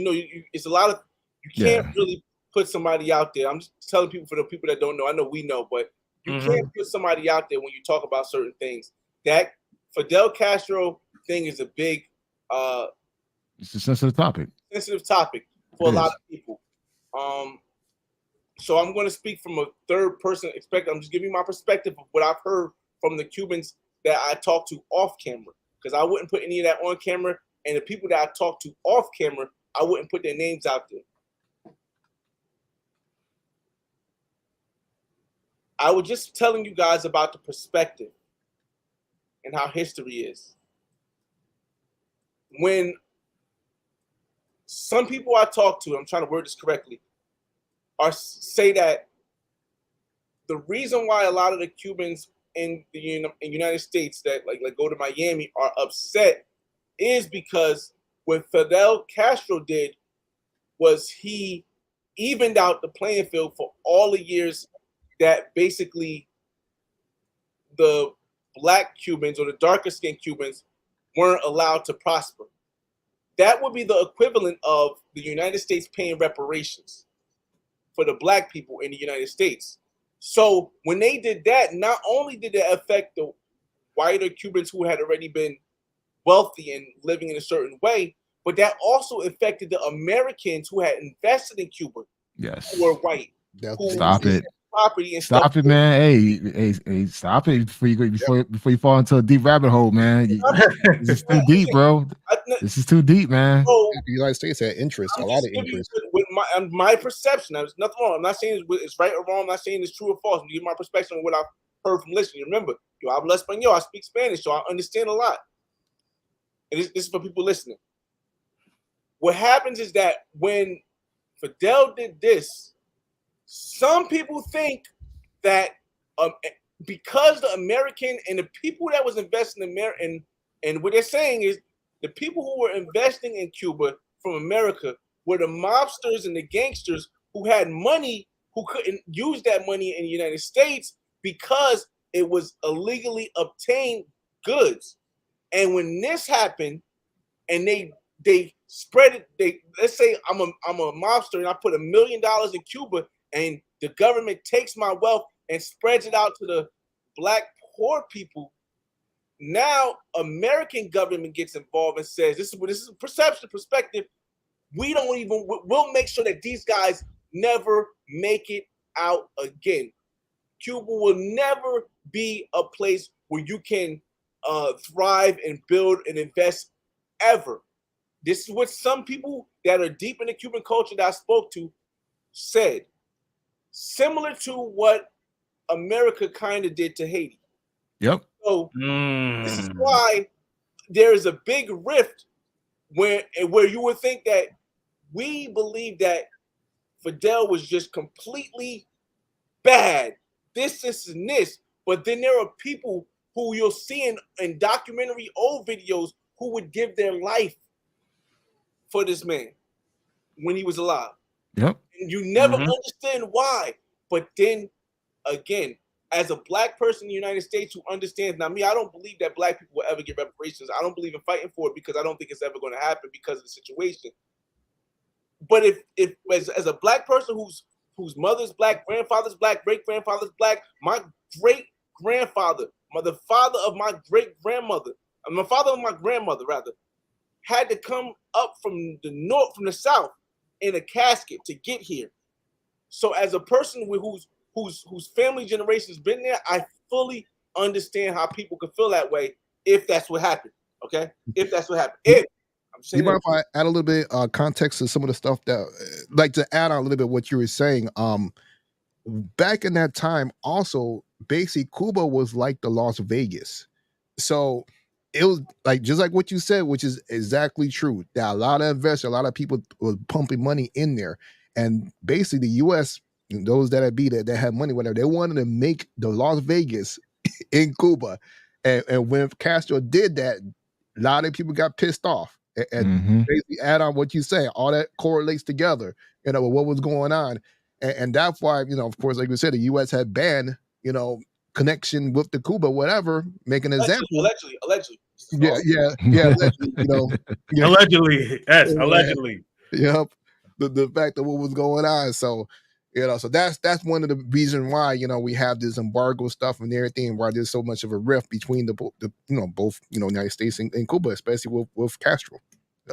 it's a lot of you can't really put somebody out there. I'm just telling people, for the people that don't know. I know we know, but you can't put somebody out there when you talk about certain things. That Fidel Castro thing is a big it's a sensitive topic. Sensitive topic for a lot of people. So I'm going to speak from a third person perspective. I'm just giving you my perspective of what I've heard from the Cubans that I talked to off camera, because I wouldn't put any of that on camera. And the people that I talked to off camera, I wouldn't put their names out there. I was just telling you guys about the perspective and how history is. When some people I talk to, I'm trying to word this correctly, say that the reason why a lot of the Cubans in the United States that like go to Miami are upset is because what Fidel Castro did was he evened out the playing field for all the years that basically the black Cubans or the darker skinned Cubans weren't allowed to prosper. That would be the equivalent of the United States paying reparations for the black people in the United States. So when they did that, not only did it affect the whiter Cubans who had already been wealthy and living in a certain way, but that also affected the Americans who had invested in Cuba, who were white. Stop it. Property and stop it, man. Hey, stop it before you fall into a deep rabbit hole, man. This is too deep, bro. This is too deep, man. The United States had interest, a lot of interest. With my perception, there's nothing wrong. I'm not saying it's right or wrong. I'm not saying it's true or false. I'm giving my perspective on what I've heard from listening. Remember, yo hablo español. I speak Spanish, so I understand a lot. And this is for people listening. What happens is that when Fidel did this, some people think that because the American and the people that was investing in and what they're saying is the people who were investing in Cuba from America were the mobsters and the gangsters who had money, who couldn't use that money in the United States because it was illegally obtained goods. And when this happened, and they spread it, let's say I'm a mobster and I put $1 million in Cuba, and the government takes my wealth and spreads it out to the black poor people. Now American government gets involved and says, this is a perspective. We'll make sure that these guys never make it out again. Cuba will never be a place where you can thrive and build and invest ever. This is what some people that are deep in the Cuban culture that I spoke to said. Similar to what America kind of did to Haiti. Yep. So this is why there is a big rift where you would think that we believe that Fidel was just completely bad. This, and this. But then there are people who you'll see in documentary old videos who would give their life for this man when he was alive. Yep. And you never understand why. But then again, as a black person in the United States who understands, now me, I don't believe that black people will ever get reparations. I don't believe in fighting for it because I don't think it's ever going to happen because of the situation. But if as a black person whose mother's black, grandfather's black, great-grandfather's black, my great-grandfather, the father of my great-grandmother my father and my grandmother rather, had to come up from the south in a casket to get here. So as a person whose family generation's been there, I fully understand how people could feel that way if that's what happened. Okay, if that's what happened. If I'm Do you saying, mind if I add a little bit context to some of the stuff that, like to add on a little bit what you were saying? Back in that time, also, basically, Cuba was like the Las Vegas. So it was like just like what you said, which is exactly true. That a lot of investors, a lot of people were pumping money in there, and basically the U.S. those that had money, whatever, they wanted to make the Las Vegas in Cuba, and when Castro did that, a lot of people got pissed off. And basically, add on what you say, all that correlates together. With what was going on, and that's why of course, like we said, the U.S. had banned connection with the Cuba, whatever. Make an example. allegedly. Yeah, allegedly, yeah. Allegedly, yes, Yeah. allegedly. Yep. The fact of what was going on. So, so that's one of the reasons why, we have this embargo stuff and everything, why there's so much of a rift between the both, United States and Cuba, especially with Castro.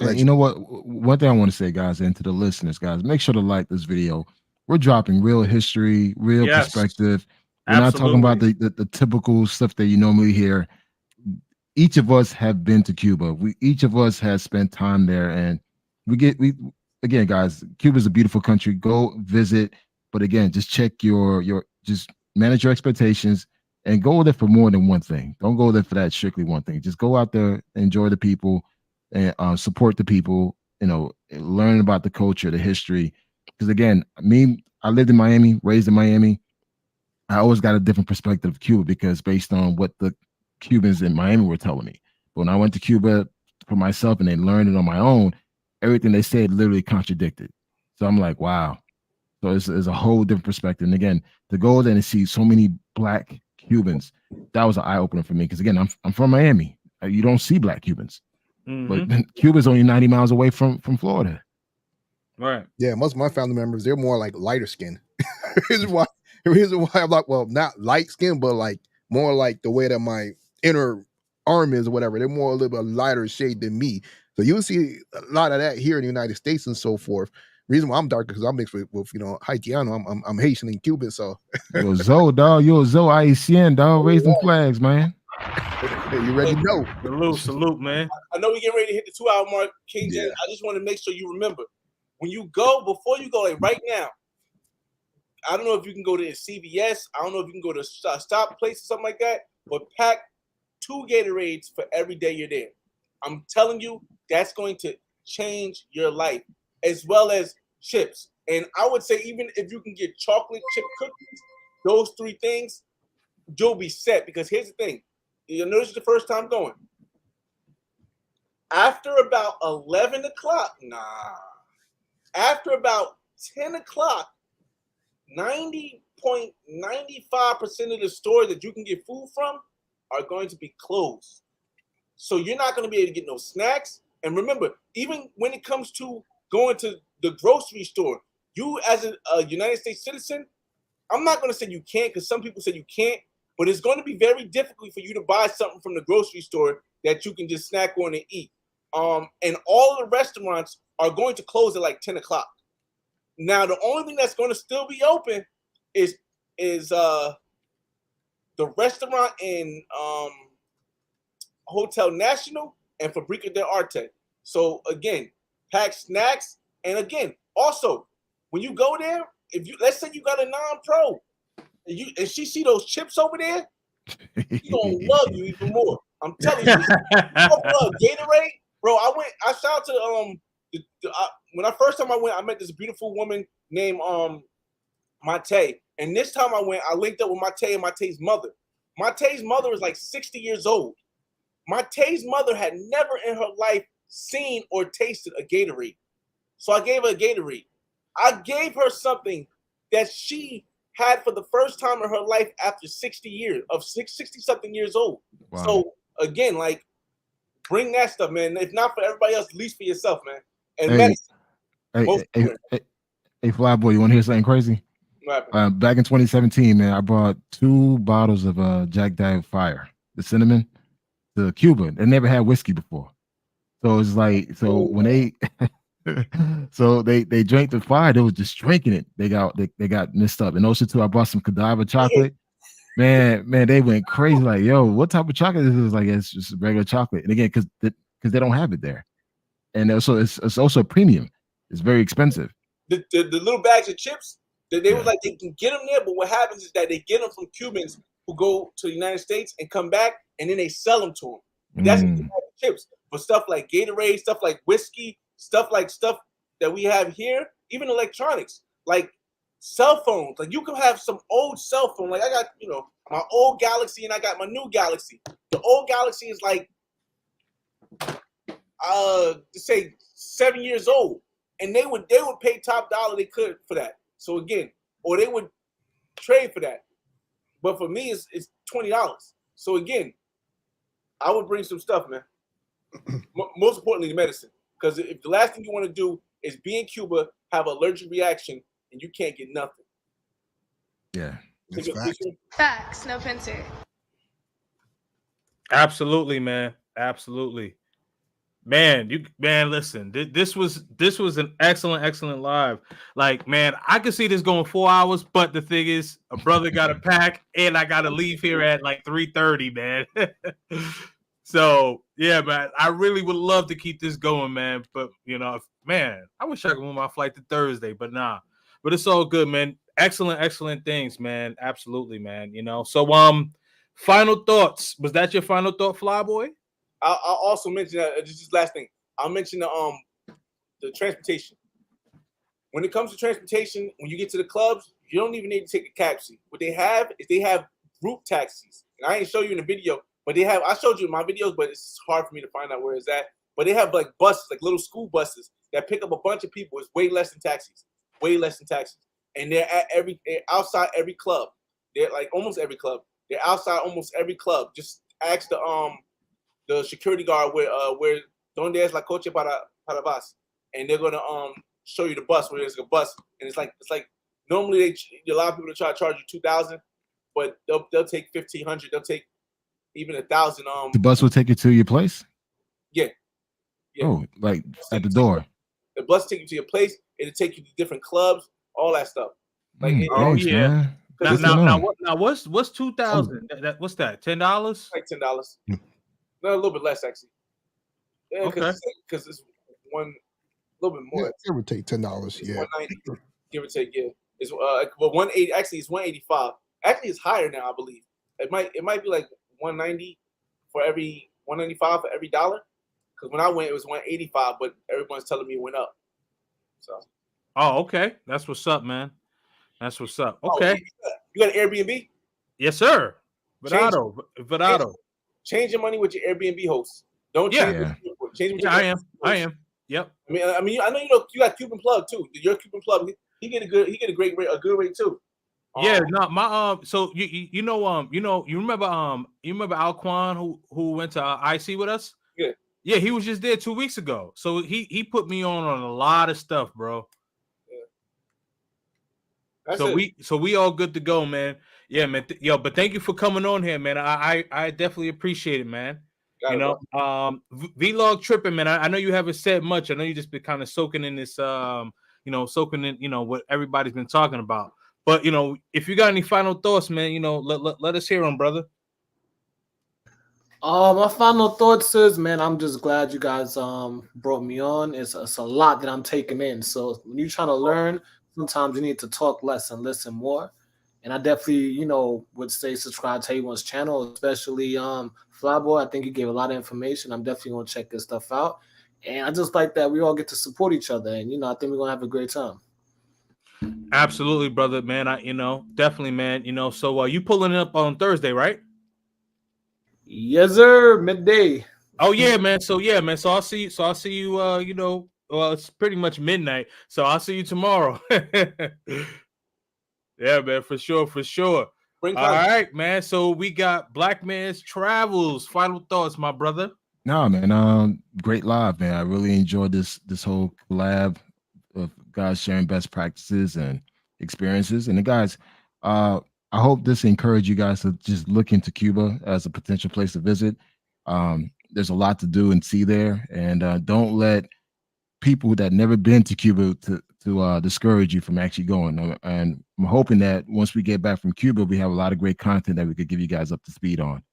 And you know what? One thing I want to say, guys, and to the listeners, guys, make sure to like this video. We're dropping real history, real perspective. We're not talking about the typical stuff that you normally hear. Each of us have been to Cuba. Each of us has spent time there, and again, guys, Cuba is a beautiful country. Go visit, but again, just check your just manage your expectations and go there for more than one thing. Don't go there for that strictly one thing. Just go out there, enjoy the people, and support the people. Learn about the culture, the history. Because again, I lived in Miami, raised in Miami. I always got a different perspective of Cuba because based on what the Cubans in Miami were telling me. But when I went to Cuba for myself and then learned it on my own, everything they said literally contradicted. So I'm like, wow. So it's a whole different perspective. And again, to go there and see so many Black Cubans, that was an eye opener for me. Because again, I'm from Miami. You don't see Black Cubans, but Cuba's only 90 miles away from Florida. Right. Yeah, most of my family members, they're more like lighter skin. Here's why I'm like, well, not light skin, but like more like the way that my inner arm is or whatever. They're more a little bit lighter shade than me. So you'll see a lot of that here in the United States and so forth. Reason why I'm darker because I'm mixed with Haitiano. I'm Haitian and Cuban, so yo, Zoe, dog, yo, Zoe Haitian, dog, raise them flags, man. You ready to go? Salute, man. I know we get ready to hit the 2-hour mark, King James. I just want to make sure you remember when you go, before you go, like right now. I don't know if you can go to CVS. I don't know if you can go to stop place or something like that, but pack 2 Gatorades for every day you're there. I'm telling you, that's going to change your life, as well as chips. And I would say even if you can get chocolate chip cookies, those 3 things, you'll be set. Because here's the thing. You'll notice the first time going. After about 11 o'clock, after about 10 o'clock, 90.95% of the stores that you can get food from are going to be closed. So you're not going to be able to get no snacks. And remember, even when it comes to going to the grocery store, you as a United States citizen, I'm not going to say you can't, because some people say you can't, but it's going to be very difficult for you to buy something from the grocery store that you can just snack on and eat. And all of the restaurants are going to close at like 10 o'clock. Now, the only thing that's going to still be open is the restaurant in Hotel National and Fabrica del Arte. So again, pack snacks. And again, also, when you go there, let's say you got a non-pro and she see those chips over there, she's gonna love you even more. I'm telling you, Gatorade, bro. I shout out to when I first time I went, I met this beautiful woman named Mate. And this time I went, I linked up with Mate and Mate's mother. Mate's mother is like 60 years old. Mate's mother had never in her life seen or tasted a Gatorade. So I gave her a Gatorade. I gave her something that she had for the first time in her life after 60 something years old. Wow. So again, like, bring that stuff, man. If not for everybody else, at least for yourself, man. And medicine. Hey, Fly Boy, you want to hear something crazy? Back in 2017, man, I bought 2 bottles of Jack Daniel Fire, the cinnamon, to Cuba. They never had whiskey before. So it's like, so when they so they drank the fire, they was just drinking it. They got messed up. And also too, I bought some Godiva chocolate. Man, they went crazy. Like, yo, what type of chocolate is this? Like, it's just regular chocolate. And again, because they don't have it there. And also it's also a premium. It's very expensive. The little bags of chips, they was like they can get them there, but what happens is that they get them from Cubans who go to the United States and come back, and then they sell them to them. That's the chips. But stuff like Gatorade, stuff like whiskey, stuff that we have here, even electronics, like cell phones. Like you can have some old cell phone. Like I got, my old Galaxy and I got my new Galaxy. The old Galaxy is like, to say 7 years old, and they would pay top dollar they could for that. So again, or they would trade for that. But for me, it's $20. So again, I would bring some stuff, man. Most importantly, the medicine. Because if the last thing you want to do is be in Cuba, have an allergic reaction, and you can't get nothing. Yeah. Facts, no pincer. Absolutely, man. Absolutely. Man, listen, this was an excellent live. Like, man, I could see this going 4 hours, but the thing is, a brother got to pack, and I got to leave here at like 3:30, man. So, yeah, man, I really would love to keep this going, man. But, man, I wish I could move my flight to Thursday, but nah. But it's all good, man. Excellent things, man. Absolutely, man. So, final thoughts. Was that your final thought, Flyboy? I'll also mention that, just last thing. I'll mention the transportation. When it comes to transportation, when you get to the clubs, you don't even need to take a taxi. What they have is they have group taxis. And I ain't show you in the video, but I showed you in my videos, but it's hard for me to find out where it's at. But they have like buses, like little school buses that pick up a bunch of people. It's way less than taxis. And they're outside every club. They're like almost every club. They're outside almost every club. Just ask the security guard where donde es la coche para vas, and they're gonna show you the bus where there's a bus, and it's like normally a lot of people try to charge you $2,000, but they'll take $1,500, they'll take even $1,000. The bus will take you to your place. Yeah. Oh, like at the door. The bus take you to your place. It'll take you to different clubs, all that stuff. Like thanks, man. Now what's 2,000? What's that? $10? Like $10. No, a little bit less actually. Yeah, okay. Because it's a little bit more. Yeah, give or take $10. Yeah. $190, give or take. Yeah. It's 180. Actually, it's 185. Actually, it's higher now. I believe it might be like 190 for every 195 for every dollar. Because when I went, it was 185, but everyone's telling me it went up. So. Oh, okay. That's what's up, man. That's what's up. Okay. You got an Airbnb? Yes, sir. Vidado. Change your money with your Airbnb host. Don't change. Change with your I am. Yep. I mean, I know you got Cuban plug too. Your Cuban plug, he get a good rate too. Yeah, no, my so you remember Alquan who went to IC with us? Yeah, he was just there 2 weeks ago. So he put me on a lot of stuff, bro. Yeah. So we all good to go, man. Yeah, man. But thank you for coming on here, man. I definitely appreciate it, man. Vlog tripping, man. I know you haven't said much. I know you just been kind of soaking in this, soaking in, what everybody's been talking about. But if you got any final thoughts, man, let us hear them, brother. My final thoughts is, man, I'm just glad you guys brought me on. It's a lot that I'm taking in. So when you're trying to learn, sometimes you need to talk less and listen more. And I definitely, would say subscribe to everyone's channel, especially Flyboy. I think he gave a lot of information. I'm definitely gonna check this stuff out. And I just like that we all get to support each other. And I think we're gonna have a great time. Absolutely, brother, man. Definitely, man. So you pulling it up on Thursday, right? Yes, sir. Midday. Oh yeah, man. So I'll see you. Well, it's pretty much midnight. So I'll see you tomorrow. Yeah, man, for sure. All right, man. So we got Black Man's Travels. Final thoughts, my brother. No, man. Great live, man. I really enjoyed this whole collab of guys sharing best practices and experiences. And the guys, I hope this encouraged you guys to just look into Cuba as a potential place to visit. There's a lot to do and see there, and don't let people that never been to Cuba to discourage you from actually going. And I'm hoping that once we get back from Cuba, we have a lot of great content that we could give you guys up to speed on.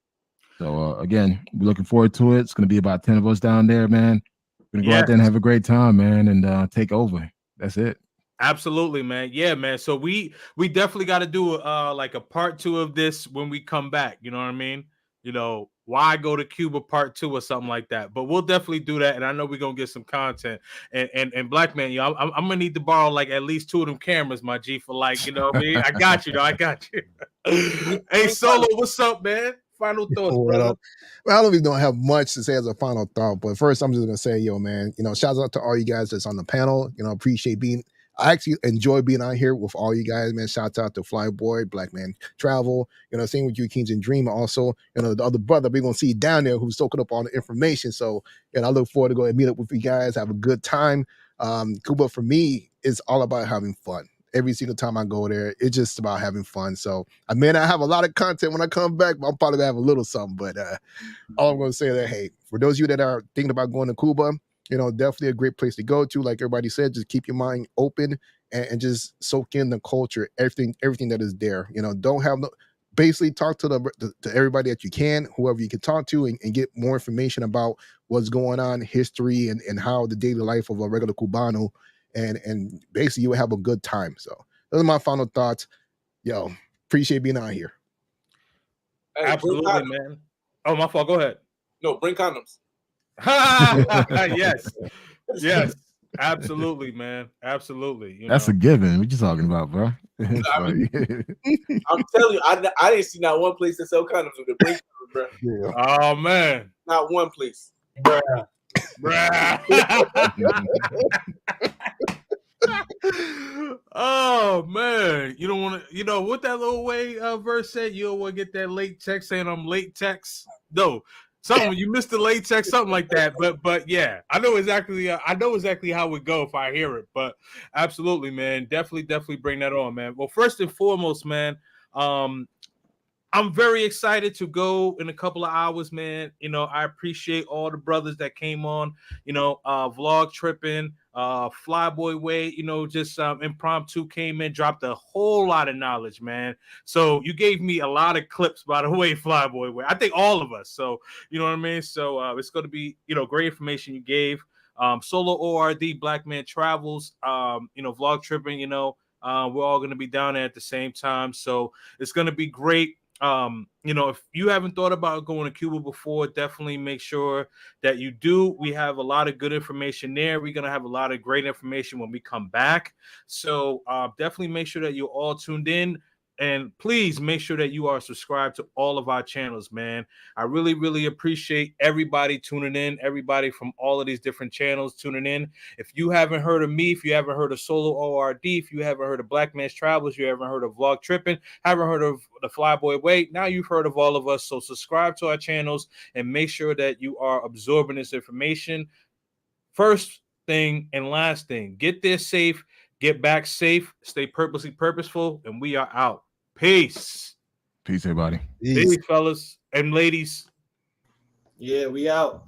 So again, we're looking forward to it. It's going to be about 10 of us down there, man. We're going to go out there and have a great time, man, and take over. That's it. Absolutely, man. Yeah, man. So we definitely got to do like a part 2 of this when we come back. You know what I mean? You know, why go to Cuba part 2 or something like that? But we'll definitely do that, and I know we're gonna get some content. And Black Man, you know, I'm gonna need to borrow like at least 2 of them cameras, my G, for like, you know what I mean? I got you, though. I got you. Hey, Solo, what's up, man? Final thoughts, brother. Well, I don't even have much to say as a final thought, but first I'm just gonna say, yo, man, you know, shout out to all you guys that's on the panel. You know, appreciate being. I actually enjoy being out here with all you guys, man. Shout out to Flyboy, Black Man Travel, you know, same with you, Kings and Dream. Also, you know, the other brother we're gonna see down there who's soaking up all the information. So, you know, I look forward to go and meet up with you guys, have a good time. Cuba for me is all about having fun. Every single time I go there, it's just about having fun. So I may not have a lot of content when I come back, but I'm probably gonna have a little something. But all I'm gonna say that, hey, for those of you that are thinking about going to Cuba, you know, definitely a great place to go to. Like everybody said, just keep your mind open and just soak in the culture, everything that is there. You know, don't have no. Basically, talk to to everybody that you can, whoever you can talk to, and get more information about what's going on, history, and how the daily life of a regular Cubano. And basically you will have a good time. So those are my final thoughts. Yo, appreciate being out here. Hey, absolutely, man. Oh, my fault. Go ahead. No, bring condoms. yes, absolutely, man. Absolutely. You That's know. a given. What you talking about, bro? I'm telling you, I didn't see not one place that sell condoms with the bring condoms, bro. Yeah. Oh man, not one place, bruh. Oh man, you don't want to. You know what that little way verse said? You don't want to get that late text saying I'm late text. No, something you missed the late text, something like that. But yeah, I know exactly how it go if I hear it. But absolutely, man, definitely bring that on, man. Well, first and foremost, man, I'm very excited to go in a couple of hours, man. You know, I appreciate all the brothers that came on, you know, vlog tripping, Flyboy Way, you know, just impromptu came in, dropped a whole lot of knowledge, man. So you gave me a lot of clips, by the way, Flyboy Way. I think all of us. So, you know what I mean? So it's going to be, you know, great information you gave. Solo ORD, Black Man Travels, you know, vlog tripping, you know, we're all going to be down there at the same time. So it's going to be great. You know, if you haven't thought about going to Cuba before, definitely make sure that you do. We have a lot of good information there. We're gonna have a lot of great information when we come back. So definitely make sure that you're all tuned in. And please make sure that you are subscribed to all of our channels, man. I really appreciate everybody tuning in, everybody from all of these different channels tuning in. If you haven't heard of me, if you haven't heard of Solo ORD, if you haven't heard of Black Man's Travels, you haven't heard of Vlog Tripping, haven't heard of the Flyboy Way, now you've heard of all of us. So subscribe to our channels and make sure that you are absorbing this information. First thing and last thing, get there safe, get back safe, stay purposeful, and we are out. Peace. Peace, everybody. Peace, fellas and ladies. Yeah, we out.